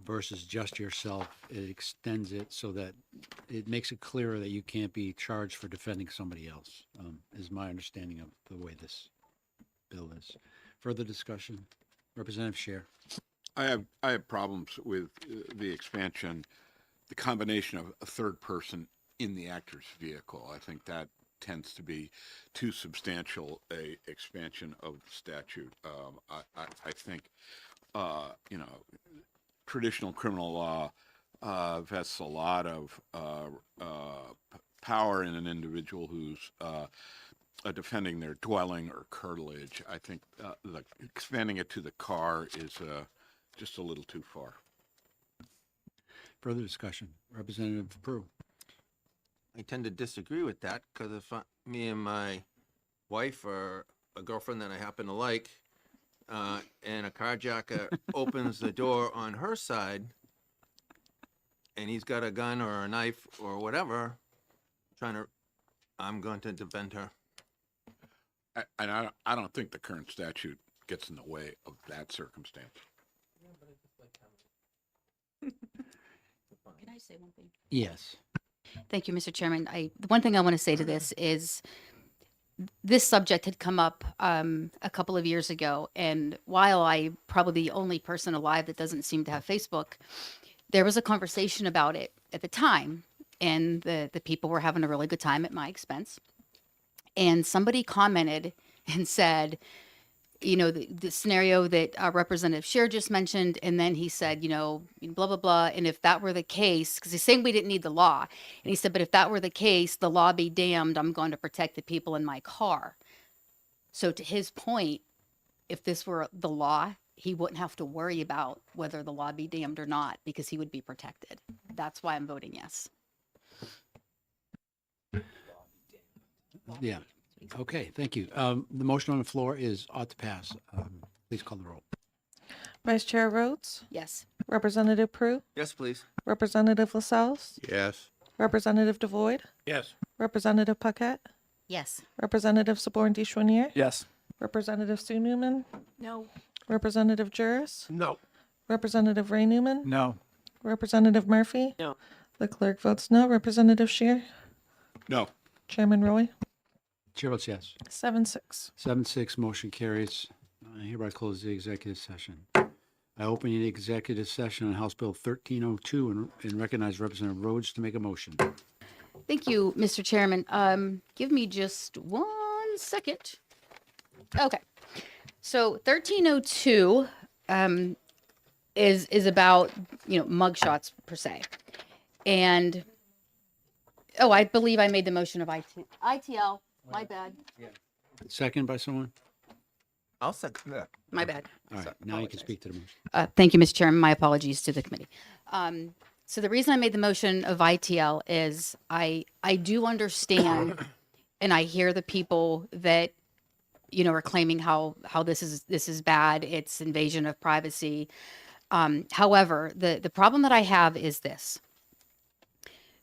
versus just yourself, it extends it so that it makes it clearer that you can't be charged for defending somebody else, is my understanding of the way this bill is. Further discussion? Representative Scheer. I have problems with the expansion, the combination of a third person in the actor's vehicle. I think that tends to be too substantial a expansion of the statute. I think, traditional criminal law vests a lot of power in an individual who's defending their dwelling or curtilage. I think expanding it to the car is just a little too far. Further discussion? Representative Prue. I tend to disagree with that because if me and my wife or a girlfriend that I happen to like, and a carjacker opens the door on her side, and he's got a gun or a knife or whatever, I'm going to defend her. And I don't think the current statute gets in the way of that circumstance. Can I say one thing? Yes. Thank you, Mr. Chairman. The one thing I want to say to this is this subject had come up a couple of years ago, and while I'm probably the only person alive that doesn't seem to have Facebook, there was a conversation about it at the time, and the people were having a really good time at my expense. And somebody commented and said, the scenario that Representative Scheer just mentioned, and then he said, blah, blah, blah. And if that were the case, because he's saying we didn't need the law. And he said, but if that were the case, the law be damned, I'm going to protect the people in my car. So to his point, if this were the law, he wouldn't have to worry about whether the law be damned or not, because he would be protected. That's why I'm voting yes. Yeah. Okay, thank you. The motion on the floor is ought to pass. Please call the roll. Vice Chair Rhodes, Yes. Representative Prue, Yes, please. Representative LaSalle's, Yes. Representative Devoyd, Yes. Representative Paquette, Yes. Representative Saborn Deschwanier, Yes. Representative Sue Newman, No. Representative Juris, No. Representative Ray Newman, No. Representative Murphy. No. The clerk votes no. Representative Scheer, No. Chairman Roy, Chair votes yes. 7-6. 7-6, motion carries. I hereby close the executive session. I open the executive session on House Bill 1302 and recognize Representative Rhodes to make a motion. Thank you, Mr. Chairman. Give me just 1 second. Okay. So 1302 is about, mugshots per se. And, I believe I made the motion of ITL. My bad. Second by someone? I'll second that. My bad. All right, now you can speak to the motion. Thank you, Mr. Chairman. My apologies to the committee. So the reason I made the motion of ITL is I do understand, and I hear the people that are claiming how this is bad. It's invasion of privacy. However, the problem that I have is this: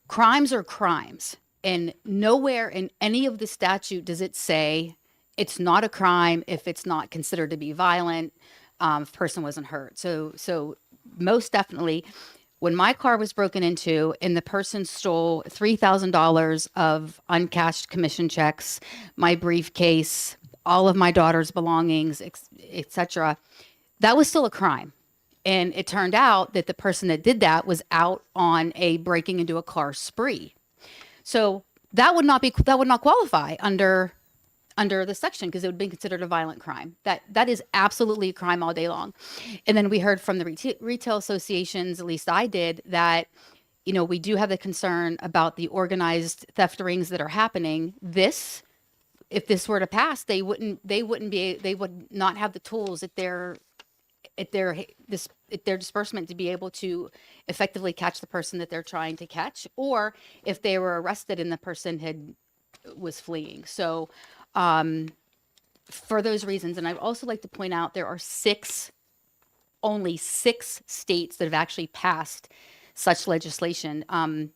crimes are crimes, and nowhere in any of the statute does it say it's not a crime if it's not considered to be violent. If a person wasn't hurt. So most definitely, when my car was broken into and the person stole $3,000 of uncashed commission checks, my briefcase, all of my daughter's belongings, etc., that was still a crime. And it turned out that the person that did that was out on a breaking into a car spree. So that would not qualify under the section, because it would be considered a violent crime. That is absolutely a crime all day long. And then we heard from the retail associations, at least I did, that we do have the concern about the organized theft rings that are happening. If this were to pass, they would not have the tools at their disbursement to be able to effectively catch the person that they're trying to catch, or if they were arrested and the person was fleeing. So for those reasons, and I'd also like to point out there are only six states that have actually passed such legislation.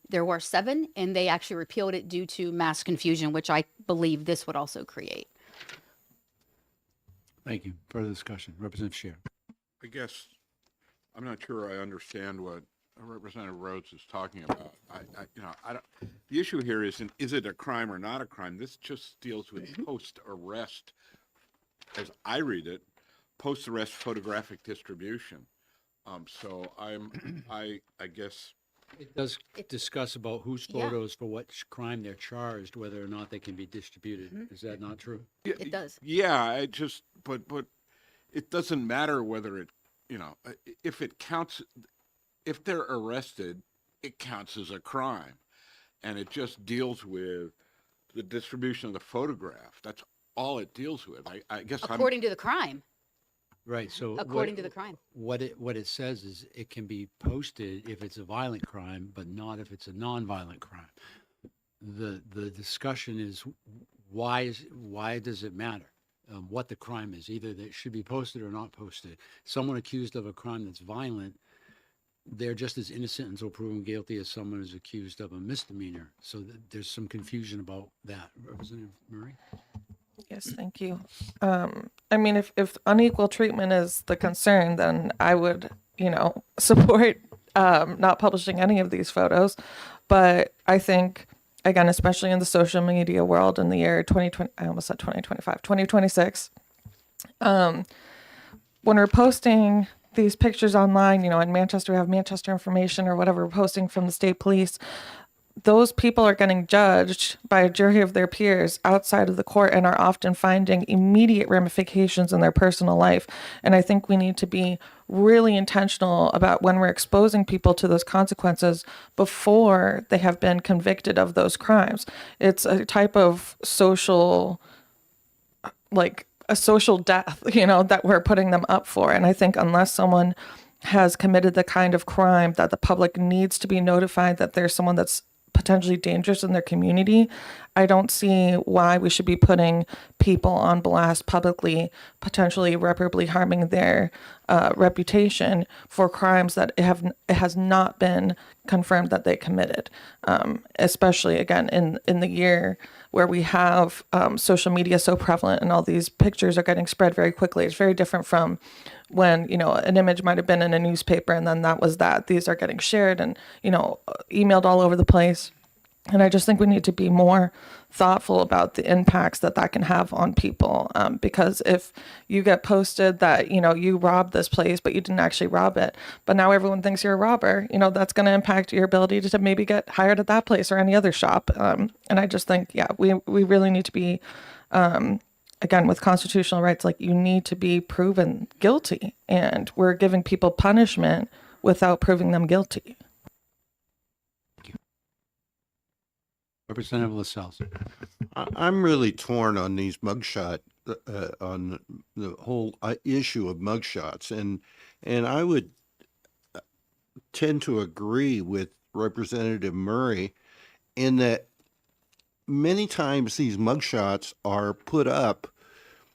There were 7, and they actually repealed it due to mass confusion, which I believe this would also create. Thank you. Further discussion. Representative Scheer. I guess I'm not sure I understand what Representative Rhodes is talking about. I don't. The issue here isn't is it a crime or not a crime. This just deals with post-arrest, as I read it, post-arrest photographic distribution. So I guess It does discuss about whose Yeah. photos for what crime they're charged, whether or not they can be distributed. Is that not true? It does. Yeah, but it doesn't matter whether it, if it counts, if they're arrested, it counts as a crime. And it just deals with the distribution of the photograph. That's all it deals with. I guess According to the crime. Right, so. According to the crime. What it says is it can be posted if it's a violent crime, but not if it's a non-violent crime. The discussion is why does it matter what the crime is? Either that it should be posted or not posted. Someone accused of a crime that's violent, they're just as innocent until proven guilty as someone who's accused of a misdemeanor. So there's some confusion about that. Representative Murray? Yes, thank you. I mean, if unequal treatment is the concern, then I would, support not publishing any of these photos. But I think, again, especially in the social media world in the year 2020, I almost said 2025, 2026, when we're posting these pictures online, in Manchester, we have Manchester Information or whatever, we're posting from the state police. those people are getting judged by a jury of their peers outside of the court and are often finding immediate ramifications in their personal life. And I think we need to be really intentional about when we're exposing people to those consequences before they have been convicted of those crimes. It's a type of social, like a social death, that we're putting them up for. And I think unless someone has committed the kind of crime that the public needs to be notified that there's someone that's potentially dangerous in their community, I don't see why we should be putting people on blast publicly, potentially irreparably harming their reputation for crimes that it has not been confirmed that they committed. Especially again in the year where we have social media so prevalent and all these pictures are getting spread very quickly. It's very different from when an image might have been in a newspaper and then that was that. These are getting shared and emailed all over the place. And I just think we need to be more thoughtful about the impacts that can have on people. Because if you get posted that, you robbed this place, but you didn't actually rob it, but now everyone thinks you're a robber, that's going to impact your ability to maybe get hired at that place or any other shop. And I just think, we really need to be, again, with constitutional rights, like you need to be proven guilty. And we're giving people punishment without proving them guilty. Representative Lascelles. I'm really torn on these mugshot, on the whole issue of mugshots, and I would tend to agree with Representative Murray in that many times these mugshots are put up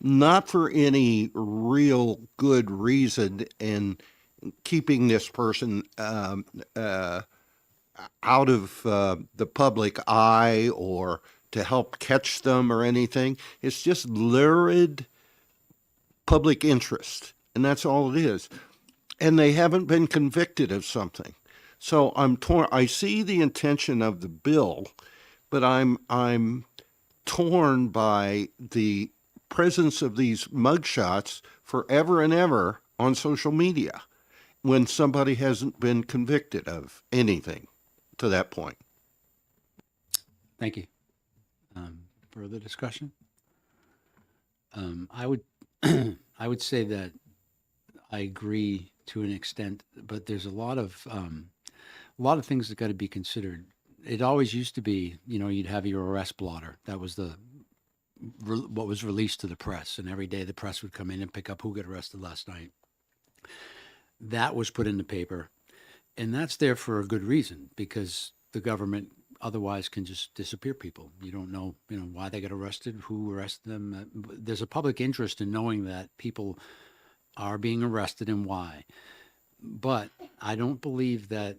not for any real good reason in keeping this person out of the public eye or to help catch them or anything. It's just lurid public interest, and that's all it is. And they haven't been convicted of something. So I'm torn. I see the intention of the bill, but I'm torn by the presence of these mugshots forever and ever on social media when somebody hasn't been convicted of anything to that point. Thank you. Further discussion? I would I would say that I agree to an extent, but there's a lot of things that got to be considered. It always used to be, you'd have your arrest blotter. That was what was released to the press, and every day the press would come in and pick up who got arrested last night. That was put in the paper, and that's there for a good reason, because the government otherwise can just disappear people. You don't know, why they got arrested, who arrested them. There's a public interest in knowing that people are being arrested and why. But I don't believe that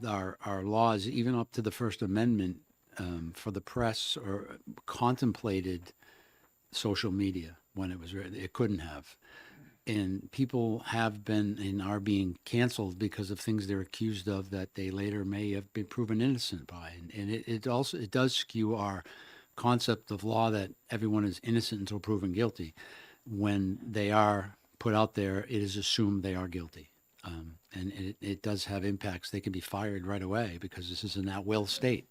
our laws, even up to the First Amendment, for the press, or contemplated social media when it was written. It couldn't have. And people have been and are being canceled because of things they're accused of that they later may have been proven innocent by. And it does skew our concept of law that everyone is innocent until proven guilty. When they are put out there, it is assumed they are guilty. And it does have impacts. They can be fired right away because this is an at-will state.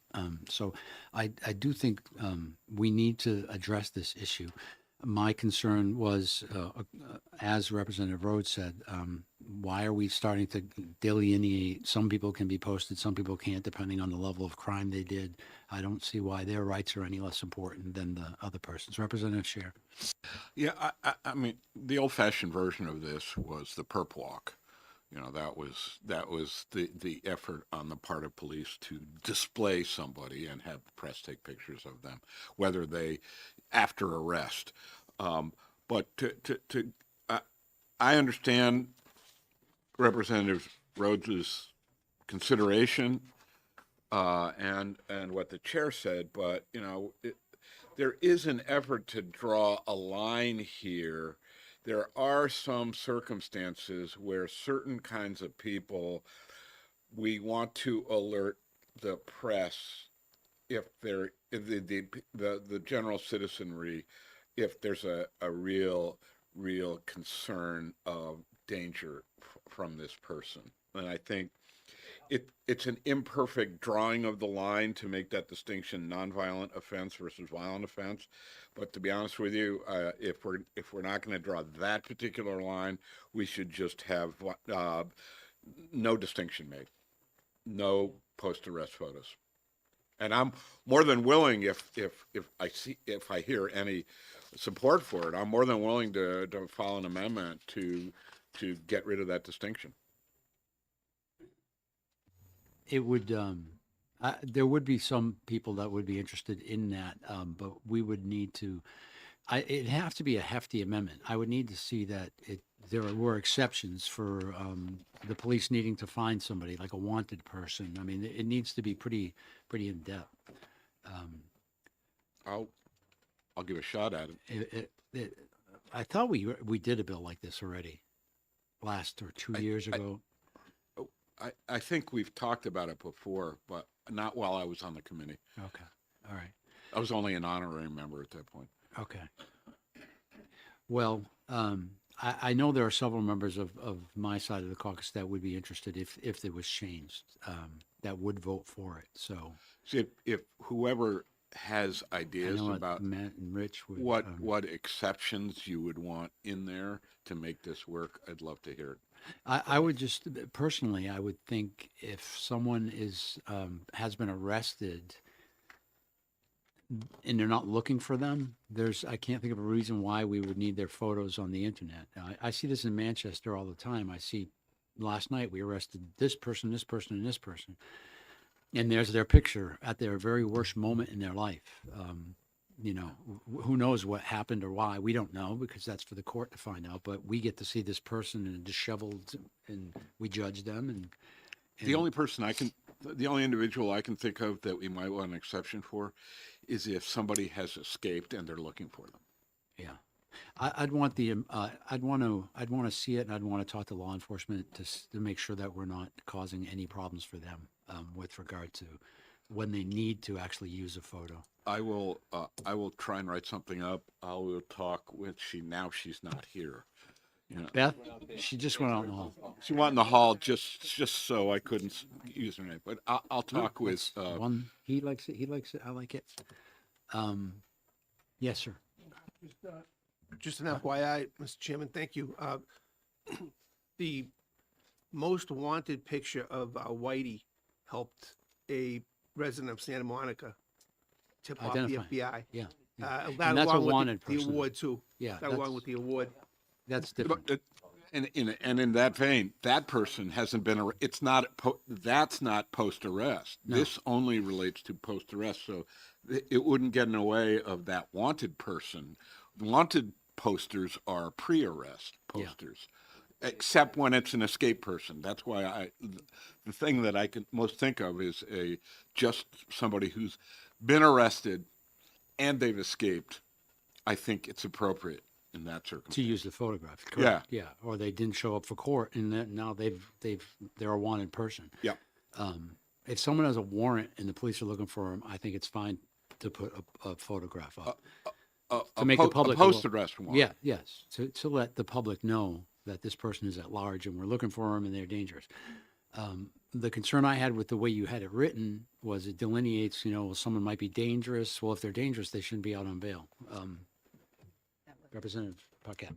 So I do think we need to address this issue. My concern was, as Representative Rhodes said, why are we starting to delineate? Some people can be posted, some people can't, depending on the level of crime they did. I don't see why their rights are any less important than the other person's. Representative Scheer. Yeah, I mean, the old-fashioned version of this was the perp walk. That was the effort on the part of police to display somebody and have the press take pictures of them, whether they after arrest. But I understand Representative Rhodes's consideration and what the chair said, but there is an effort to draw a line here. There are some circumstances where certain kinds of people, we want to alert the press if they're the general citizenry, if there's a real concern of danger from this person. And I think it's an imperfect drawing of the line to make that distinction, nonviolent offense versus violent offense. But to be honest with you, if we're not going to draw that particular line, we should just have no distinction made, no post-arrest photos. And I'm more than willing, if I hear any support for it, I'm more than willing to file an amendment to get rid of that distinction. It would, there would be some people that would be interested in that, but we would need to, it'd have to be a hefty amendment. I would need to see that there were exceptions for the police needing to find somebody, like a wanted person. I mean, it needs to be pretty in-depth. I'll give a shot at it. I thought we did a bill like this already, last or 2 years ago. I think we've talked about it before, but not while I was on the committee. Okay, all right. I was only an honorary member at that point. Okay. Well, I know there are several members of my side of the caucus that would be interested if it was changed, that would vote for it. So See, if whoever has I ideas know about Matt and Rich would. what exceptions you would want in there to make this work, I'd love to hear it. I would just personally, I would think if someone has been arrested and they're not looking for them, I can't think of a reason why we would need their photos on the internet. I see this in Manchester all the time. I see last night we arrested this person, this person, and this person. And there's their picture at their very worst moment in their life. You know, who knows what happened or why? We don't know, because that's for the court to find out. But we get to see this person and disheveled, and we judge them. And The only individual I can think of that we might want an exception for is if somebody has escaped and they're looking for them. yeah, I'd want to see it, and I'd want to talk to law enforcement to make sure that we're not causing any problems for them with regard to when they need to actually use a photo. I will try and write something up. I will talk with she's not here. You know, Beth, she just went out in the hall. she went in the hall just so I couldn't use her name, but I'll talk with, One, he likes it. He likes it. I like it. Yes, sir. Just an FYI, Mr. Chairman, thank you. The most wanted picture of Whitey helped a resident of Santa Monica tip off the Identify. FBI. Yeah, That And that's a along with wanted the person. award too. yeah. That along with the award. That's different. but, and in that vein, that person hasn't been, that's not post-arrest. No. This only relates to post-arrest, so it wouldn't get in the way of that wanted person. Wanted posters are pre-arrest Yeah. posters, except when it's an escaped person. That's why the thing that I can most think of is just somebody who's been arrested and they've escaped. I think it's appropriate in that circumstance. To use the photograph. Correct. Yeah. Or they didn't show up for court, and then now they're a wanted person. Yeah. If someone has a warrant and the police are looking for them, I think it's fine to put a photograph up. To make the public a post-arrest warrant. Yeah, yes, to let the public know that this person is at large and we're looking for them and they're dangerous. The concern I had with the way you had it written was it delineates, well, someone might be dangerous. Well, if they're dangerous, they shouldn't be out on bail. Representative Paquette.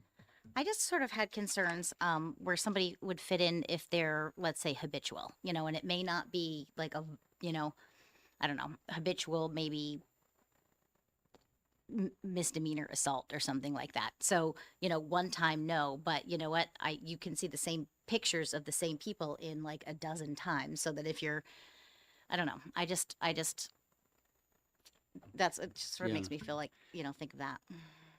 I just sort of had concerns where somebody would fit in if they're, let's say, habitual, and it may not be like a, I don't know, habitual, maybe misdemeanor assault or something like that. So, one time, no, but you know what? You can see the same pictures of the same people in like a dozen times, so that if you're, I don't know, it just sort of makes me feel like, think of that.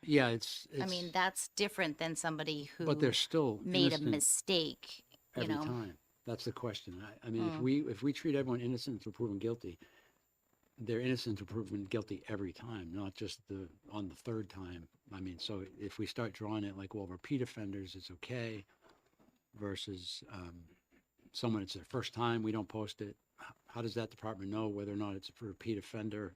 Yeah, it's I mean, that's different than somebody who but they're still made a innocent mistake, every time. That's the question. I mean, if we treat everyone innocent until proven guilty, they're innocent until proven guilty every time, not just on the third time. I mean, so if we start drawing it like, well, repeat offenders, it's okay, versus someone it's their first time, we don't post it. How does that department know whether or not it's a repeat offender?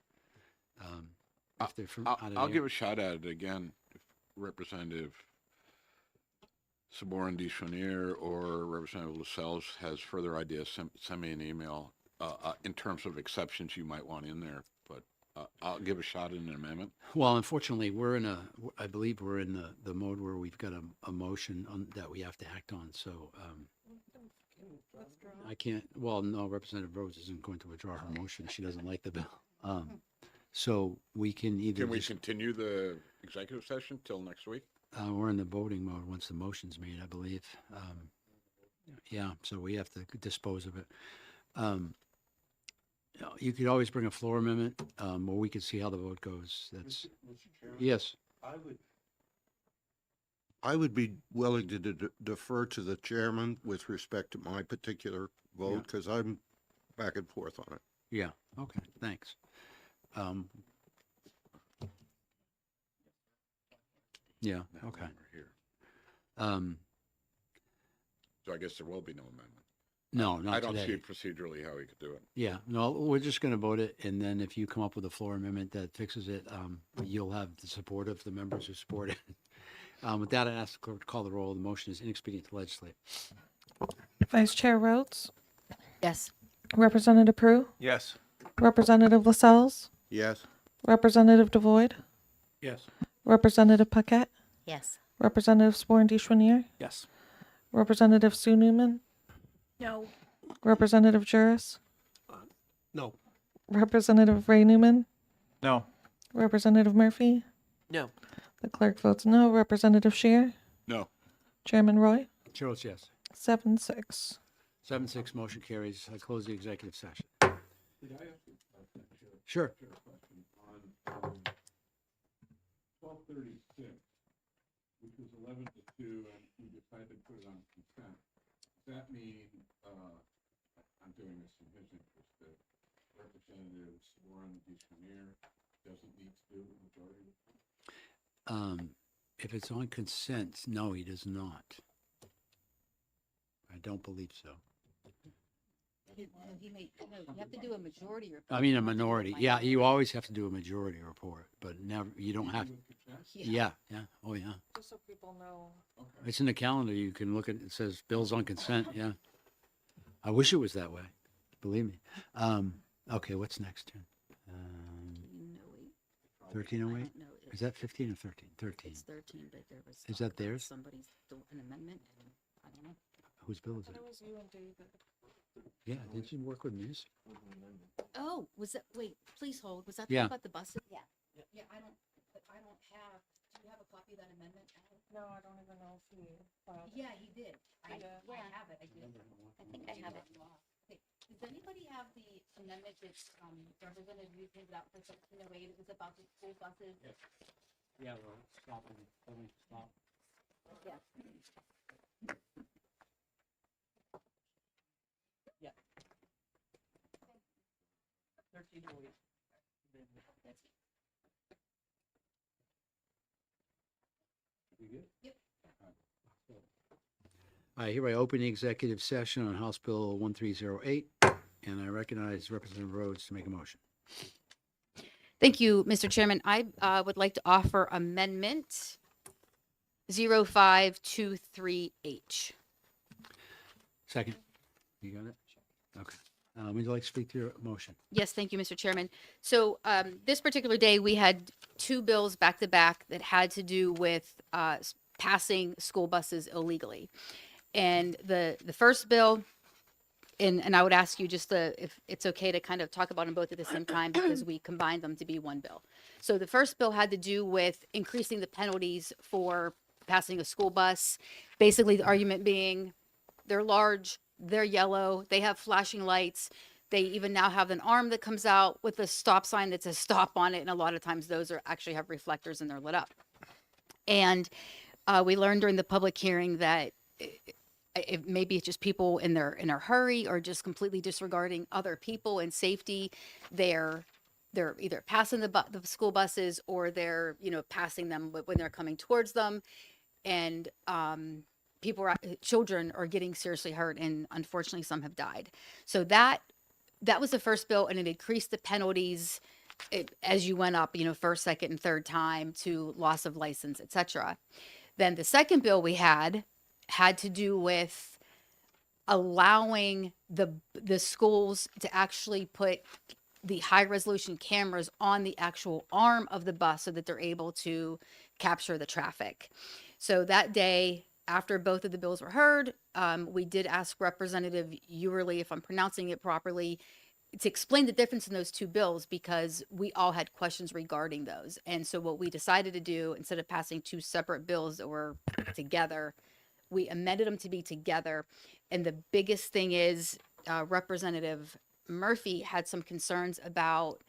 If they're from out of I'll there? give a shot at it again, if Representative Sabor and Deschenier or Representative Lascelles has further ideas, send me an email in terms of exceptions you might want in there, but I'll give a shot at an amendment. Well, unfortunately, I believe we're in the mode where we've got a motion that we have to act on, so, I can't, well, no, Representative Rhodes isn't going to withdraw her motion. She doesn't like the bill. So we can either, Can we just- continue the executive session till next week? we're in the voting mode once the motion's made, I believe. Yeah, so we have to dispose of it. You could always bring a floor amendment, or we could see how the vote goes. That's, yes. I would be willing to defer to the chairman with respect to my particular Yeah. vote, because I'm back and forth on it. Yeah, okay, thanks. Yeah, Now okay. we're here. So I guess there will be no amendment. No, I not don't see today. procedurally how we could do it. Yeah, no, we're just gonna vote it, and then if you come up with a floor amendment that fixes it, you'll have the support of the members who support it. With that, I ask the clerk to call the roll. The motion is inexpedient to legislate. Vice Chair Rhodes, Yes. Representative Prue, Yes. Representative Lascelles, Yes, Representative Devoyd, Yes. Representative Paquette, Yes. Representative Sporn Deschenier, Yes. Representative Sue Newman, No. Representative Juris, No. Representative Ray Newman, No. Representative Murphy. No. The clerk votes no. Representative Shear, No. Chairman Roy, Chair votes yes. 7-6. 7-6, motion carries. I close the executive session. Sure. 1236, which was 11 to 2, and we decided to put it on consent. Does that mean, I'm doing this in his interest, that Representative Warren Deschenier doesn't need to do a majority? If it's on consent, no, he does not. I don't believe so. He may, no, you have to do a majority report. I mean, a minority. Yeah, you always have to do a majority report, but never, you don't have, yeah, yeah, oh, yeah. Just so people know. It's in the calendar. You can look at, it says bills on consent, yeah. I wish it was that way, believe me. Okay, what's next, Jen? 1308? Is that 15 or 13? 13. It's 13, but there was. Is that theirs? Somebody's doing an amendment, and I don't know. Whose bill is it? was you and David. Yeah, didn't you work with Muse? Oh, was that, wait, please hold, was that the Yeah. one about the buses? Yeah. Yeah, I don't have, do you have a copy of that amendment? No, I don't even know if he filed it. Yeah, he did. I have it, I do. I think I have it. Okay, does anybody have the amendment that, Representative Hughes handed out for 1308? It was about the school buses. Yeah, well, stop. Stop. Yeah. Yeah. 1308. I hereby open the executive session on House Bill 1308, and I recognize Representative Rhodes to make a motion. Thank you, Mr. Chairman. I would like to offer amendment 0523H. Second. You got it? Okay. Would you like to speak to your motion? Yes, thank you, Mr. Chairman. So this particular day, we had two bills back to back that had to do with passing school buses illegally. And the first bill, and I would ask you just if it's okay to kind of talk about them both at the same time because we combined them to be one bill. So the first bill had to do with increasing the penalties for passing a school bus. Basically, the argument being they're large, they're yellow, they have flashing lights. They even now have an arm that comes out with a stop sign that says stop on it. And a lot of times those are actually have reflectors and they're lit up. And we learned during the public hearing that maybe it's just people in their hurry or just completely disregarding other people and safety. They're either passing the school buses or they're passing them when they're coming towards them, and children are getting seriously hurt, and unfortunately some have died. So that was the first bill, and it increased the penalties as you went up, first, second, and third time to loss of license, etc. Then the second bill we had, had to do with allowing the schools to actually put the high resolution cameras on the actual arm of the bus so that they're able to capture the traffic. So that day, after both of the bills were heard, we did ask Representative Ewerly, if I'm pronouncing it properly, to explain the difference in those two bills because we all had questions regarding those. And so what we decided to do, instead of passing two separate bills that were together, we amended them to be together. And the biggest thing is Representative Murphy had some concerns about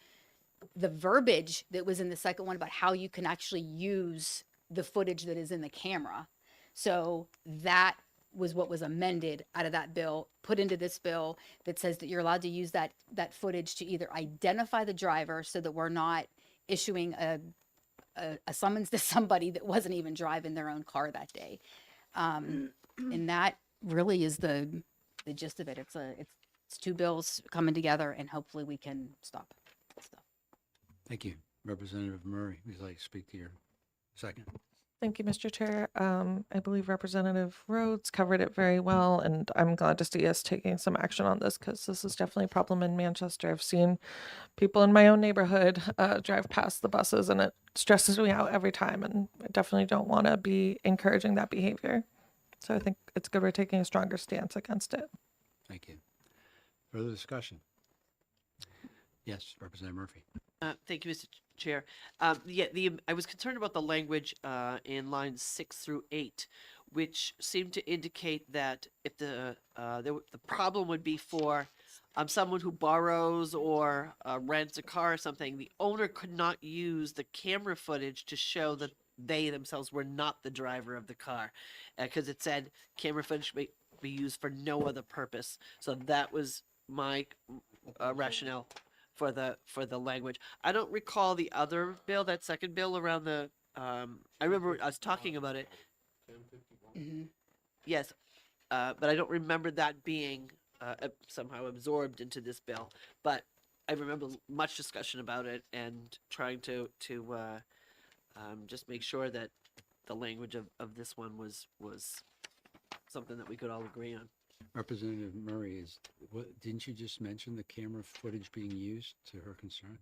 the verbiage that was in the second one about how you can actually use the footage that is in the camera. So that was what was amended out of that bill, put into this bill that says that you're allowed to use that footage to either identify the driver so that we're not issuing a summons to somebody that wasn't even driving their own car that day. And that really is the gist of it. It's two bills coming together, and hopefully we can stop stuff. Thank you. Representative Murray, would you like to speak to your second? Thank you, Mr. Chair. I believe Representative Rhodes covered it very well, and I'm glad to see us taking some action on this because this is definitely a problem in Manchester. I've seen people in my own neighborhood drive past the buses, and it stresses me out every time, and I definitely don't want to be encouraging that behavior. So I think it's good we're taking a stronger stance against it. Thank you. Further discussion? Yes, Representative Murphy. Thank you, Mr. Chair. I was concerned about the language in lines 6 through 8, which seemed to indicate that if the problem would be for someone who borrows or rents a car or something, the owner could not use the camera footage to show that they themselves were not the driver of the car, because it said camera footage may be used for no other purpose. So that was my rationale for the language. I don't recall the other bill, that second bill around the. I remember us talking about it. Yes, but I don't remember that being somehow absorbed into this bill. But I remember much discussion about it and trying to just make sure that the language of this one was something that we could all agree on. Representative Murray, didn't you just mention the camera footage being used to her concern?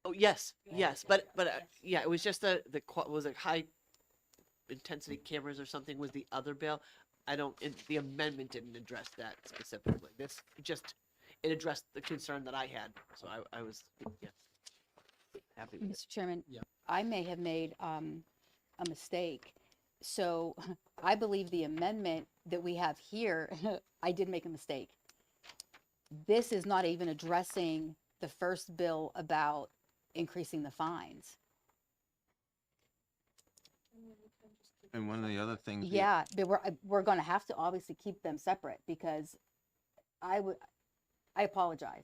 Oh, yes, but yeah, it was just was it high intensity cameras or something was the other bill. The amendment didn't address that specifically. It addressed the concern that I had. So I was happy with it. Mr. Chairman, Yeah. I may have made a mistake. So I believe the amendment that we have here, I did make a mistake. This is not even addressing the first bill about increasing the fines. And one of the other things. Yeah, but we're going to have to obviously keep them separate because I apologize.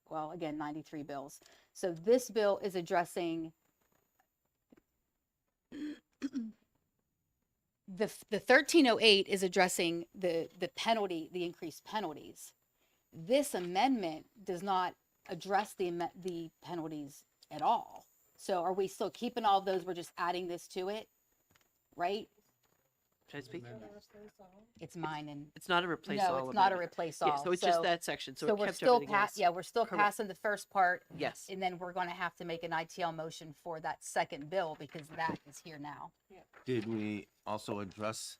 Well, again, 93 bills. So this bill is addressing the 1308 is addressing the penalty, the increased penalties. This amendment does not address the penalties at all. So are we still keeping all of those? We're just adding this to it, right? Should I speak? It's mine and It's not a replace all. no, it's not a amendment. replace all. Yeah, so it's just that section. So, So it we're kept still everything else. we're still Correct. passing the first part. Yes. And then we're going to have to make an ITL motion for that second bill because that is here now. Did we also address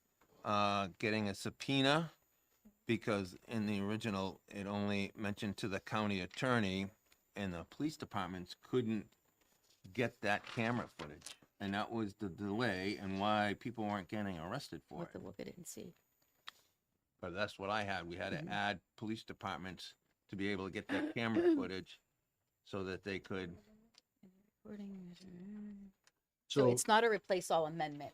getting a subpoena? Because in the original, it only mentioned to the county attorney, and the police departments couldn't get that camera footage. And that was the delay and why people weren't getting arrested for We'll it. have to look at it and see. But that's what I had. We had Mm-hmm. to add police departments to be able to get that camera footage so that they could. So it's not a replace all amendment.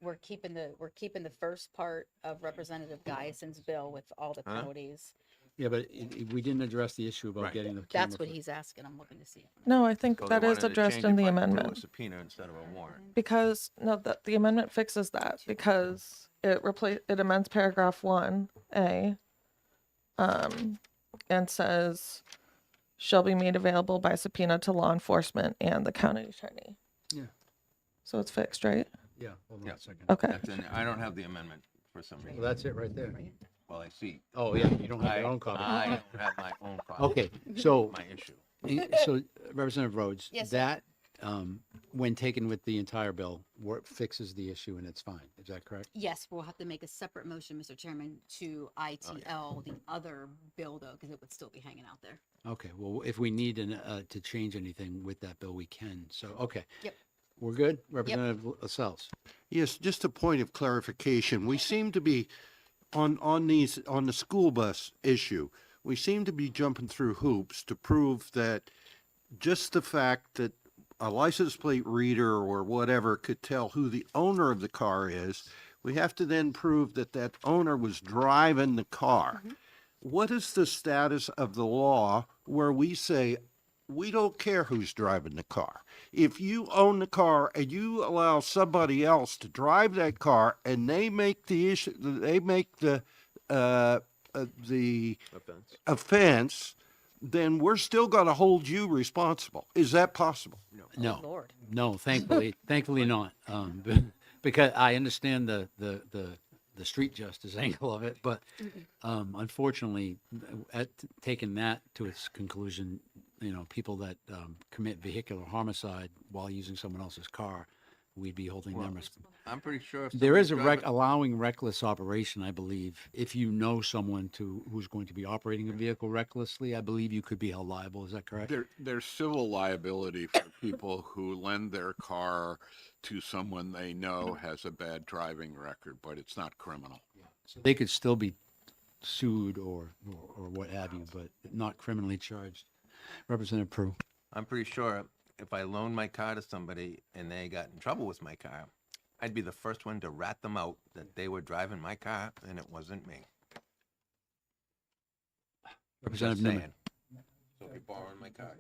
We're keeping the first part of Representative Guyason's bill with all the Huh? penalties. Yeah, but we didn't address the issue about Right. getting the camera. That's what footage. he's asking. I'm looking to see. No, I think so they that is wanted to addressed change in it, the but do amendment. A subpoena instead of a warrant. Because no, the amendment fixes that because it amends paragraph 1A, and says shall be made available by subpoena to law enforcement and the county attorney. Yeah. So it's fixed, right? Yeah, hold on Yeah. a second. Okay. That's in, I don't have the amendment for some Well, reason. that's it right there. Well, I see. Oh, yeah, you don't have I your own copy. I don't have my own copy. Okay, so, My issue. so Representative Rhodes, Yes, sir. that, when taken with the entire bill, fixes the issue and it's fine. Is that correct? Yes, we'll have to make a separate motion, Mr. Chairman, to ITL the other bill though, because it would still be hanging out there. Okay, well, if we need to change anything with that bill, we can. So, okay. Yep. We're good? Representative Lascelles? Yes, just a point of clarification. We seem to be on the school bus issue. We seem to be jumping through hoops to prove that just the fact that a license plate reader or whatever could tell who the owner of the car is, we have to then prove that that owner was driving the car. What is the status of the law where we say we don't care who's driving the car? If you own the car and you allow somebody else to drive that car and they make the issue, they make the offense, then we're still going to hold you responsible. Is that possible? No. Lord. No, thankfully not. Because I understand the street justice angle of it, but unfortunately, taking that to its conclusion, people that commit vehicular homicide while using someone else's car, we'd be holding them responsible. I'm pretty sure. If There is somebody's allowing reckless operation, I believe. If you know someone who's going to be operating a vehicle recklessly, I believe you could be held liable. Is that correct? There's civil liability for people who lend their car to someone they know has a bad driving record, but it's not criminal. So they could still be sued or what have you, but not criminally charged. Representative Prue. I'm pretty sure if I loaned my car to somebody and they got in trouble with my car, I'd be the first one to rat them out that they were driving my car and it wasn't me. Just Representative Newman. saying. So if you're borrowing my car.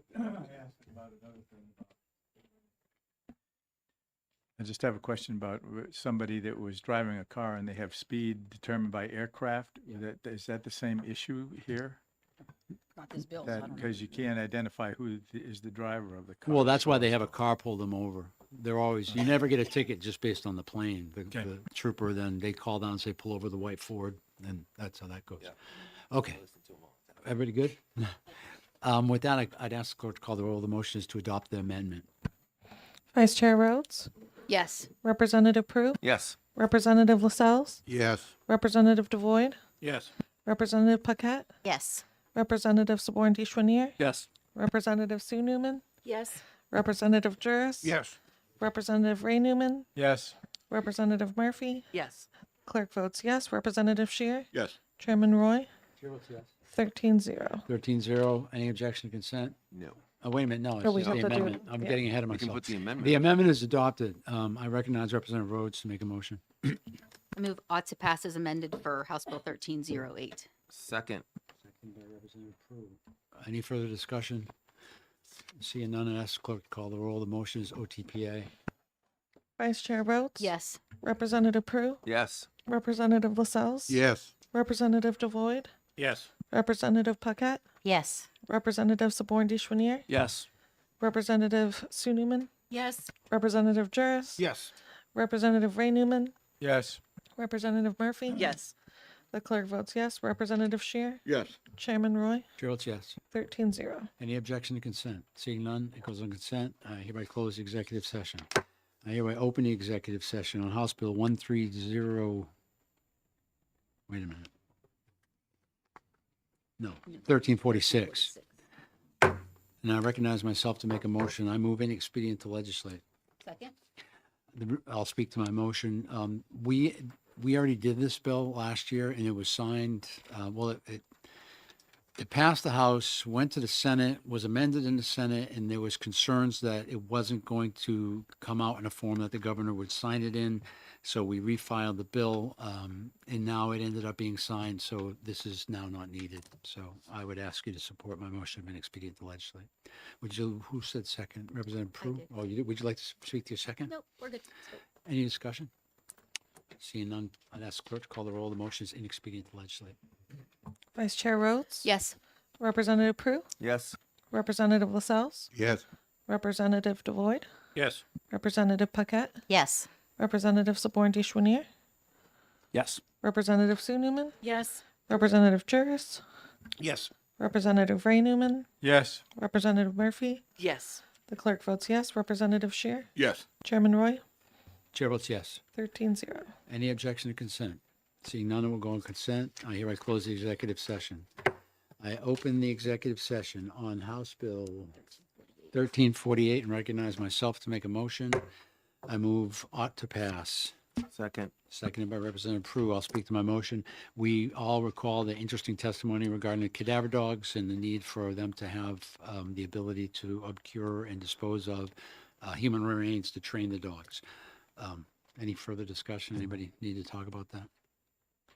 I just have a question about somebody that was driving a car and they have speed determined by aircraft. Is that the same issue here? Not this bill. so I don't know. Because you can't identify who is the driver of the car. Well, that's why they have a car pull them over. They're always, you never get a ticket just based on the plane. The trooper, then they call down and say, pull over the white Ford, and that's how that goes. Okay. Everybody good? With that, I'd ask the clerk to call the roll. The motion is to adopt the amendment. Vice Chair Rhodes, Yes. Representative Prue, Yes. Representative Lascelles, Yes. Representative Devoyd, Yes. Representative Paquette, Yes. Representative Saborn Deschwanier, Yes. Representative Sue Newman, Yes. Representative Juris, Yes. Representative Ray Newman, Yes. Representative Murphy, Yes. Clerk votes yes. Representative Shear, Yes. Chairman Roy, Chair votes yes. 13-0. 13-0. Any objection to consent? No. Oh, wait a minute. No, Oh, it's we just the have to do it. amendment. I'm Yeah. getting ahead of We can myself. put the amendment. The amendment is adopted. I recognize Representative Rhodes to make a motion. I move ought to pass as amended for House Bill 1308. Second. Second by Representative Prue. Any further discussion? Seeing none, I ask the clerk to call the roll. The motion is OTPA. Vice Chair Rhodes, Yes. Representative Prue, Yes. Representative Lascelles, Yes. Representative Devoyd, Yes. Representative Paquette, Yes. Representative Saborn Deschwanier, Yes. Representative Sue Newman, Yes. Representative Juris, Yes. Representative Ray Newman, Yes. Representative Murphy. Yes. The clerk votes yes. Representative Shear, Yes. Chairman Roy, Chair votes yes. 13-0. Any objection to consent? Seeing none, it goes on consent. I hereby close the executive session. I hereby open the executive session on House Bill 130. Wait a minute. No, 1346. And I recognize myself to make a motion. I move any expedient to legislate. Second? I'll speak to my motion. We already did this bill last year and it was signed, it passed the House, went to the Senate, was amended in the Senate, and there was concerns that it wasn't going to come out in a form that the governor would sign it in. So we refiled the bill, and now it ended up being signed, so this is now not needed. So I would ask you to support my motion of an expedient to legislate. Who said second? Representative Prue? did. Oh, you did? Would you like to speak to your second? Nope, we're good. Let's go. Any discussion? Seeing none, I'd ask the clerk to call the roll. The motion is inexpedient to legislate. Vice Chair Rhodes, Yes. Representative Prue, Yes. Representative Lascelles, Yes. Representative Devoyd, Yes. Representative Paquette, Yes. Representative Saborn Deschwanier, Yes. Representative Sue Newman, Yes. Representative Juris, Yes. Representative Ray Newman, Yes. Representative Murphy. Yes. The clerk votes yes. Representative Shear, Yes. Chairman Roy, Chair votes yes. 13-0. Any objection to consent? Seeing none, we'll go on consent. I hereby close the executive session. I open the executive session on House Bill 1348 and recognize myself to make a motion. I move ought to pass. Second. Seconded by Representative Prue. I'll speak to my motion. We all recall the interesting testimony regarding the cadaver dogs and the need for them to have the ability to obscure and dispose of human remains to train the dogs. Any further discussion? Anybody need to talk about that?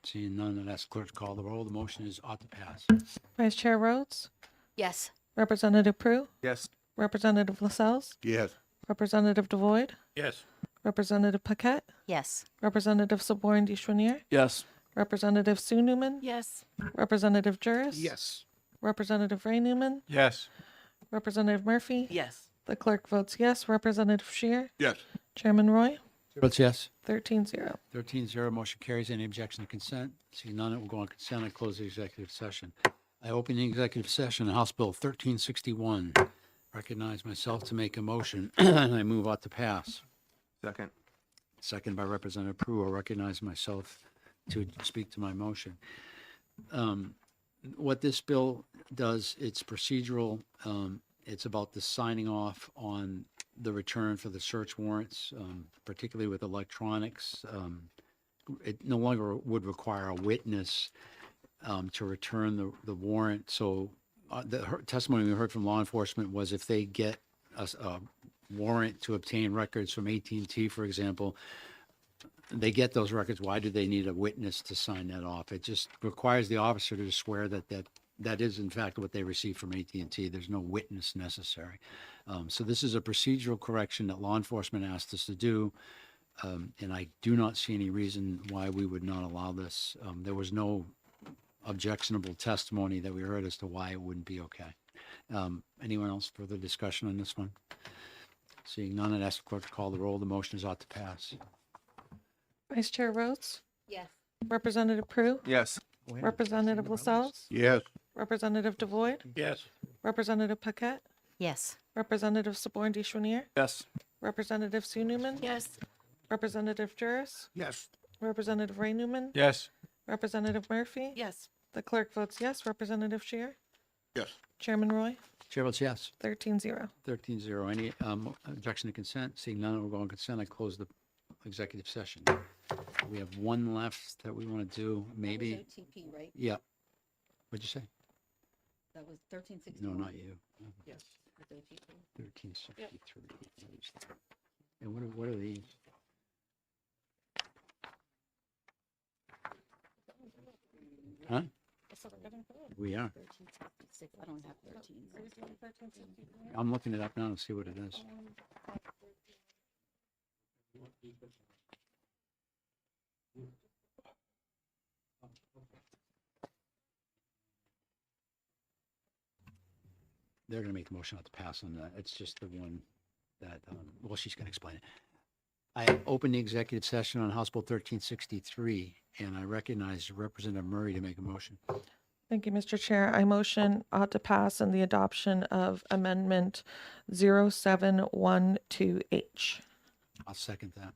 Seeing none, I'd ask clerk to call the roll. The motion is ought to pass. Vice Chair Rhodes, Yes. Representative Prue, Yes. Representative Lascelles, Yes. Representative Devoyd, Yes. Representative Paquette, Yes. Representative Saborn Deschwanier, Yes. Representative Sue Newman, Yes. Representative Juris, Yes. Representative Ray Newman, Yes. Representative Murphy. Yes. The clerk votes yes. Representative Shear, Yes. Chairman Roy, Chair votes yes. 13-0. 13-0, motion carries. Any objection to consent? Seeing none, it will go on consent. I close the executive session. I open the executive session on House Bill 1361. Recognize myself to make a motion, and I move ought to pass. Second. Second by Representative Prue. I recognize myself to speak to my motion. What this bill does, it's procedural. It's about the signing off on the return for the search warrants, particularly with electronics. It no longer would require a witness to return the warrant. So the testimony we heard from law enforcement was if they get a warrant to obtain records from AT&T, for example, they get those records. Why do they need a witness to sign that off? It just requires the officer to swear that is in fact what they received from AT&T. There's no witness necessary. So this is a procedural correction that law enforcement asked us to do. And I do not see any reason why we would not allow this. There was no objectionable testimony that we heard as to why it wouldn't be okay. Anyone else further discussion on this one? Seeing none, I'd ask the clerk to call the roll. The motion is ought to pass. Vice Chair Rhodes, Yes. Representative Prue, Yes. Representative Lascelles, Yes. Representative Devoyd, Yes. Representative Paquette, Yes. Representative Saborn Deschwanier, Yes. Representative Sue Newman, Yes. Representative Juris, Yes. Representative Ray Newman, Yes. Representative Murphy. Yes. The clerk votes yes. Representative Shear, Yes. Chairman Roy, Chair votes yes. 13-0. 13-0. Any objection to consent? Seeing none, we'll go on consent. I close the executive session. We have one left that we want to do, maybe. OTP, right? Yeah. What'd you say? That was 1360. No, not you. Yes. 1363. And what are these? Huh? We are. 1366. I don't have 13. I'm looking it up now to see what it is. They're going to make the motion not to pass on that. It's just the one that, well, she's going to explain it. I opened the executive session on House Bill 1363, and I recognize Representative Murray to make a motion. Thank you, Mr. Chair. I motion ought to pass in the adoption of Amendment 0712H. I'll second that.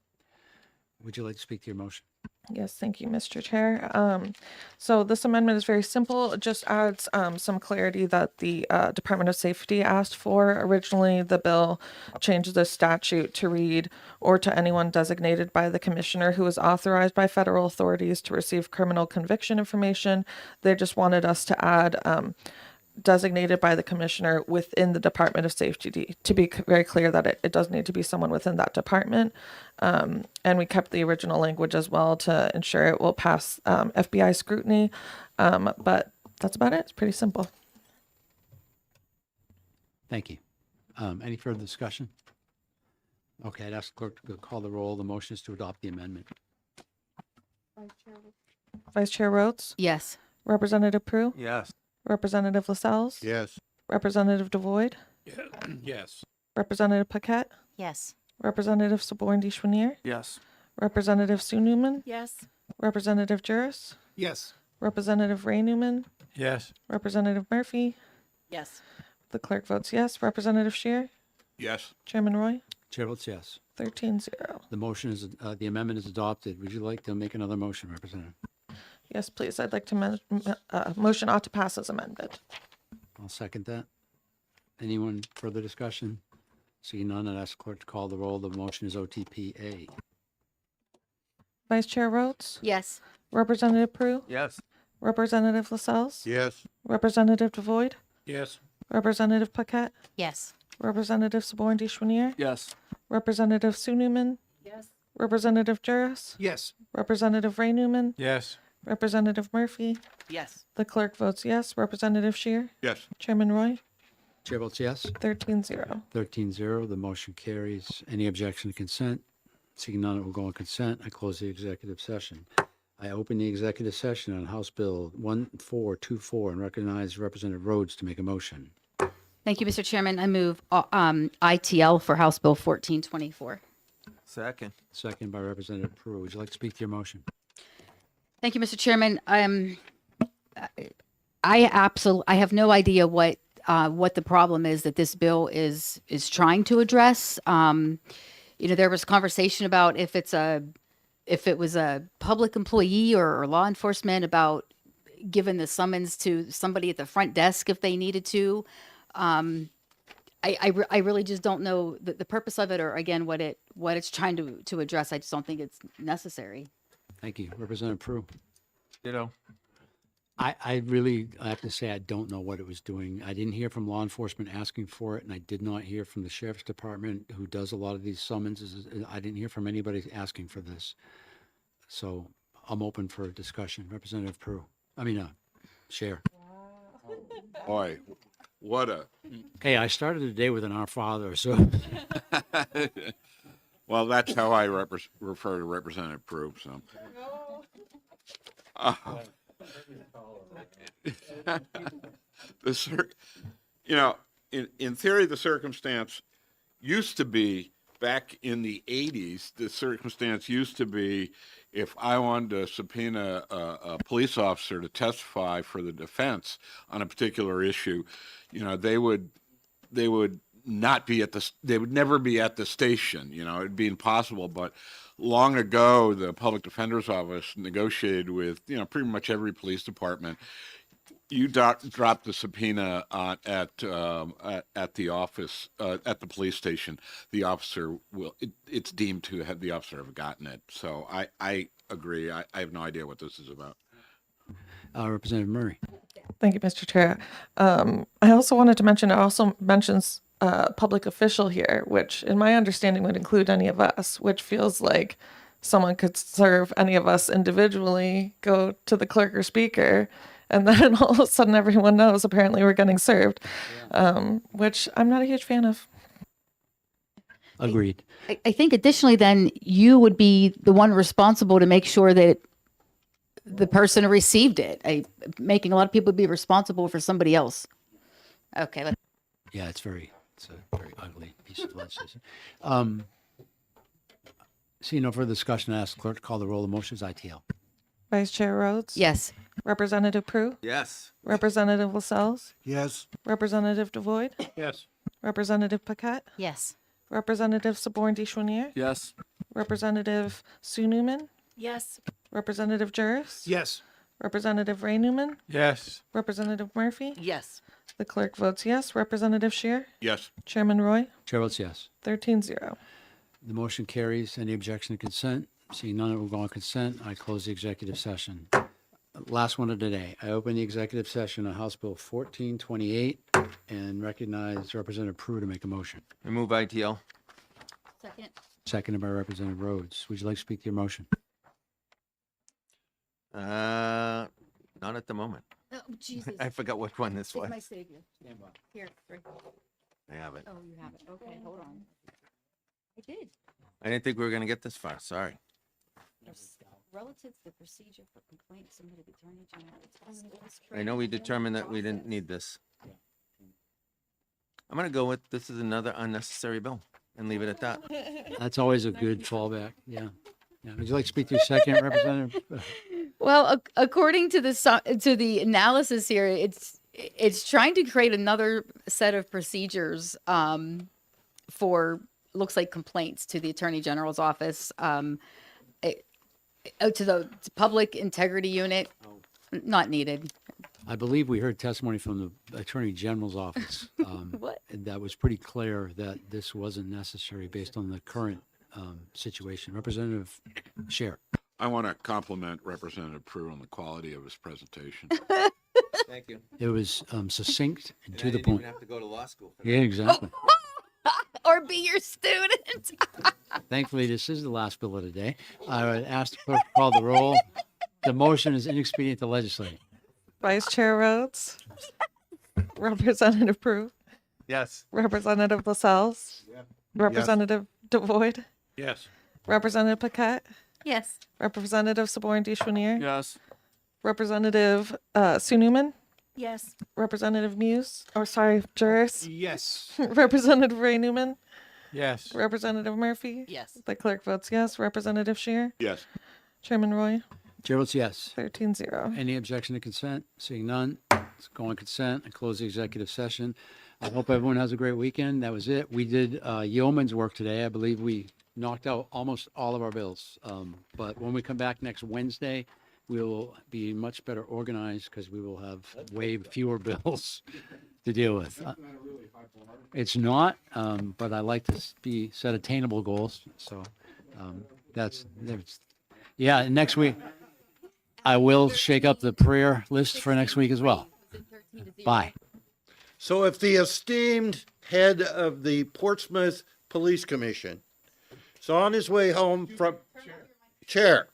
Would you like to speak to your motion? Yes, thank you, Mr. Chair. So this amendment is very simple. It just adds some clarity that the Department of Safety asked for. Originally, the bill changes the statute to read, or to anyone designated by the commissioner who is authorized by federal authorities to receive criminal conviction information. They just wanted us to add designated by the commissioner within the Department of Safety to be very clear that it does need to be someone within that department. And we kept the original language as well to ensure it will pass FBI scrutiny. But that's about it. It's pretty simple. Thank you. Any further discussion? Okay, I'd ask the clerk to call the roll. The motion is to adopt the amendment. Vice Chair Rhodes, Yes. Representative Prue, Yes. Representative Lascelles, Yes. Representative Devoyd, Yes. Representative Paquette, Yes. Representative Saborn Deschwanier, Yes. Representative Sue Newman, Yes. Representative Juris, Yes. Representative Ray Newman, Yes. Representative Murphy. Yes. The clerk votes yes. Representative Shear, Yes. Chairman Roy, Chair votes yes. 13-0. The motion is, the amendment is adopted. Would you like to make another motion, Representative? Yes, please. I'd like to motion ought to pass as amended. I'll second that. Anyone further discussion? Seeing none, I'd ask clerk to call the roll. The motion is OTPA. Vice Chair Rhodes, Yes. Representative Prue, Yes. Representative Lascelles, Yes. Representative Devoyd, Yes. Representative Paquette, Yes. Representative Saborn Deschenier, Yes. Representative Sue Newman, Yes. Representative Juris, Yes. Representative Ray Newman, Yes. Representative Murphy. Yes. The clerk votes yes. Representative Shear, Yes. Chairman Roy, Chair votes yes. 13-0. 13-0, the motion carries. Any objection to consent? Seeing none, it will go on consent. I close the executive session. I open the executive session on House Bill 1424 and recognize Representative Rhodes to make a motion. Thank you, Mr. Chairman. I move ITL for House Bill 1424. Second. Second by Representative Prue. Would you like to speak to your motion? Thank you, Mr. Chairman. I have no idea what the problem is that this bill is trying to address. There was conversation about if it was a public employee or law enforcement about giving the summons to somebody at the front desk if they needed to. I really just don't know the purpose of it, or again what it's trying to address. I just don't think it's necessary. Thank you. Representative Prue. Ditto. I have to say, I don't know what it was doing. I didn't hear from law enforcement asking for it, and I did not hear from the sheriff's department, who does a lot of these summonses. I didn't hear from anybody asking for this. So I'm open for a discussion. Representative Prue. Chair. Boy, what a, Hey, I started the day with an Our Father, so. well, that's how I refer to Representative Prue, so. In theory, the circumstance used to be, back in the 80s, the circumstance used to be if I wanted to subpoena a police officer to testify for the defense on a particular issue, they would not be they would never be at the station, it'd be impossible. But long ago, the public defender's office negotiated with, pretty much every police department. You drop the subpoena at the office, at the police station, the officer will, it's deemed to have the officer have gotten it. So I agree. I have no idea what this is about. Representative Murray. Thank you, Mr. Chair. I also wanted to mention, it also mentions public official here, which in my understanding would include any of us, which feels like someone could serve any of us individually, go to the clerk or speaker, and then all of a sudden everyone knows apparently we're getting served, which I'm not a huge fan of. Agreed. I think additionally, then you would be the one responsible to make sure that the person received it. Making a lot of people be responsible for somebody else. Okay. Yeah, it's a very ugly piece of legislation. Seeing no further discussion, I ask the clerk to call the roll. The motion is ITL. Vice Chair Rhodes? Yes. Representative Prue? Yes. Representative Lascelles? Yes. Representative Devoyd? Yes. Representative Paquette? Yes. Representative Saborn Deschenier? Yes. Representative Sue Newman? Yes. Representative Juris? Yes. Representative Ray Newman? Yes. Representative Murphy? Yes. The clerk votes yes. Representative Shear? Yes. Chairman Roy? Chair votes yes. 13-0. The motion carries. Any objection to consent? Seeing none, it will go on consent. I close the executive session. Last one of today. I open the executive session on House Bill 1428 and recognize Representative Prue to make a motion. Remove ITL. Second. Seconded by Representative Rhodes. Would you like to speak to your motion? Not at the moment. Oh, Jesus. I forgot which one this was. My savior. Here, three. I have it. Oh, you have it. Okay, hold on. I did. I didn't think we were gonna get this far. Sorry. Relative to the procedure for complaints submitted to the Attorney General. I know we determined that we didn't need this. I'm gonna go with this is another unnecessary bill and leave it at that. That's always a good fallback. Yeah. Yeah, would you like to speak to your second, Representative? Well, according to to the analysis here, it's trying to create another set of procedures for looks like complaints to the Attorney General's office, to the Public Integrity Unit. Not needed. I believe we heard testimony from the Attorney General's office. What? And that was pretty clear that this wasn't necessary based on the current situation. Representative Scher. I want to compliment Representative Prue on the quality of his presentation. Thank you. It was succinct and And to I the didn't even point. have to go to law school. For Yeah, exactly. Or be your student. Thankfully, this is the last bill of the day. I would ask the clerk to call the roll. The motion is inexpedient to legislate. Vice Chair Rhodes, Representative Prue, Yes. Representative Lascelles, Representative Devoyd, Yes. Representative Paquette, Yes. Representative Sabourin Deschenier, Yes. Representative Sue Newman, Yes. Representative Muse, or sorry, Juris, Yes. Representative Ray Newman, Yes. Representative Murphy. Yes. The clerk votes yes. Representative Shear, Yes. Chairman Roy, Chair votes yes. 13-0. Any objection to consent? Seeing none, let's go on consent and close the executive session. I hope everyone has a great weekend. That was it. We did yeoman's work today. I believe we knocked out almost all of our bills. But when we come back next Wednesday, we will be much better organized because we will have way fewer bills to deal with. It's not, but I like to set attainable goals. So that's yeah. And next week, I will shake up the prayer list for next week as well. Bye. So if the esteemed head of the Portsmouth Police Commission is on his way home from, Chair,